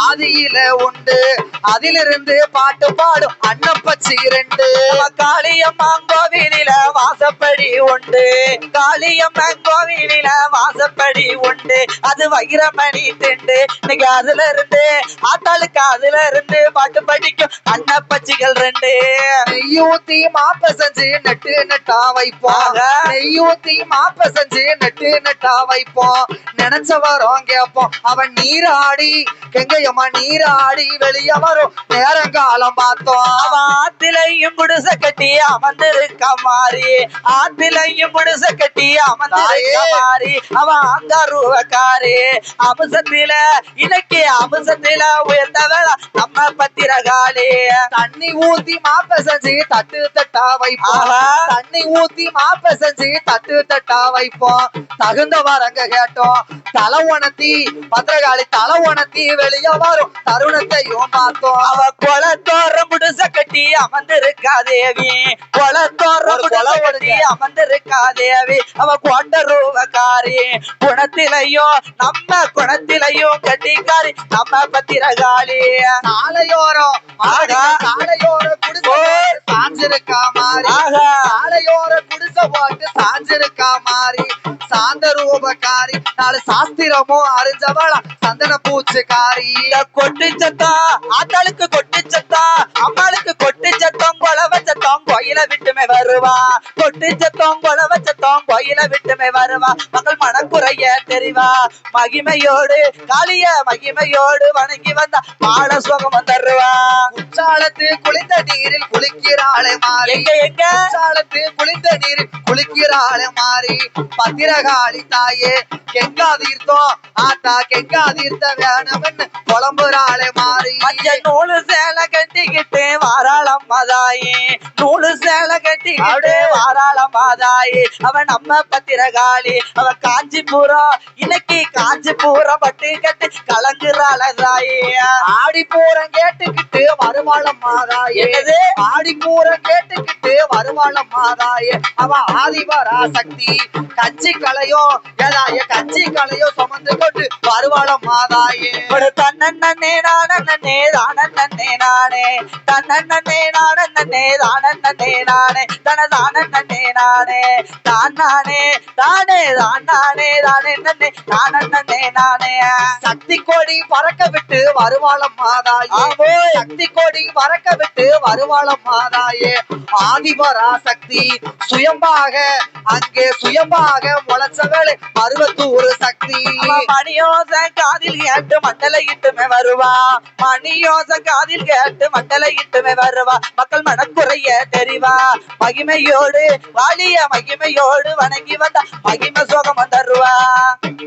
ஆதியில உண்டு அதிலிருந்து பாட்டு பாடும் அன்னப்பச்சி இரண்டு
காளியம்மன் கோவிலில வாசப்படி உண்டு காளியம்மன் கோவிலில வாசப்படி உண்டு அது வைரமணி திண்டு இன்னைக்கு அதுல இருந்து ஆத்தாளுக்கு அதுல இருந்து பாட்டு படிக்கும் அன்னப்பச்சிகள் ரெண்டு
நெய்யூத்தி மாப்ப செஞ்சு நெட்டு நெட்டா வைப்போம் நெய்யூத்தி மாப்ப செஞ்சு நெட்டு நெட்டா வைப்போம் நினைச்ச வரோம் கேப்போம் அவன் நீராடி கெங்கையம்மா நீராடி வெளியே வரும் நேரங்காலம் பார்த்தோம்
அவன் ஆத்திலையும் குடிச கட்டி அமர்ந்திருக்க மாறி ஆத்திலையும் குடிச கட்டி அமர்ந்திருக்க மாறி அவன் அங்கருவக்காரி அம்சத்தில இன்னைக்கு அம்சத்தில உயர்ந்தவள நம்ம பத்திரகாளி
தண்ணி ஊத்தி மாப்ப செஞ்சு தட்டு தட்டா வைப்போம் தண்ணி ஊத்தி மாப்ப செஞ்சு தட்டு தட்டா வைப்போம் தகுந்த வரங்க கேட்டோம் தலை உணர்த்தி பத்திரகாளி தலை உணர்த்தி வெளியே வரும் தருணத்தையும் பார்த்தோம்
அவ குளத்தோரம் குடிசை கட்டி அமர்ந்திருக்கா தேவி குளத்தோற குடிசை கட்டி அமர்ந்திருக்கா தேவி அவ கொண்ட ரூபக்காரி குணத்திலையும் நம்ம குணத்திலையும் கட்டிக்காரி நம்ம பத்திரகாளி
சாலையோரம் சாலையோரம் குடிசை சாஞ்சிருக்கா மாறி சாலையோர குடிசை போட்டு சாஞ்சிருக்கா மாறி சாந்த ரூபக்காரி நாலு சாஸ்திரமும் அறிஞ்சவளா சந்தன பூச்சிக்காரி
கொட்டு சத்தம் ஆத்தாளுக்கு கொட்டு சத்தம் அம்மாளுக்கு கொட்டு சத்தம் கொலவ சத்தம் கோயில விட்டுமே வருவா கொட்டு சத்தம் கொலவ சத்தம் கோயில விட்டுமே வருவா மக்கள் மனக்குறைய தெரிவா மகிமையோடு காளிய மகிமையோடு வணங்கி வந்தா பாட சுகம் வந்துருவா
குற்றாலத்து குளிந்த நீரில் குளிக்கிறாளே மாறி
எங்க
குற்றாலத்து குளிந்த நீரில் குளிக்கிறாளே மாறி பத்திரகாளி தாயே கெங்கா தீர்த்தம் ஆத்தா கெங்கா தீர்த்த வேணும்னு புலம்புறாளே மாறி
நூலு சேலை கட்டிக்கிட்டு வாராளம் மாதாயே நூலு சேலை கட்டிக்கிட்டு வாராளம் மாதாயே அவன் நம்ம பத்திரகாளி அவ காஞ்சிபுரம் இன்னைக்கு காஞ்சிபுரம் பட்டு கட்டி கலங்குறாள தாயே
ஆடிப்பூரம் கேட்டுக்கிட்டு வருவாளம் மாதாயே ஆடிப்பூரம் கேட்டுக்கிட்டு வருவாளம் மாதாயே அவ ஆதிவரா சக்தி கஞ்சி கலையும் ஏதாய கஞ்சி கலையும் சுமந்து கொண்டு வருவாளம் மாதாயே
தன்னே நானே தானே நானே தன்னே நானே தானே நானே தனதானே நானே தானே தானே தானே தானே நன்னே தானே நானே
சக்தி கொடி பறக்க விட்டு வருவாளம் மாதாயே சக்தி கொடி பறக்க விட்டு வருவாளம் மாதாயே ஆதிபரா சக்தி சுயம்பாக அங்கே சுயம்பாக முளைச்சவளே மருவத்தூர் சக்தி
மணியோச காதில் கேட்டு மண்டலை இட்டுமே வருவா மணியோச காதில் கேட்டு மண்டலை இட்டுமே வருவா மக்கள் மனக்குறைய தெரிவா மகிமையோடு வாலிய மகிமையோடு வணங்கி வந்தா மகிமை சோகம் வந்துருவா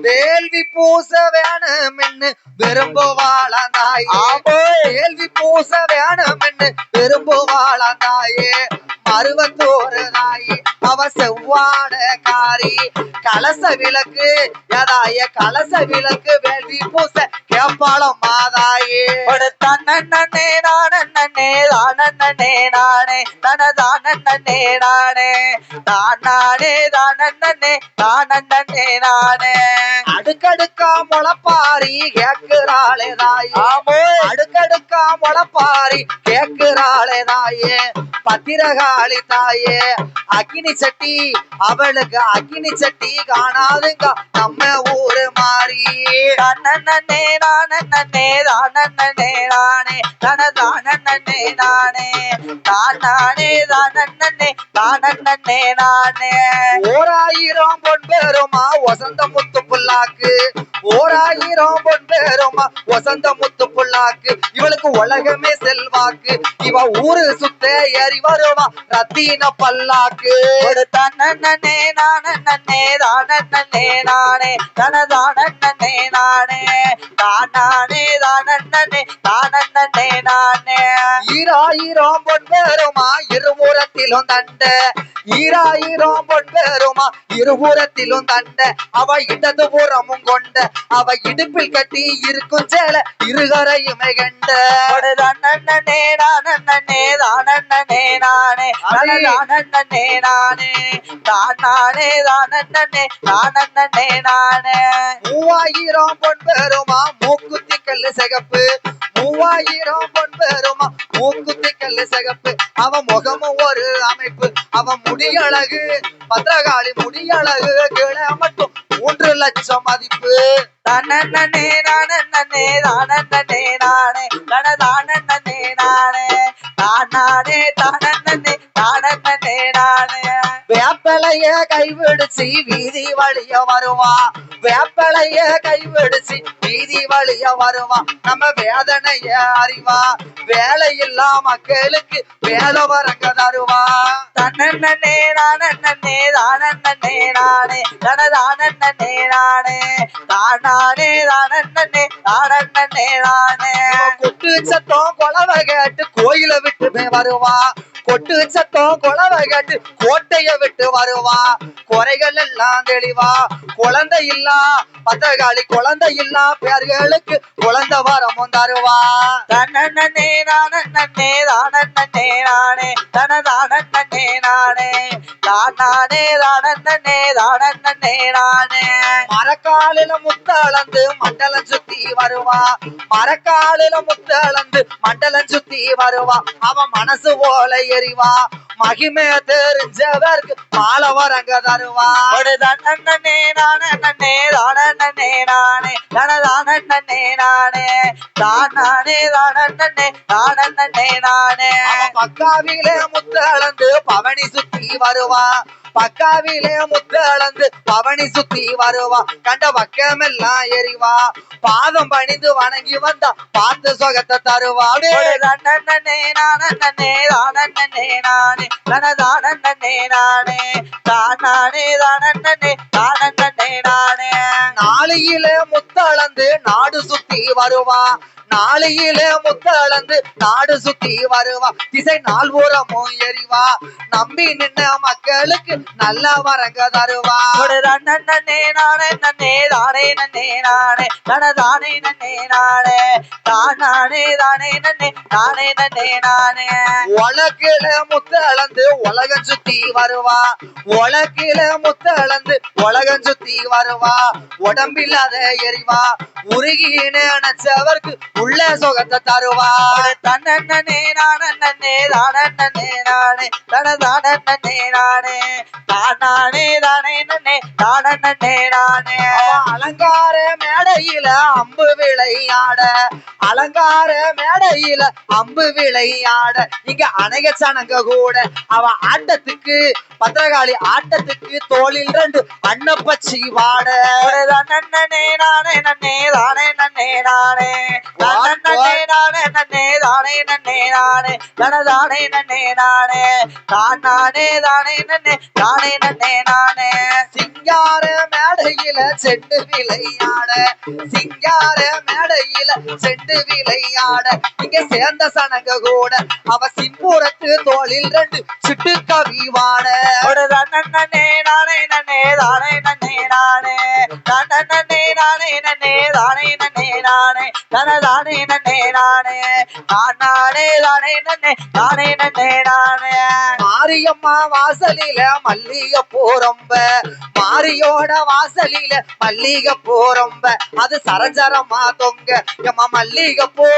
வேள்வி பூச வேணும்னு விரும்புவாளாந்தாயே வேள்வி பூச வேணும்னு விரும்புவாளாந்தாயே மருவத்தூர் தாயி அவ செவ்வாட காரி கலச விளக்கு யதாய கலச விளக்கு வேள்வி பூச கேப்பாளம் மாதாயே
தன்னே நானே தானே நானே தனதானே நானே தானே தானே நானே
அடுக்கடுக்கா முளப்பாரி கேக்குறாளே தாயே அடுக்கடுக்கா முளப்பாரி கேக்குறாளே தாயே பத்திரகாளி தாயே அக்கினி சட்டி அவளுக்கு அக்கினி சட்டி காணாதுங்க நம்ம ஊரு மாறி
தன்னே நானே தானே நானே தனதானே நானே தானே தானே நானே
ஓராயிரம் பொன் பேருமா வசந்த முத்து புல்லாக்கு ஓராயிரம் பொன் பேருமா வசந்த முத்து புல்லாக்கு இவளுக்கு உலகமே செல்வாக்கு இவ ஊரு சுத்த ஏறி வருவா ரத்தின பல்லாக்கு
தன்னே நானே தானே நானே தனதானே நானே தானே தானே நானே
ஈராயிரம் பொன் பேருமா இருபுறத்திலும் தண்ட ஈராயிரம் பொன் பேருமா இருபுறத்திலும் தண்ட அவ இடது புறமும் கொண்ட அவ இடுப்பில் கட்டி இருக்கும் சேல இருகரையுமே கண்ட
தன்னே நானே தானே நானே தானே நானே தானே நானே
3000 பொன் பேருமா மூக்குத்தி கல்லு சிகப்பு 3000 பொன் பேருமா மூக்குத்தி கல்லு சிகப்பு அவ முகமும் ஒரு அமைப்பு அவ முடியழகு பத்திரகாளி முடியழகு கீழே மட்டும் 3 லட்சம் மதிப்பு
தன்னே நானே தானே நானே தனதானே நானே தானே நானே
வேப்பலைய கைவிடுச்சு வீதி வழிய வருவா வேப்பலைய கைவிடுச்சு வீதி வழிய வருவா நம்ம வேதனைய அறிவா வேலையில்லா மக்களுக்கு வேலை வரங்க தருவா
தன்னே நானே நானே தனதானே நானே தானே நானே
கொட்டு சத்தம் கொலவை கேட்டு கோயில விட்டுமே வருவா கொட்டு சத்தம் குளவை கேட்டு கோட்டைய விட்டு வருவா குறைகள் எல்லாம் தெளிவா குழந்தை இல்லா பத்திரகாளி குழந்தை இல்லா பேர்களுக்கு குழந்தை வரமும் தருவா
தன்னே நானே தானே நானே தனதானே நானே தானே தானே நானே
மரக்காலில முத்தளந்து மண்டலம் சுத்தி வருவா மரக்காலில முத்தளந்து மண்டலம் சுத்தி வருவா அவன் மனசு போல எறிவா மகிமே தெரிஞ்சவருக்கு மாலை வரங்க தருவா
தன்னே நானே தானே நானே தனதானே நானே தானே தானே நானே
பக்காவிலே முத்தளந்து பவனி சுத்தி வருவா பக்காவிலே முத்தளந்து பவனி சுத்தி வருவா கண்ட பக்கமெல்லாம் எறிவா பாதம் பணிந்து வணங்கி வந்தா பார்த்து சொகத்தை தருவா
தன்னே நானே தானே நானே தனதானே நானே தானே தானே நானே
நாளையில முத்தளந்து நாடு சுத்தி வருவா நாளையில முத்தளந்து நாடு சுத்தி வருவா திசை நால்புறமும் எறிவா நம்பி நின்ன மக்களுக்கு நல்ல வரங்க தருவா
தன்னே நானே தானே நானே தனதானே நானே தானே தானே நானே
உலகில முத்தளந்து உலகம் சுத்தி வருவா உலகில முத்தளந்து உலகம் சுத்தி வருவா உடம்பில்லாத எறிவா உருகி நினைச்சவருக்கு உள்ள சுகத்தை தருவா
தன்னே நானே தானே நானே தனதானே நானே தானே தானே நானே
அலங்கார மேடையில அம்பு விளையாட அலங்கார மேடையில அம்பு விளையாட இங்க அநேக சனங்க கூட அவ ஆட்டத்துக்கு பத்திரகாளி ஆட்டத்துக்கு தோளில் 2 அன்னப்பச்சி வாட
தன்னே நானே தானே நானே தன்னே நானே தானே நானே தனதானே நானே தானே தானே நானே
சிங்கார மேடையில செண்டு விளையாட சிங்கார மேடையில செண்டு விளையாட இங்க சேர்ந்த சனங்க கூட அவ சிம்பூரத்து தோளில் 2 சிட்டு கவி வாட
தன்னே நானே தானே நானே தன்னே நானே தானே நானே தனதானே நானே தானே நானே
மாரியம்மா வாசலில மல்லிகை பூரம்ப மாரியோட வாசலில மல்லிகை பூரம்ப அது சரஞ்சரமா தொங்க எம்மா மல்லிகை பூ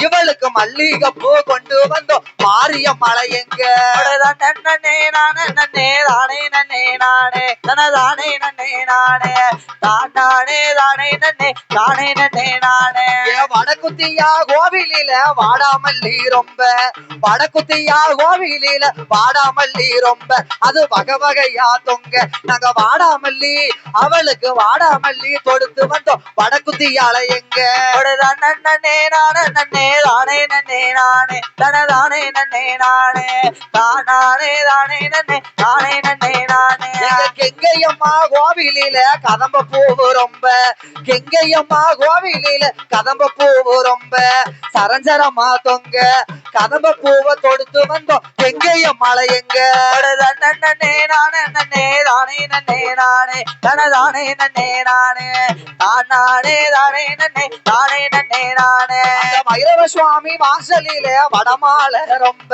இவளுக்கு மல்லிகை பூ கொண்டு வந்தோம் மாரியம்மலை எங்க
தன்னே நானே தானே நானே தனதானே நானே தானே தானே நானே
வடக்குத்தியா கோவிலில வாடாமல்லி ரொம்ப வடக்குத்தியா கோவிலில வாடாமல்லி ரொம்ப அது வகை வகையா தொங்க நாங்க வாடாமல்லி அவளுக்கு வாடாமல்லி தொடுத்து வந்தோம் வடக்குத்தியால எங்க
தன்னே நானே தானே நானே தனதானே நானே தானே தானே நானே
கெங்கையம்மா கோவிலில கதம்ப பூவு ரொம்ப கெங்கையம்மா கோவிலில கதம்ப பூவு ரொம்ப சரஞ்சரமா தொங்க கதம்ப பூவை தொடுத்து வந்தோம் கெங்கையம்மலை எங்க
தன்னே நானே தானே நானே தனதானே நானே தானே தானே நானே
பைரவ சுவாமி வாசலில வடமாலை ரொம்ப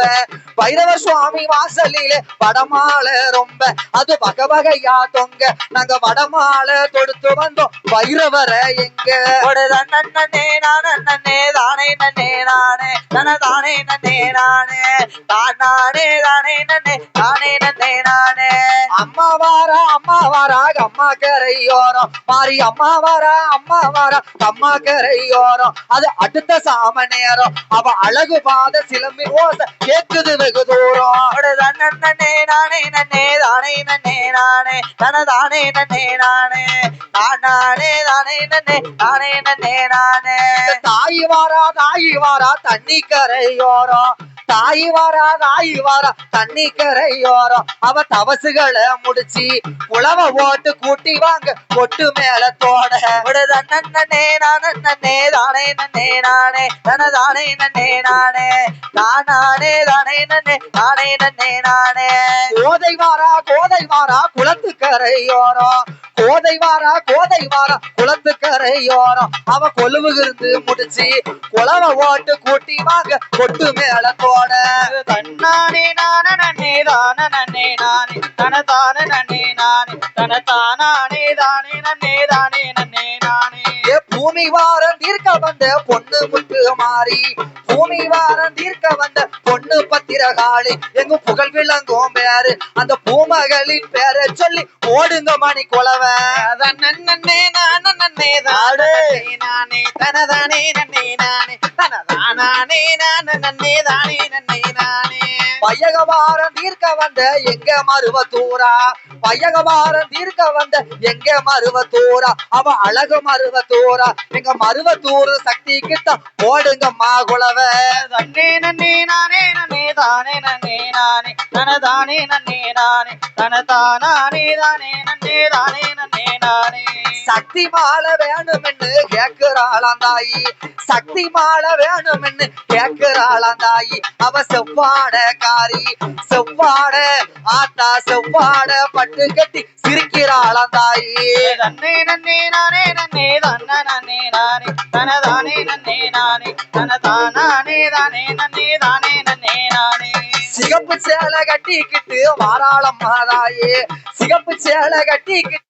பைரவ சுவாமி வாசலில வடமாலை ரொம்ப அது வகை வகையா தொங்க நாங்க வடமாலை தொடுத்து வந்தோம் பைரவரை எங்க
தன்னே நானே தானே நானே தனதானே நானே தானே தானே நானே
அம்மா வாரா அம்மா கரையோரம் மாறி அம்மா வாரா அம்மா கரையோரம் அது அடுத்த சாம நேரம் அவ அழகு பாத சிலம்பி ஓசை கேக்குது வெகு தூரம்
தன்னே நன்னே நானே நன்னே தானே நன்னே நானே தனதானே நன்னே நானே நானே தானே நன்னே தானே நன்னே நானே
தாயி வாரா தண்ணி கரையோரம் தாயி வாரா தண்ணி கரையோரம் அவ தவசுகளை முடிச்சு உழவ ஓட்டு கூட்டி வாங்க கொட்டு மேல தோட
நன்னே நானே தானே நன்னே நானே தனதானே நன்னே நானே நானே தானே நன்னே தானே நன்னே நானே
கோதை வாரா குளத்து கரையோரம் கோதை வாரா குளத்து கரையோரம் அவ கொலுவுகிருந்து முடிச்சு குளவ ஓட்டு கூட்டி வாங்க கொட்டு மேல தோட
தன்னானே நானே நன்னே தானே நன்னே நானே தனதானே நன்னே நானே தனதானே தானே நன்னே தானே நன்னே நானே
பூமி வாரம் தீர்க்க வந்த பொண்ணு முட்டு மாறி பூமி வாரம் தீர்க்க வந்த பொண்ணு பத்திரகாளி எங்கும் புகழ் விளங்கும் பேரு அந்த பூமகளின் பேரை சொல்லி ஓடுங்க மணி குலவ
நன்னே நானே நன்னே தானே நானே தனதானே நன்னே நானே தனதானே நானே நன்னே தானே நன்னே நானே
பையகவாரம் தீர்க்க வந்த எங்க மருவத்தூரா பையகவாரம் தீர்க்க வந்த எங்க மருவத்தூரா அவ அழகு மருவத்தூரா எங்க மருவத்தூர் சக்தி கிட்ட ஓடுங்க மாகுலவ
நன்னே நன்னே நானே நன்னே தானே நன்னே நானே தனதானே நன்னே நானே தனதானே தானே நன்னே தானே நன்னே நானே
சக்தி மாலை வேணுமென்னு கேக்குறாளாம் தாயி சக்தி மாலை வேணுமென்னு கேக்குறாளாம் தாயி அவ செவ்வாட காரி செவ்வாட ஆத்தா செவ்வாட பட்டு கட்டி சிரிக்கிறாளாம் தாயி
நன்னே நன்னே நானே நன்னே தானே நன்னே நானே தனதானே நன்னே நானே தனதானே தானே நன்னே தானே நன்னே நானே
சிகப்பு சேலை கட்டிக்கிட்டு வாராளம்மா தாயே சிகப்பு சேலை கட்டிக்கிட்டு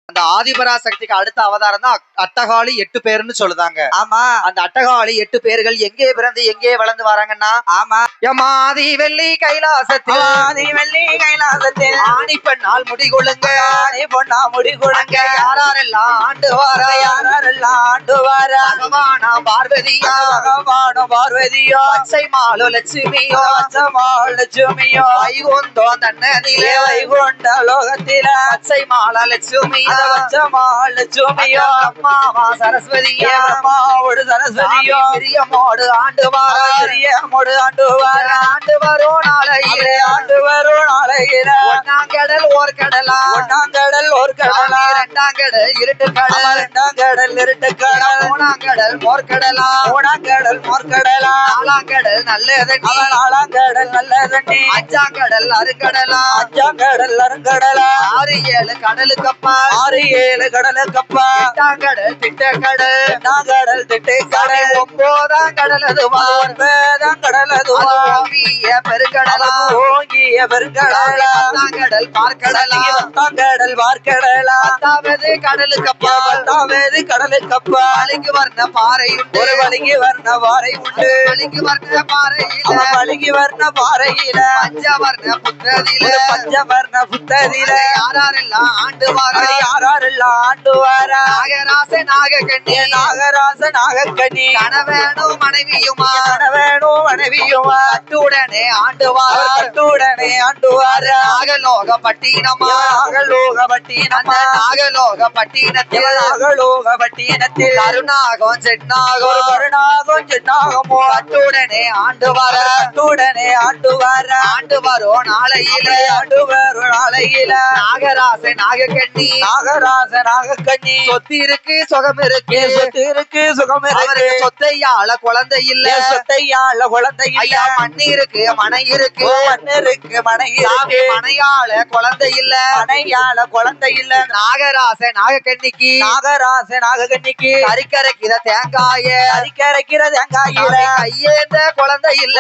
அந்த ஆதிபராசக்திக்கு அடுத்த அவதாரம் தான் அட்டகாளி 8 பேருன்னு சொல்லுதாங்க.
ஆமா
அந்த அட்டகாளி 8 பேர்கள் எங்கே பிறந்து எங்கே வளர்ந்து வராங்கன்னா
ஆமா
யமாதி வெள்ளி கைலாசத்தில்
ஆதி வெள்ளி கைலாசத்தில்
ஆணி பெண்ணால் முடிகொள்ளுங்க
ஆணி பொண்ணா முடிகொடுங்க
யாரெல்லாம் ஆண்டு வார
யாரெல்லாம் ஆண்டு வார
பகவானா பார்வதியா
பகவானோ பார்வதியோ
பச்சை மாலோ லட்சுமியோ
பச்சமாள் லட்சுமியோ
வைகுந்தோ தன்னதிலே
வைகுண்ட லோகத்தில
பச்சை மாலா லட்சுமியா
பச்சமாள் லட்சுமியோ
அம்மாவா சரஸ்வதியா
அம்மாவோடு சரஸ்வதியோ
பிரியமோடு ஆண்டு வார
பிரியமோடு ஆண்டு வார
ஆண்டு வரும் நாளையிலே
ஆண்டு வரும் நாளையில
ஒன்னாங்கடல் ஓர் கடலா
ஒன்னாங்கடல் ஒரு கடலா
இரண்டாங்கடல் இருட்டு கடல்
இரண்டாங்கடல் இருட்டு கடல்
மூணாங்கடல் மோர்கடலா
மூணாங்கடல் மோர்கடலா
நாலாங்கடல் நல்ல தண்ணி
நாலாங்கடல் நல்ல தண்ணி
அஞ்சாங்கடல் அருங்கடலா
அஞ்சாங்கடல் அருங்கடலா
6-7 கடலுக்கப்பா
6-7 கடலுக்கப்பா
எட்டாங்கடல் திட்டக்கடல்
எட்டாங்கடல் திட்டு கடல்
9ஆம் கடல் அதுவா
9ஆம் கடல் அதுவா
ஓங்கிய பெருங்கடலா
ஓங்கிய பெருங்கடலா
10ஆம் கடல் பார்க்கடலா
10ஆம் கடல் பார்க்கடலா
10வது கடலுக்கப்பா
10வது கடலுக்கப்பா
வலிக்கு வர்ண பாறை உண்டு
ஒரு வலிக்கு வர்ண பாறை உண்டு
வலிக்கு வர்ண பாறையில
வலிக்கு வர்ண பாறையில
பஞ்சவர்ண புத்ததில
பஞ்சவர்ண புத்ததில
யாரெல்லாம் ஆண்டு வார
யாரெல்லாம் ஆண்டு வார
நாகராச நாகக்கண்ணி
நாகராச நாகக்கண்ணி
கணவனும் மனைவியுமா
கணவனும் மனைவியுமா
கட்டுடனே ஆண்டு வார
கட்டுடனே ஆண்டு வார
நாகலோக பட்டினமா
நாகலோக பட்டினமா
நாகலோக பட்டினத்தில்
நாகலோக பட்டினத்தில்
கருணாகம் சென்னாகம்
கருணாகம் சென்னாகமோ
கட்டுடனே ஆண்டு வார
கட்டுடனே ஆண்டு வார
ஆண்டு வரும் நாளையில
ஆண்டு வரும் நாளையில
நாகராச நாகக்கண்ணி
நாகராச நாகக்கண்ணி
சொத்து இருக்கு சுகம் இருக்கு
சொத்து இருக்கு சுகம்
அவருக்கு
இருக்கு
சொத்தையால குழந்தை இல்ல
சொத்தையால குழந்தை
ஐயா மண் இருக்கு மனை இருக்கு
மண் இருக்கு மனை
சாமி
இருக்கு
மனையால குழந்தை இல்ல
மனையால குழந்தை இல்ல
நாகராச நாகக்கண்ணிக்கு
நாகராச நாகக்கண்ணிக்கு
கறிக்கரைக்கிற தேங்காய
அரிக்கரைக்கிற தேங்காயில
கையேந்த குழந்தை இல்ல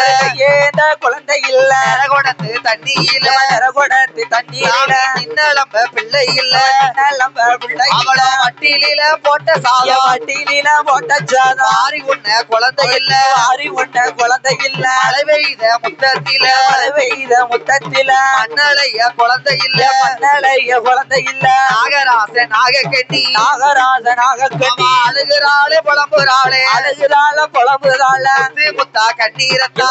ஏந்த குழந்தை இல்ல
நரகுணத்து தண்ணியில
நரகுடத்து தண்ணீரில
நின்னளம்ப பிள்ளை இல்ல
கிளம்ப பிள்ளை
அவள வட்டியில போட்ட சாதம்
வட்டியில போட்ட சாதம்
மாறி உன்ன குழந்தை இல்ல
மாறி உண்ட குழந்தை இல்ல
மழை பெய்த முத்தத்தில
மழை பெய்த முத்தத்தில
மண்ணலைய குழந்தை இல்ல
மண்ணலைய குழந்தை இல்ல
நாகராச நாகக்கண்ணி
நாகராஜ நாகக்கண்ணி
அழுகிறாளே புலம்புறாளே
அழுகுறாள புலம்புறாள
முத்தா கண்ணீரத்தா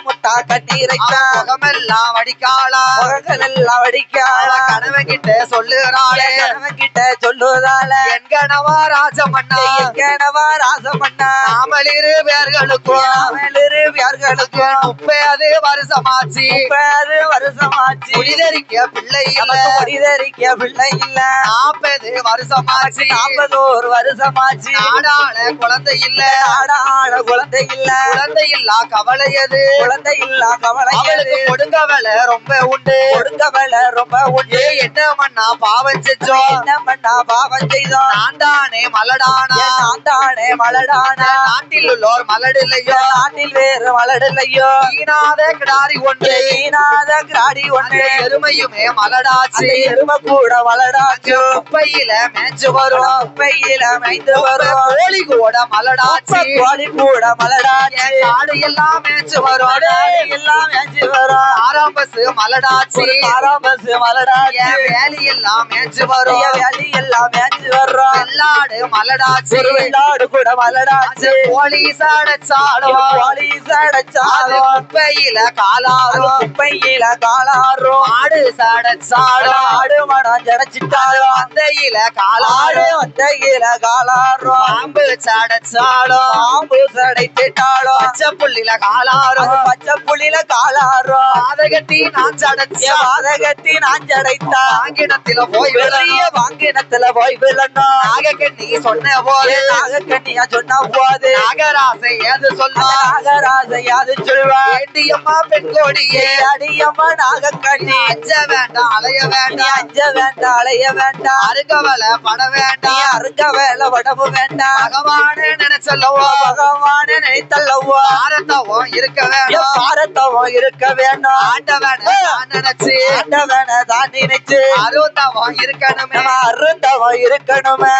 முத்தா கண்ணீரைத்தான்
முகமெல்லாம் வடிக்காளா
முகங்கள் எல்லாம் வடிக்காள
கணவன் கிட்ட சொல்லுகிறாளே
கணவன் கிட்ட சொல்லுதால
என் கணவா ராஜமண்ணா
எங்கனவா ராசமண்ணா
நாமளிரு பேர்களுக்கும்
யார்களுக்கும்
30 வருஷமாச்சு
30 வருஷமாச்சு
குடிதரிக்க பிள்ளை இல்ல
நமக்கு முடிதரிக்க பிள்ளை இல்ல
40 வருஷமாச்சு
41 வருஷமாச்சு
நாடாள குழந்தை இல்ல
ஆடாட குழந்தை இல்ல
குழந்தை இல்லா கவலையது
குழந்தை இல்ல கவலை
அவளுக்கு கொடுங்கவலை ரொம்ப உண்டு
கொடுக்கவல ரொம்ப உண்டு
என்ன மண்ணா பாவம் செஞ்சோம்
என்ன பண்ணா பாவம் செய்தோம்
நான் தானே மலடானா
நான் தானே மலடானா
நாட்டில் உள்ளோர் மலடில்லையோ
நாட்டில் வேறு மலடில்லையோ
ஈனாத கிடாரி ஒன்று
ஈனாத கிராடி ஒன்று
எருமையுமே மலடாச்சு
அந்த எருமை கூட மலடாச்சு
குப்பையில மேய்ச்சு வரும்
குப்பையில மைந்து வரும்
கோழி கூட மலடாச்சு
கோழி கூட மலடாச்சு
காடு எல்லாம் மேய்ச்சு வரும்
எல்லாம் மேய்ச்சி வரும்
ஆரம்பஸ் மலடாச்சு
ஆரம்பஸ் மலடாச்சு
வேலி எல்லாம் மேய்ச்சு வரும்
வேலி எல்லாம் மேய்ச்சி வர்றோம்
வெள்ளாடு மலடாச்சு
ஒரு வெள்ளாடு கூட மலடாச்சு
போலீஸ் அடைச்சாலும்
போலீஸ் அடைச்சாலும்
குப்பையில காலாரும்
குப்பையில காலாரும்
ஆடு சடைச்சாலும்
ஆடு மனம் ஜடைச்சிட்டாலும்
அந்தையில
ஆடு
காலாரும்
வந்தையில காலாரும்
பாம்பு சடைச்சாலும்
பாம்பு சடைத்திட்டாலும்
பச்சை புள்ளில காலாரும்
பச்சை புள்ளில காலாரும்
பாதகத்தி நான் சடைச்சா
வாதகத்தி நான் ஜடைத்தா
ஆங்கிடத்தில போய்
பெரிய வாங்கினத்துல போய் விழணும்
நாகக்கண்ணி சொன்ன போது
நாகக்கண்ணியா சொன்ன போது
நாகராசை ஏது சொல்வா
நாகராஜையாது சொல்வா
வேண்டியம்மா பெண் கோடியே
அடியம்மா நாகக்கண்ணி
அஞ்ச வேண்டாம் அலைய
நீ
வேண்டாம்
அஞ்ச வேண்டாம் அலைய வேண்டாம்
அருகவலை பட
நீ
வேண்டாம்
அருங்க வேலை உடம்பு வேண்டாம்
பகவானே நினைச்சல்லவோ
பகவான நினைத்தல்லவோ
பாரதவும் இருக்க வேண்டாம்
பாரத்தவம் இருக்க வேணும்
ஆண்டவனை நான் நினைச்சு
ஆண்டவனை தான் நினைச்சு
அருந்தவம் இருக்கணுமே
நம்ம அருந்தவம் இருக்கணுமே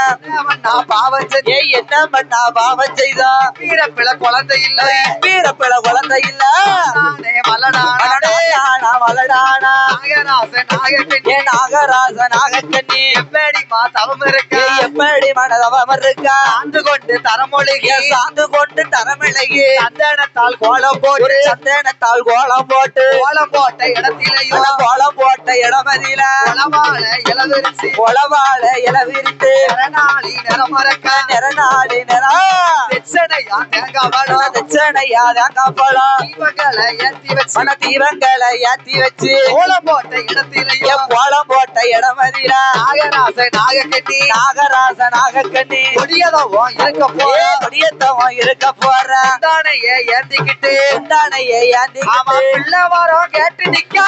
நான் பாவம் செஞ்சு
ஏய் என்ன பண்ணா பாவம் செய்தா
வீரப்பிள குழந்தை இல்லை
வீரப்பிள குழந்தை இல்ல
நானே மலடான
மலடானா மலடானா
நாகராச நாகக்கண்ணி
ஏ நாகராஜ நாகக்கண்ணி
எப்படிமா தவம் இருக்க
ஏய் எப்படி மனதவம் இருக்கா
சாந்து கொண்டு தரமொழிகி
ஏ சாந்து கொண்டு தரமிளையே
சந்தனத்தால் கோலம்
ஒரு
போட்டு
சந்தனத்தால் கோலம் போட்டு
கோலம் போட்ட இடத்திலேயோ
அந்த கோலம் போட்ட இடமதியில
உளவால இளவரிசி
உளவால இளவிரித்து
நிறநாளி நிறமறக்க
நிறநாடி நிறா
தெச்சனையா தேங்காய் பழம்
தட்சணையா தேங்காப்பழம்
தீபங்களை ஏத்தி வச்சு
மன தீபங்களை ஏத்தி வச்சு
கோலம் போட்ட இடத்திலேயோ
கோலம் போட்ட இடமதியில
நாகராச நாகக்கண்ணி
நாகராச நாகக்கண்ணி
கொடியதவும் இருக்க போற
கொடியத்தவன் இருக்க போற
தானையே ஏந்திக்கிட்டு
உண்டானையே
ஆமா
ஏந்திக்கிட்டு
பிள்ளை வரோம் கேட்டு நிக்கா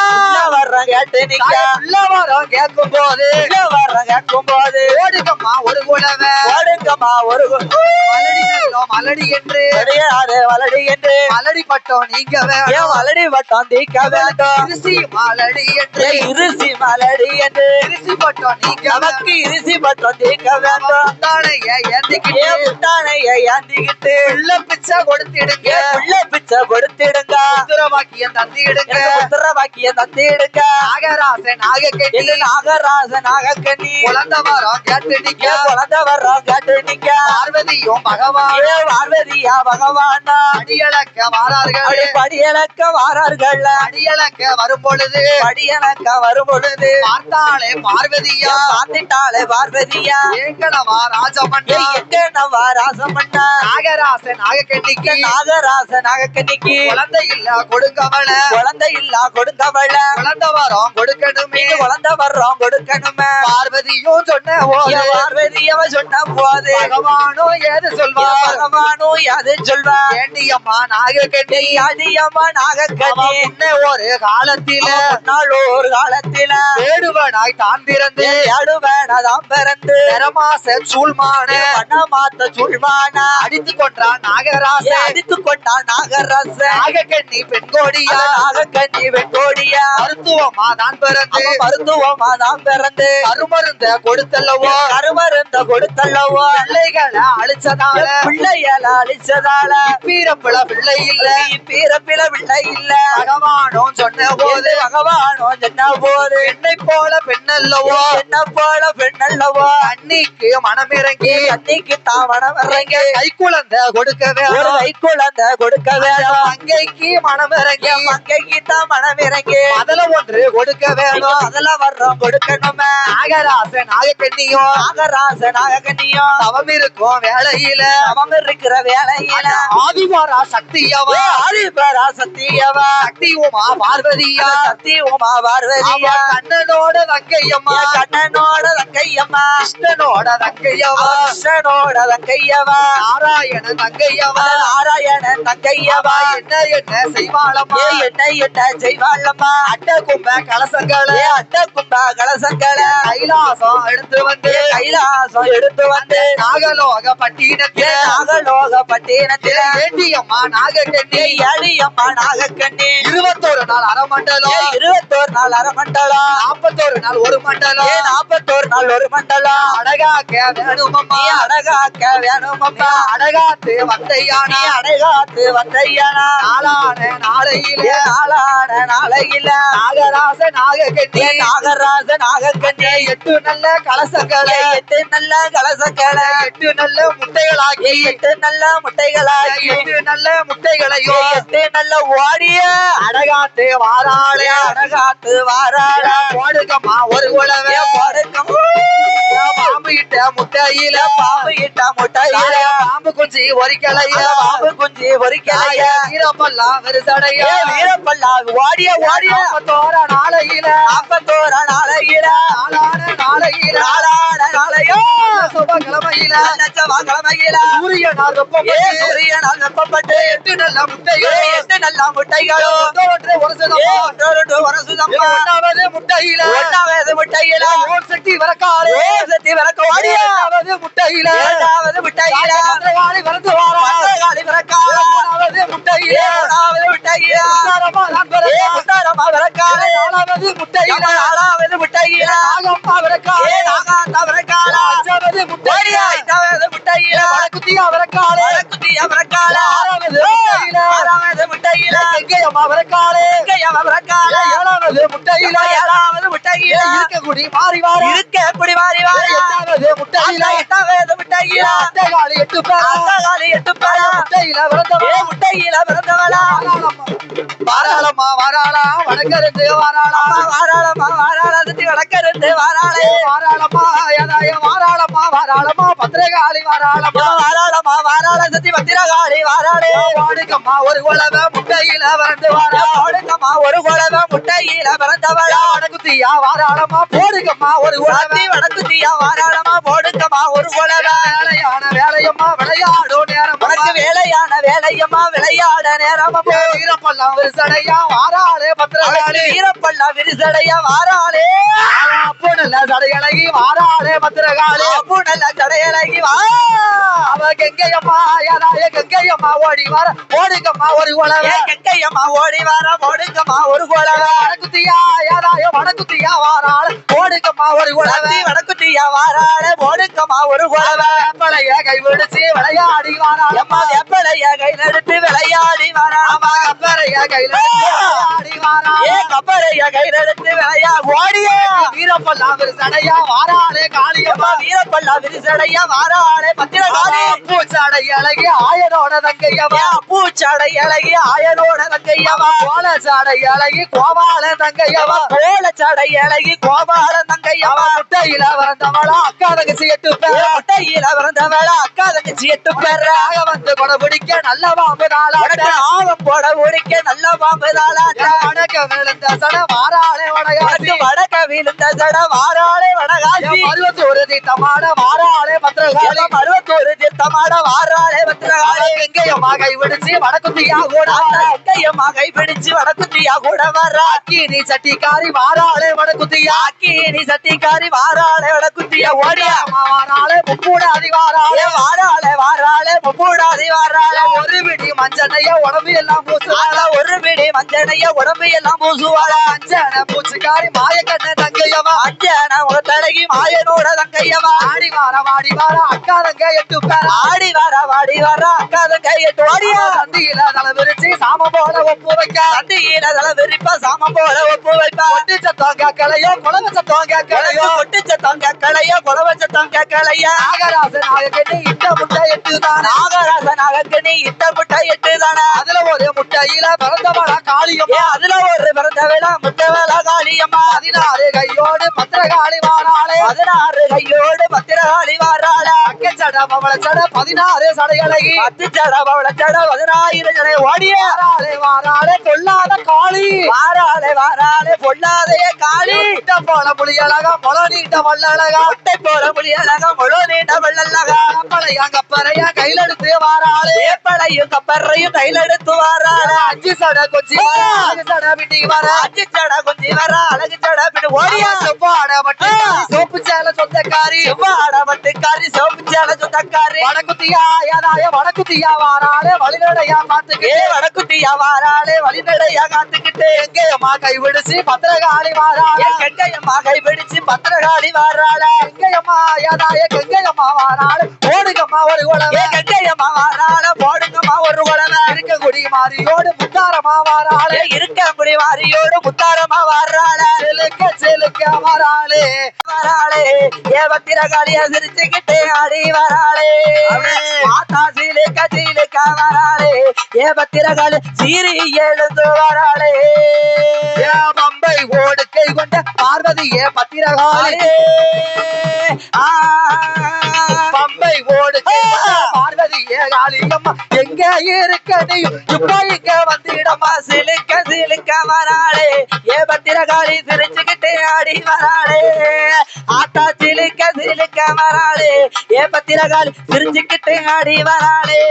வர்றோம் கேட்டு நிக்க
பிள்ளை வரோம் கேட்கும் போது
வர்றோம் கேட்கும் போது
ஓடுங்கம்மா ஒரு குலவை
ஓடுங்கம்மா ஒரு
மலடி நல்லோம் மலடி என்று
கிடையாது வலடி என்று
மலடி பட்டோம் நீங்க
ஏன்
வேணும்
வலடி வட்டம் தீக்க வேண்டும்
திருசி மலடி என்று
இருசி மலடி என்று
திருசி பட்டோம் நீங்க
நமக்கு இருசி வட்டம் தீக்க வேண்டும்
தானையே ஏந்திக்கிட்டு
ஏன் முட்டானையை ஏந்திக்கிட்டு
பிள்ளை பிச்சை கொடுத்திடுங்க
ஏன் புள்ள பிச்சை கொடுத்திடுங்க
உத்தரவாக்கியம் தந்திடுங்க
எனக்கு உத்தர வாக்கியம் தந்திடுங்க
நாகராச நாகக்கண்ணி
இது நாகராச நாகக்கண்ணி
குழந்தை வரோம் கேட்டு நிக்க
ஏன் குழந்தை வர்றோம் கேட்டு நிக்க
பார்வதியும் பகவான்
ஏன் பார்வதியா பகவானா
அடியளக்க வாரார்கள்
அப்படி படியலக்க வாரார்கள்
அடியளக்க வரும் பொழுது
படியலக்க வரும் பொழுது
பார்த்தாலே பார்வதியா
பார்த்துட்டாளே பார்வதியா
ஏங்கனவா ராஜமண்ணா
எங்க நம்ம ராசமண்ணா
நாகராச நாகக்கண்ணிக்கு
நாகராச நாகக்கண்ணிக்கு
குழந்தை இல்ல கொடுங்கவள
குழந்தை இல்ல கொடுங்கவள
குழந்தை வரோம் கொடுக்கணுமே
நீங்க குழந்தை வர்றோம் கொடுக்கணுமே
பார்வதியும் சொன்ன போது
பார்வதியவ சொன்ன போது
பகவானும் ஏது சொல்வார்
பகவானும் யாது சொல்வா
ஏண்டியம்மா நாகக்கண்ணி
அடியம்மா நாகக்கண்ணி
முன்ன ஒரு காலத்தில
நாள் ஒரு காலத்தில
வேடுவனாய் தான் பிறந்து
அடுவனதாம் பிறந்து
நிறமாச சூழ்மான
மனமாத்த சுழ்வானா
அடித்து கொன்றான் நாகராச
அடித்து கொண்டான் நாகராச நாகரச
நாகக்கண்ணி பெண்கோடியா
நாகக்கண்ணி வெண்கோடியா
மருத்துவமா தான் பிறந்து
மருத்துவமா தான் பிறந்து
கருமருந்த கொடுத்தல்லவோ
கருமருந்த கொடுத்தல்லவோ
பிள்ளைகளை அழிச்சதால
பிள்ளையால அழிச்சதால
இப்பீரப்பிள பிள்ளை இல்ல
இப்பீரப்பில பிள்ளை இல்ல
பகவானும் சொன்ன போது
பகவானோ சொன்ன போது
என்னை போல பெண்ணல்லவோ
என்ன போல பெண்ணல்லவோ
அன்னிக்கு மனமிறங்கி
அன்னைக்கு தாமணம் இறங்கி
கை குழந்தை கொடுக்க
ஒரு
வேணும்
கை குழந்தை கொடுக்க வேணும்
அங்கைக்கு மனமிறங்கி
மங்கைக்கு தான் மனம் இறங்கி
அதுல ஒன்று கொடுக்க வேணும்
அதுல வர்றோம் கொடுக்கணுமே
நாகராச நாகக்கண்ணியும்
நாகராச நாகக்கண்ணியும்
தவம் இருக்கும் வேளையில
அவன் இருக்கிற வேலையில
ஆதிவாரா சக்தியவா
ஆதிபரா சத்தியவா
சக்தி உமா பார்வதியா
சத்தி உமா பார்வதியா
அவ கண்ணனோட தங்கையம்மா
கண்ணனோட தங்கையம்மா
கிருஷ்ணனோட தங்கையவா
கிருஷ்ணனோட தங்கையவா
நாராயண தங்கையவா
நாராயணன் தங்கையவா
என்ன என்ன செய்வாளம்மா
என்ன செய்வாளம்மா
அட்ட கும்ப கலசங்களை
அட்ட கும்பா கலசங்களை
கைலாசம் எடுத்து வந்து
கைலாசம் எடுத்து வந்து
நாகலோக பட்டினத்தில
நாகலோக பட்டினத்தில
வேண்டியம்மா நாகக்கண்ணி
ஏழியம்மா நாகக்கண்ணி
21 நாள் அரமண்டலம்
21 நாள் அரமண்டலம்
41 நாள் ஒரு மண்டலம்
41 நாள் ஒரு மண்டலம்
அழகாக்க வேணுமம்மா
நீ அழகாக்க வேணுமம்மா
அழகாத்து வந்தையானா
நீ அழகாத்து வந்தையானா
நாளான நாளையில
நாளான நாளையில
நாகராச நாகக்கண்ணி
நாகராஜ நாகக்கண்ணி
8 நல்ல கலசங்களை
8 நல்ல கலசங்களை
8 நல்ல முட்டைகளாக்கி
8 நல்ல முட்டைகளாகி
8 நல்ல முட்டைகளையும்
8 நல்ல ஓடிய
அழகாத்து வாராளே
அழகாத்து வாராள
போடுக்கம்மா ஒரு குலவே பாம்பு இட்ட முட்டையில
பாம்பு இட்ட முட்டையில
பாம்பு குஞ்சி ஒரிக்கலைய
பாம்பு குஞ்சு பொறிக்கலைய
வீரப்பல்லாம் விருசடைய
வீரப்பல்லா ஓடிய ஓடிய
தோற நாளையில
41 நாளையில
நாளான நாளையில
நாளான நாளையோ
சுபகிழமையில
செவ்வாய்க்கிழமையில
சூரியனார் வெப்பப்பட்டு
சூரியனால் வெப்பப்பட்டு
8 நல்ல முட்டைகள்
8 நல்ல முட்டைகளும்
ஒன்றொன்று ஒரு சுதமா
ஒன்றொரு ஒரு சுதமா
1வது முட்டையில
1வது முட்டையில
ஓம் சக்தி வரக்காரே
சக்தி வரக்க ஓடிய
2வது முட்டையில
2வது முட்டையில
மந்திரகாளி வரந்து வாரா
மந்திரகாளி வரக்கால
3வது முட்டையில
3வது முட்டையில
உத்தாரமா நான் வரக்கா
உத்தாரமா வரக்கால
4வது முட்டையில
4வது முட்டையில
நாகம்மா வரக்காரே
நாகாத்தா வரக்கால
5வது முட்டையில
5வது முட்டையில
வடக்குத்தியா வரக்காரே
குட்டியா வரக்கால
6வது முட்டையில
6வது முட்டையில
எங்கேயம்மா வரக்காரே
எங்கேயா வரக்கால
7வது முட்டையில
7வது முட்டையில
இருக்ககுடி மாறி வாரா
இருக்க குடி மாறி வாரா
8வது முட்டையில
8வது முட்டையில
அட்டகாளி 8 பேரா
அந்தகாலி 8 பேரா
முட்டையில வரந்தவா
முட்டையில பிறந்தவளா
வாராளம்மா வாராளா வடக்கருந்து வாராளா
வாராளமா வாராள சுத்தி வடக்கருந்து வாராளே
வாராளம்மா ஏதாய வாராளம்மா வாராளம்மா பத்திரகாளி வாராளம்மா
வாராளமா வாராள சுத்தி பத்திரகாளி வாராளே
வாடுக்கம்மா ஒரு குலவ முட்டையில வரந்து வாரா
போடுங்கம்மா ஒரு குலவ முட்டையில பிறந்தவளா
வடக்குத்தியா வாராளம்மா போடுங்கம்மா ஒரு குலவ
வடக்குத்தியா வாராளமா போடுங்கம்மா ஒரு குலவ
வேலையான வேலையம்மா விளையாடும் நேரம்
உனக்கு வேலையான வேலையம்மா விளையாட நேரம்
வீரப்பல்லாம் ஒரு சடையா வாராளே பத்திரகாளி
வீரப்பல்லா விரிசடைய வாராளே
அப்போ நல்ல சடையழகி வாராளே பத்திரகாளி
அப்பு நல்ல சடையழகி வா
அவ கெங்கையம்மா ஏதாய கெங்கையம்மா ஓடி வர ஓடுங்கம்மா ஒரு குலவ
கெங்கையம்மா ஓடி வாரா போடுங்கம்மா ஒரு குலவ
வடக்குத்தியா ஏதாய வடக்குத்தியா வாராள ஓடுங்கம்மா ஒரு குலவ
வடக்குத்தியா வாராளே போடுங்கம்மா ஒரு குலவ
பழைய கைவிடுச்சு விளையாடி வாராள
அம்மா எப்பளைய கை நடுத்து விளையாடி வாரா
கப்பறைய கையில விளையாடி வாரா
கப்பலைய கை நடுத்து விளையா ஓடிய
வீரப்பல்லாம் ஒரு சடையா வாராளே காளியம்மா
வீரப்பல்லா விரிசடைய வாராளே பத்திரகாளி
பூச்சாடை அழகி ஆயனோட தங்கையவா
பூச்சாடை அழகி ஆயனோட தங்கையவா
கோலச்சாடை அழகி கோபால தங்கையவா
கோலச்சாடை அழகி கோபால தங்கையவா
முட்டையில வரந்தவளா அக்கா தங்கச்சி 8 பேர்
முட்டையில பிறந்தவள அக்கா தங்கச்சி 8 பேர்
வந்து கொடை பிடிக்க நல்ல பாம்பு நாளா
ஆகம் போட உடிக்க இங்க நல்ல பாம்பு தாளாட்ட
வடக்க விழுந்த சட வாராளே வடகாசி
வடக்க விழுந்த சட வாராளே வடகாசி
மருவத்தூர் தீர்த்தமான வாராளே பத்திரகாளி
மருவத்தூர் தீர்த்தமான வாராளே பத்திரகாளி
எங்கேயம்மா கை விடுச்சு வடக்குத்தியா கூட
எங்கேயம்மா கை பிடிச்சு வடக்குத்தியா கூட வர்ற
அக்கினி சட்டிக்காரி வாராளே வடக்குத்தியா
அக்கினி சட்டிக்காரி வாராளே வடக்குத்தியா ஓடியா
வாராளே முப்பூடாதி வாராளே
வாராளே வாராளே முப்பூடாதி வாராளே
ஒரு பிடி மஞ்சனைய உடம்பு எல்லாம் பூசுவாள
ஒரு பிடி மஞ்சனைய உடம்பு எல்லாம் பூசுவாளா
அஞ்சன பூச்சிக்காரி மாயக்கண்ண தங்கையவா
அஞ்சன உடத்தடகி மாயனோட தங்கையவா
ஆடி வார அக்கா தங்க எட்டு பேர
ஆடி வர அக்கா தங்க எட்டு ஓடியா
சந்தியில தலை விரிச்சு சாம போல ஒப்பு வைக்க
சந்தியில தலை விரிப்பா சாமம் போல ஒப்பு வைப்பா
ஒட்டு சத்தம் கேட்கலையோ குழந்தை சத்தம் கேட்கலையோ
ஒட்டு சத்தம் கேட்கலையோ குலவ சத்தம் கேட்கலையா
நாகராசன் நாகக்கண்ணி இந்த முட்டை எட்டு தானே
நாகராசனாக நீ இட்ட முட்டை எட்டு தானா
அதுல ஒரு முட்டையில பிறந்தவள காளியம்மா
அதுல ஒரு பிறந்த வேளா முட்டை வேளா காளியம்மா
16 கையோடு பத்திரகாளி வாராளே
16 கையோடு பத்திரகாளி வாராளா
அக்கச்சட பவளச்சட 16 சடையழகி
10 சட பவள சட 16 ஜடை ஓடிய
வாராளே கொல்லாத காளி
வாராளே பொல்லாதைய காளி
நீட்ட போல புளியழகா மொள நீட்ட வல்லழகா
முட்டை போல முடியலக முழு நீண்ட வெள்ளலகா
கப்பலையா கப்பறையா கையில எடுத்து வாராளே
ஏப்பளையும் கப்பறையும் கையில் எடுத்து வாராளா
5 சட கொச்சி வர 5 சட பிடி வர
5 சட கொஞ்சி வர அழகு சட பிடி ஓடியா
செவ்வாட மட்டு சோப்பு சேல சொந்தக்காரி
செவ்வாட வட்டுக்காரி சோப்பு சேல சொந்தக்காரி
வடக்குத்தியா யாதாய வடக்குத்தியா வாராளே வழிநடையா பாத்துக்கிட்டு
வடக்குட்டியா வாராளே வழிநடையா காத்துக்கிட்டு
எங்கேயம்மா கை விடுச்சு பத்திரகாளி வாராளே
கங்கையம்மா கை பிடிச்சு பத்திரகாளி வாராளா
எங்கேயம்மா யாதாய கங்கையம்மா வாராளே ஓடுங்கம்மா ஒரு குழவை
கங்கையம்மா வாராள போடுங்கம்மா ஒரு குழவை
இருக்கங்குடி மாரியோடு முத்தாரமா வாராளே
இருக்க முடி வாரியோடு முத்தாரமா வாராளா
செலுக்க வாராளே
ஏ பத்திரகாளிய சிரிச்சுக்கிட்டே ஆடி வராளே மாதா சீலுக்க வராளே ஏ பத்திரகாளி சீரி எழுந்து வராளே
பம்பை ஓடுக்கை கொண்ட பார்வதியே பத்திரகாளி பம்பை ஓடுக்கை பார்வதியே காளியம்மா எங்க இருக்க நீ இப்ப இங்க வந்திடம்மா
சிலுக்க வராளே ஏ பத்திரகாளி சிரிச்சுக்கிட்டே ஆடி வராளே ஆத்தா சிலுக்க வராளே ஏ பத்திரகாளி சிரிச்சுக்கிட்டே ஆடி வராளே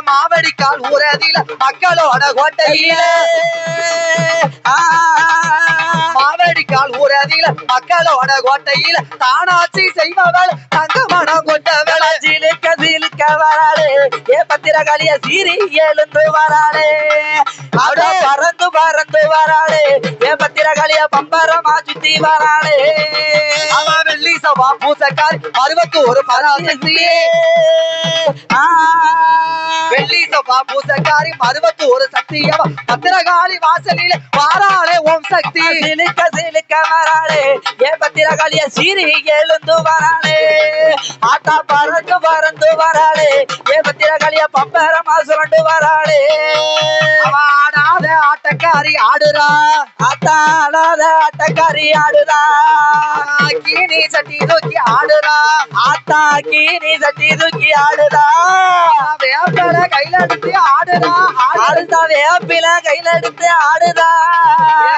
மாவடிக்கால் ஊரதில மக்களோட கோட்டையில மாவடிக்கால் ஊரதில மக்களோட கோட்டையில தானாட்சி செய்பவள் தங்க மனம் கொண்டவள்
சிலுக்க வராளே ஏ பத்திரகாளிய சீரி எழுந்து வராளே பறந்து வராளே ஏ பத்திரகாளிய பம்பரமா சுத்தி வராளே
வெள்ளி சபா பூசக்காரி அறுபத்து ஒரு பராசக்தியே வெள்ளி சபா பூசக்காரி அறுபத்து ஒரு சக்தியவ பத்திரகாளி வாசலிலே வாராளே ஓம் சக்தி
சிலுக்க வராளே ஏ பத்திரகாளிய சீரி எழுந்து வராளே ஆட்டா பறந்து வராளே ஏ பத்திரகாளிய பம்பரமா சுரண்டு வராளே
ஆடாத ஆட்டக்காரி ஆடுறா
ஆட்டாடாத ஆட்டக்காரி ஆடுதா
கீனி சட்டி தூக்கி ஆடுறா
ஆத்தா கீனி சட்டி தூக்கி ஆடுதா
வேப்பல கையில எடுத்து ஆடுறா
ஆடுதா வேப்பில கையில எடுத்து ஆடுதா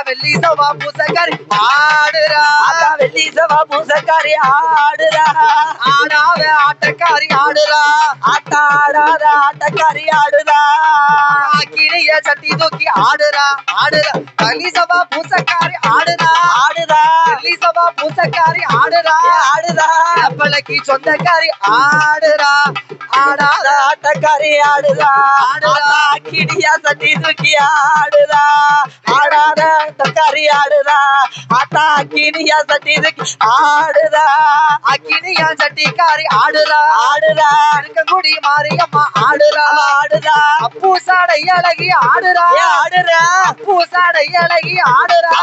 வெள்ளி சபா பூசக்காரி ஆடுறா
வெள்ளி சபா பூசக்காரி ஆடுதா
ஆடாத ஆட்டக்காரி ஆடுறா
ஆட்டாடாத ஆட்டக்காரி ஆடுதா
கிணிய சட்டி தூக்கி ஆடுறா வெள்ளி சபா பூசக்காரி ஆடுறா வெள்ளி சபா பூசக்காரி ஆடுறா வேப்பலைக்கு சொந்தக்காரி ஆடுறா
ஆடாத ஆட்டக்காரி ஆடுதா கிணியா சட்டி தூக்கி ஆடுதா ஆடாத ஆட்டக்காரி ஆடுதா ஆட்டா கிணியா சட்டி தூக்கி ஆடுதா
அக்கினியா சட்டிக்காரி ஆடுறா இருக்கங்குடி மாரியம்மா ஆடுறா அப்பூசாடை அழகி ஆடுறா அப்பூசாடை அழகி ஆடுறா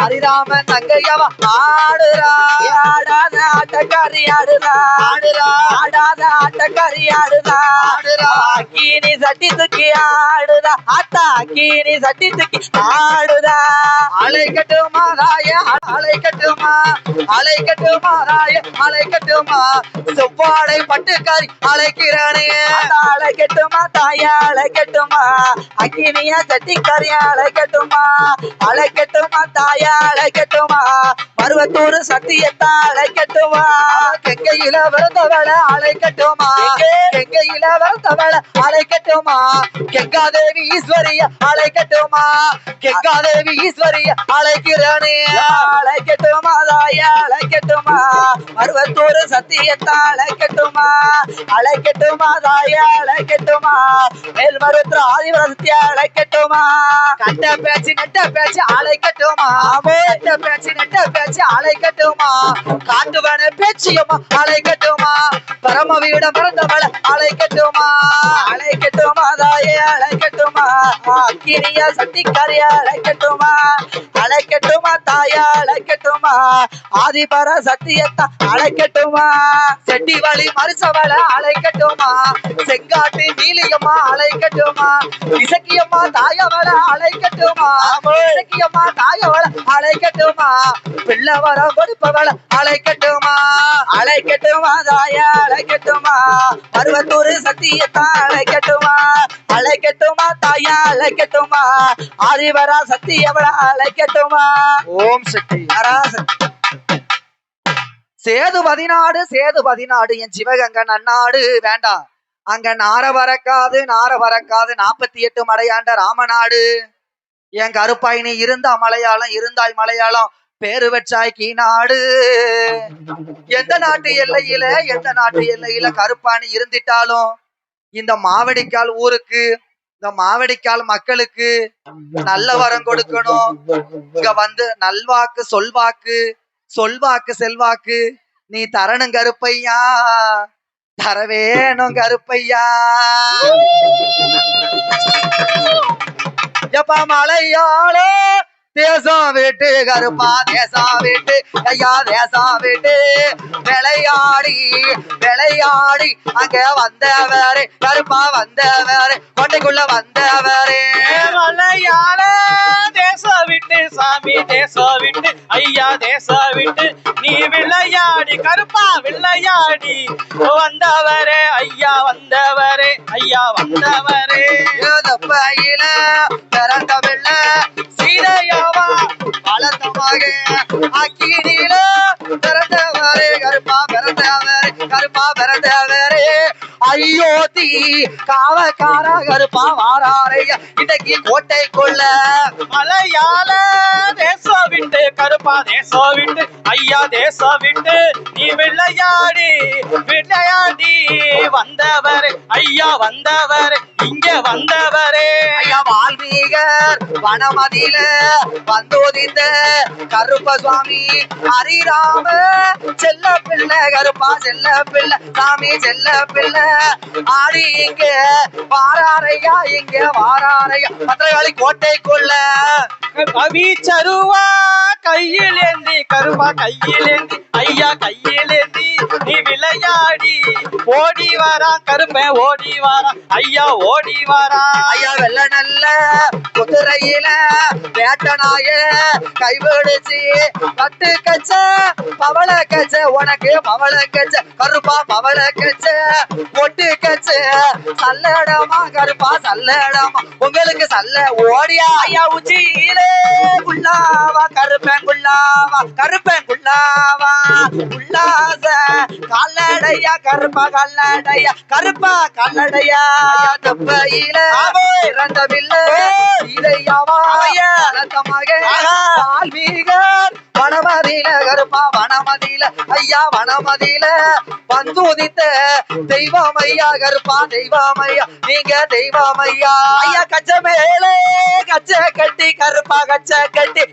ஹரிராமன் தங்கையா அவ ஆடுறா
ஆடாத ஆட்டக்காரி ஆடுதா ஆடாத ஆட்டக்காரி ஆடுதா அக்கீனி சட்டி தூக்கி ஆடுதா ஆத்தா அக்கீனி சட்டி தூக்கி ஆடுதா
அலைக்கட்டுமா ராய அலைக்கட்டுமா அலைக்கட்டுமா ராய அலைக்கட்டுமா செவ்வாடை பட்டுக்காரி அழைக்கிறானே
அழைக்கட்டுமா தாயா அழைக்கட்டுமா அக்கினியா சட்டிக்காரியா அழைக்கட்டுமா அழைக்கட்டுமா தாயா அழைக்கட்டுமா மருவத்தூர் சத்தியத்தா அழைக்கட்டுமா
கெங்கையில விருந்தவள அழைக்கட்டுமா கெங்கையில விருந்தவள அழைக்கட்டுமா கெங்காதேவி ஈஸ்வரிய அழைக்கட்டுமா கெங்காதேவி ஈஸ்வரிய அழைக்கிறானே
அழைக்கட்டுமா தாயா அழைக்கட்டுமா மருவத்தூர் சத்தியத்தா அழைக்கட்டுமா அழைக்கட்டுமா தாயா அழைக்கட்டுமா மேல்மருவத்தூர் ஆதிபரசத்தியா அழைக்கட்டுமா
கட்ட பேச்சு நெட்ட பேச்சு அழைக்கட்டுமா நெட்ட பேச்சு நெட்ட பேச்சு அழைக்கட்டுமா காட்டுவன பேச்சியம்மா அழைக்கட்டுமா பரம வீடம் பிறந்தவள அழைக்கட்டுமா
அழைக்கட்டுமா தாயே அழைக்கட்டுமா அக்கினியா சட்டிக்காரியா அழைக்கட்டுமா அழைக்கட்டுமா தாயா அழைக்கட்டுமா ஆதிபர சத்தியத்தா அழைக்கட்டுமா
செட்டி வழி மறுசவள அழைக்கட்டுமா செங்காட்டு நீலியம்மா அழைக்கட்டுமா இசக்கியம்மா தாயவள அழைக்கட்டுமா இசக்கியம்மா தாயவள அழைக்கட்டுமா பிள்ளை வர கொடுப்பவள அழைக்கட்டுமா
அழைக்கட்டுமா தாயா அழைக்கட்டுமா மருவத்தூர் சத்தியத்தா அழைக்கட்டுமா அழைக்கட்டுமா தாயா அழைக்கட்டுமா ஆதிபரா சத்தியவள அழைக்கட்டுமா
ஓம் சக்தி சேது 14 என் சிவகங்க நன்னாடு வேண்டாம் அங்க நார வரக்காது 48 மலையாண்ட ராமநாடு என் கருப்பாயினி இருந்தா மலையாளம் இருந்தாய் மலையாளம் பேரு வச்சாய் கீநாடு எந்த நாட்டு எல்லையில கருப்பாணி இருந்திட்டாலும் இந்த மாவடிக்கால் ஊருக்கு இந்த மாவடிக்கால் மக்களுக்கு நல்ல வரம் கொடுக்கணும் இங்க வந்து நல்வாக்கு சொல்வாக்கு செல்வாக்கு நீ தரணும் கருப்பையா தரவேணும் கருப்பையா எப்ப மலையாளோ தேசம் விட்டு கருப்பா தேசம் விட்டு ஐயா தேசம் விட்டு விளையாடி அங்க வந்தவரே கருப்பா வந்தவரே கொண்டைக்குள்ள வந்தவரே
மலையாள தேசம் விட்டு சாமி தேசம் விட்டு ஐயா தேசம் விட்டு நீ விளையாடி கருப்பா விளையாடி வந்தவரே ஐயா வந்தவரே ஐயா வந்தவரே
பையில பிறந்த வெள்ள சீதையாவா வளர்த்தமாக அக்கினியில பிறந்தவரே கருப்பா பிறந்தவரே ஐயோத்தி காவக்காரா கருப்பா வாராரையா இன்னைக்கு கோட்டைக்குள்ள
மலையாள தேசம் விட்டு கருப்பா தேசம் விட்டு ஐயா தேசம் விட்டு நீ விளையாடி வந்தவரே ஐயா வந்தவரே இங்க வந்தவரே
ஐயா வால்மீகர் வனமதியில வந்தோதிந்த கருப்ப சுவாமி ஹரிராம செல்ல பிள்ளை கருப்பா செல்ல பிள்ளை சாமி செல்ல பிள்ளை ஆடி இங்க வாராரையா பத்திரகாளி கோட்டைக்குள்ள
கவிச்சருவா கையிலேந்தி கருப்பா கையிலேந்தி ஐயா கையிலேந்தி நீ விளையாடி ஓடி வாரா கருப்பன் ஓடி வாரா ஐயா ஓடி வாரா
ஐயா வெள்ள நல்ல குதிரையில வேட்டனாய கைவிடுச்சு பட்டு கச்ச பவள கச்ச உனக்கு பவள கச்ச கருப்பா பவள கச்ச பொட்டு கச்ச சல்லடமா கருப்பா சல்லடமா உங்களுக்கு சல்ல ஓடியா
ஐயா உச்சியிலே குள்ளாவா கருப்பன் குள்ளாவா உல்லாச கல்லடையா கருப்பா கல்லடையா
தப்பையில இறந்தவில்லை இதையாவா வால்மீகர் வனமதியில கருப்பா வனமதியில ஐயா வனமதியில வந்து உதித்த தெய்வம் ஐயா கருப்பா தெய்வம் ஐயா நீங்க தெய்வம் ஐயா
ஐயா கச்ச மேலே கச்ச கட்டி கருப்பா கச்ச கட்டி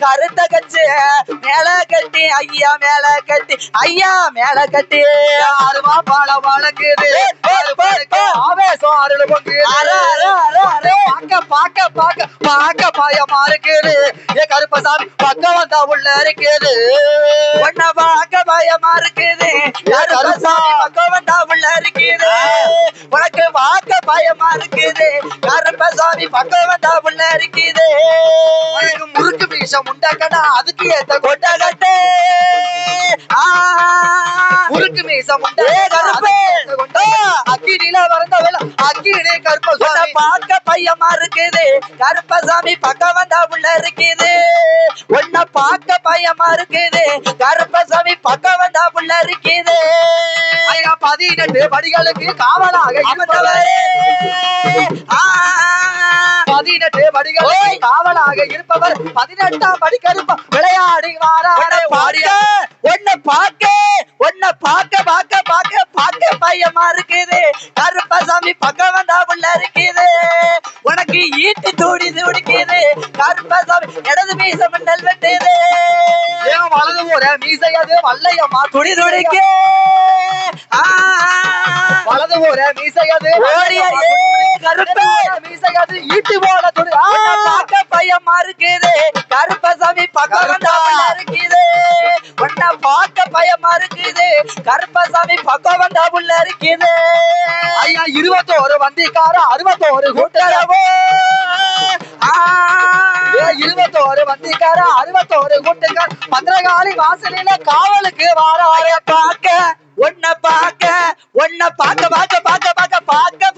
கருத்த கச்ச மேல கட்டி ஐயா மேல கட்டி
ஆறுமா பால வழங்குது ஆவேசம் அருள் பொங்கு பாக்க பயமா இருக்குது என் கருப்பசாமி பக்கம் வந்தா உள்ள இருக்குது
உன்னை பார்க்க பயமா இருக்குது கருப்பசாமி பக்கம் வந்தா உள்ள இருக்குது உனக்கு பார்க்க பயமா இருக்குது கருப்பசாமி பக்கம் வந்தா உள்ள இருக்குது
உனக்கு முறுக்கு மீசம் உண்டாக்கடா அதுக்கு ஏத்த கொண்ட கட்டு முறுக்கு மீசம் அக்கினில வரந்தவள அக்கினி கருப்பசாமி
பார்க்க பையமா இருக்குது கருப்பசாமி பக்கம் வந்தா உள்ள இருக்குது உன்னை பார்க்க பயமா இருக்குது கருப்பசாமி பக்கம் வந்தா உள்ள இருக்குது
18 படிகளுக்கு காவலாக இருப்பவரே 18 படிகளுக்கு காவலாக இருப்பவர் 18ஆம் படி கருப்ப விளையாடி வாராரே வாடிய
உன்னை பார்க்க பையமா இருக்குது கருப்பசாமி பக்கம் வந்தா உள்ள இருக்குது உனக்கு ஈட்டி தூடி துடிக்குது கருப்பசாமி இடது மீச மண்டல் வெட்டுது
ஏன் வலது போற மீசையது வல்லையம்மா
துடி துடிக்கு
வலது போற மீசையது
ஓடிய கருப்ப
மீசையது ஈட்டு போல துடி
பார்க்க பையமா இருக்குது கருப்பசாமி பக்கம் வந்தா உள்ள இருக்குது உன்னை பார்க்க பயமா இருக்குது கருப்பசாமி பக்கம் வந்தா உள்ள இருக்குது
ஐயா 21 வந்திக்கார 61 கூட்டரவோ 21 வந்திக்கார 61 கூட்டக்கார பத்திரகாளி வாசலில காவலுக்கு வாராய
உன்னை பார்க்க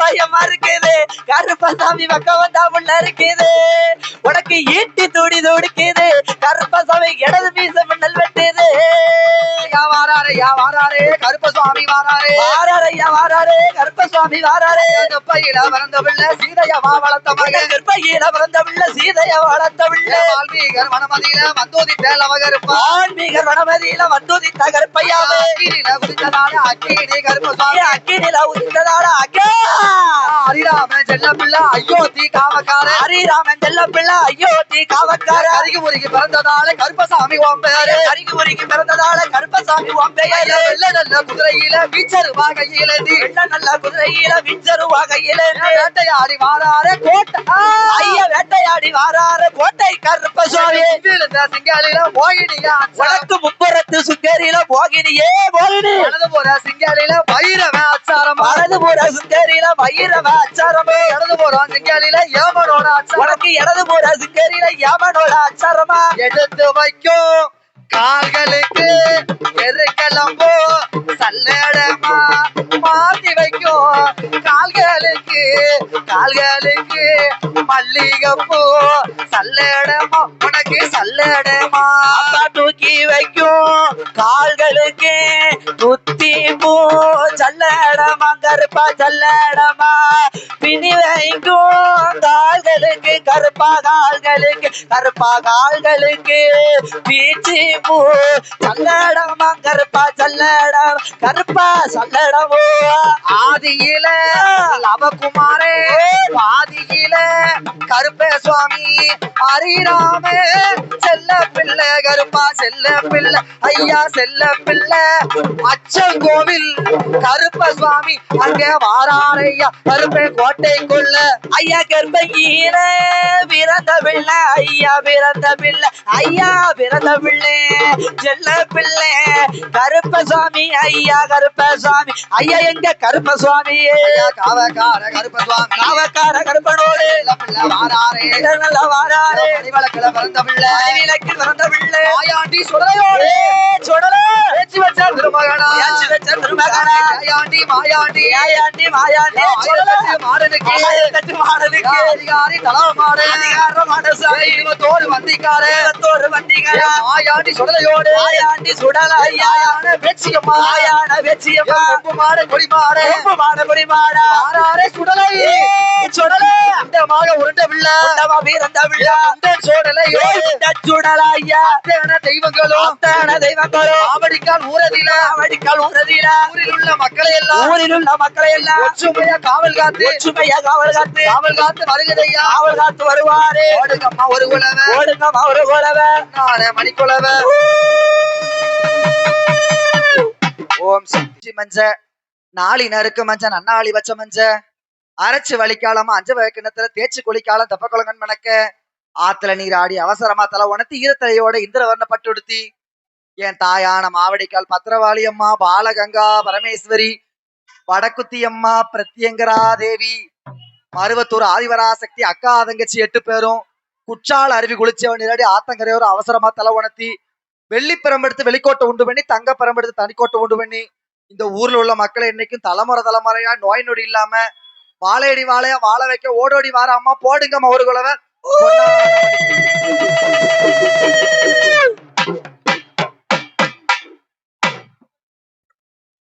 பயமா இருக்குது கருப்பசாமி பக்கம் வந்தா உள்ள இருக்குது உனக்கு ஈட்டி தூடி துடிக்குது கருப்பசாமி இடது மீச மண்டல் வெட்டுது
வாராரே கருப்பசாமி
வாராரே கருப்பசாமி வாராரே
கற்பையில பிறந்த பிள்ளை சீதையவா வளர்த்த மகன்
கற்பையில பிறந்த பிள்ளை சீதைய வளர்த்த பிள்ளை
வால்மீகர் வனமதியில வந்தோதித்த லவகருப்பா
ஆன்மீகர் வனமதியில வந்தோதித்த கருப்பையாவே
அக்கினில குதித்ததால அக்கினி கருப்பசாமி
அக்கினில உதித்ததால
ஹரிராமன் செல்ல பிள்ளை அயோத்தி காவக்கார
ஹரிராமன் செல்ல பிள்ளை அயோத்தி காவக்கார
அருகுமுருகி பிறந்ததால கருப்பசாமி ஓம்பேரு
அருகுமுருகி பிறந்ததால கருப்பசாமி ஓம்பேரு
வெள்ள நல்ல குதிரையில வீச்சரு வாகையில
வெள்ள நல்ல குதிரையில வீச்சரு வாகையில
வேட்டையாடி வாராரே கோட்டை
ஐயா வேட்டையாடி வாராரே கோட்டை கருப்பசாமி
சிங்காலில போகினியா
உனக்கு முப்புறத்து சுங்கரியில போகினியே போகினி
வலது போற சிங்காலில வைரவ அச்சாரம்
வலது போற சுங்கரியில வைரவ அச்சாரமே
இடது போறோம் சிங்காலில ஏமனோட அச்சாரம்
உனக்கு இடது போற சுங்கரியில ஏமனோட அச்சாரமா
எடுத்து வைக்கும் கால்களுக்கு எருக்கலம்போ சல்லடமா மாத்தி வைக்கும் கால்களுக்கு மல்லிகைப்பூ சல்லடமா உனக்கு சல்லடமா
தூக்கி வைக்கும் கால்களுக்கு துத்தி பூ சல்லடமா கருப்பா சல்லடமா பிணி வைக்கும் கால்களுக்கு கருப்பா கால்களுக்கு பீச்சி பூ சல்லடமா கருப்பா சல்லடமோ
ஆதியில லவகுமாரே பாதியில கருப்பே சுவாமி ஹரிராமே செல்ல பிள்ளை கருப்பா செல்ல பிள்ளை ஐயா செல்ல பிள்ளை அச்சங்கோவில் கருப்ப சுவாமி அங்க வாராரையா கருப்பே கோட்டைக்குள்ள
ஐயா கருப்பையில பிறந்த பிள்ளை ஐயா பிறந்த பிள்ளை செல்ல பிள்ளை கருப்பசாமி ஐயா எங்க கருப்பசாமி
காவக்கார கருப்பசுவாமி
காவக்கார கருப்பனோடு
நல்லா வாராரே
விளக்குல பிறந்த பிள்ளை பிறந்த பிள்ளை
ஆயாண்டி சுடலையோடு
சுடலை
ஏச்சி வச்ச திருமகனா ஆயாண்டி மாயாண்டி மாடனுக்கு அதிகாரி தலமாடு இருபத்தோரு வந்திக்காரே ஆயாண்டி சுடலையோடு
சுடலையான
வெச்சியம்மா
வெச்சியம்மா
மாடு கொடிமாடு ஆறாரே சுடலை
சுடலை
அண்டமாக உருண்ட பிள்ளை
பிறந்த பிள்ளை
சோடலையோ
சுடலையா
தெய்வங்களும் ஆவடிக்கால் ஊரதில ஊரில் உள்ள மக்களை எல்லாம் ஒற்றுமையா காவல் காத்து வருகிறதையா
காவல் காத்து வருவாரே
ஓடுங்கம்மா ஒரு குலவ நானே மணிக்குலவ ஓம் சக்தி மஞ்ச நாளி நறுக்கு மஞ்ச நன்னாளி வச்ச மஞ்ச அரைச்சு வலிக்காலமா அஞ்ச கிணத்துல தேய்ச்சி குளிக்காலம் தப்ப குளங்கன் மணக்க ஆத்துல நீராடி அவசரமா தலை உணர்த்தி ஈரத்தலையோட இந்திரவர்ண பட்டுடுத்தி என் தாயான மாவடிக்கால் பத்திரவாளி அம்மா பாலகங்கா பரமேஸ்வரி வடக்குத்தி அம்மா பிரத்யங்கரா தேவி மருவத்தூர் ஆதிவராசக்தி அக்கா தங்கச்சி 8 பேரும் குற்றால அருவி குளிச்சவன் நீராடி ஆத்தங்கரையோர அவசரமா தலை உணர்த்தி வெள்ளி பெரம்பெடுத்து வெளிக்கோட்டை உண்டு பண்ணி தங்க பெரம்பெடுத்து தனிக்கோட்டை உண்டு பண்ணி இந்த ஊர்ல உள்ள மக்களை இன்னைக்கும் தலைமுறையா நோய் நொடி இல்லாம வாழையடி வாழையா வாழ வைக்க ஓடோடி வார அம்மா போடுங்கம்மா ஒரு குலவை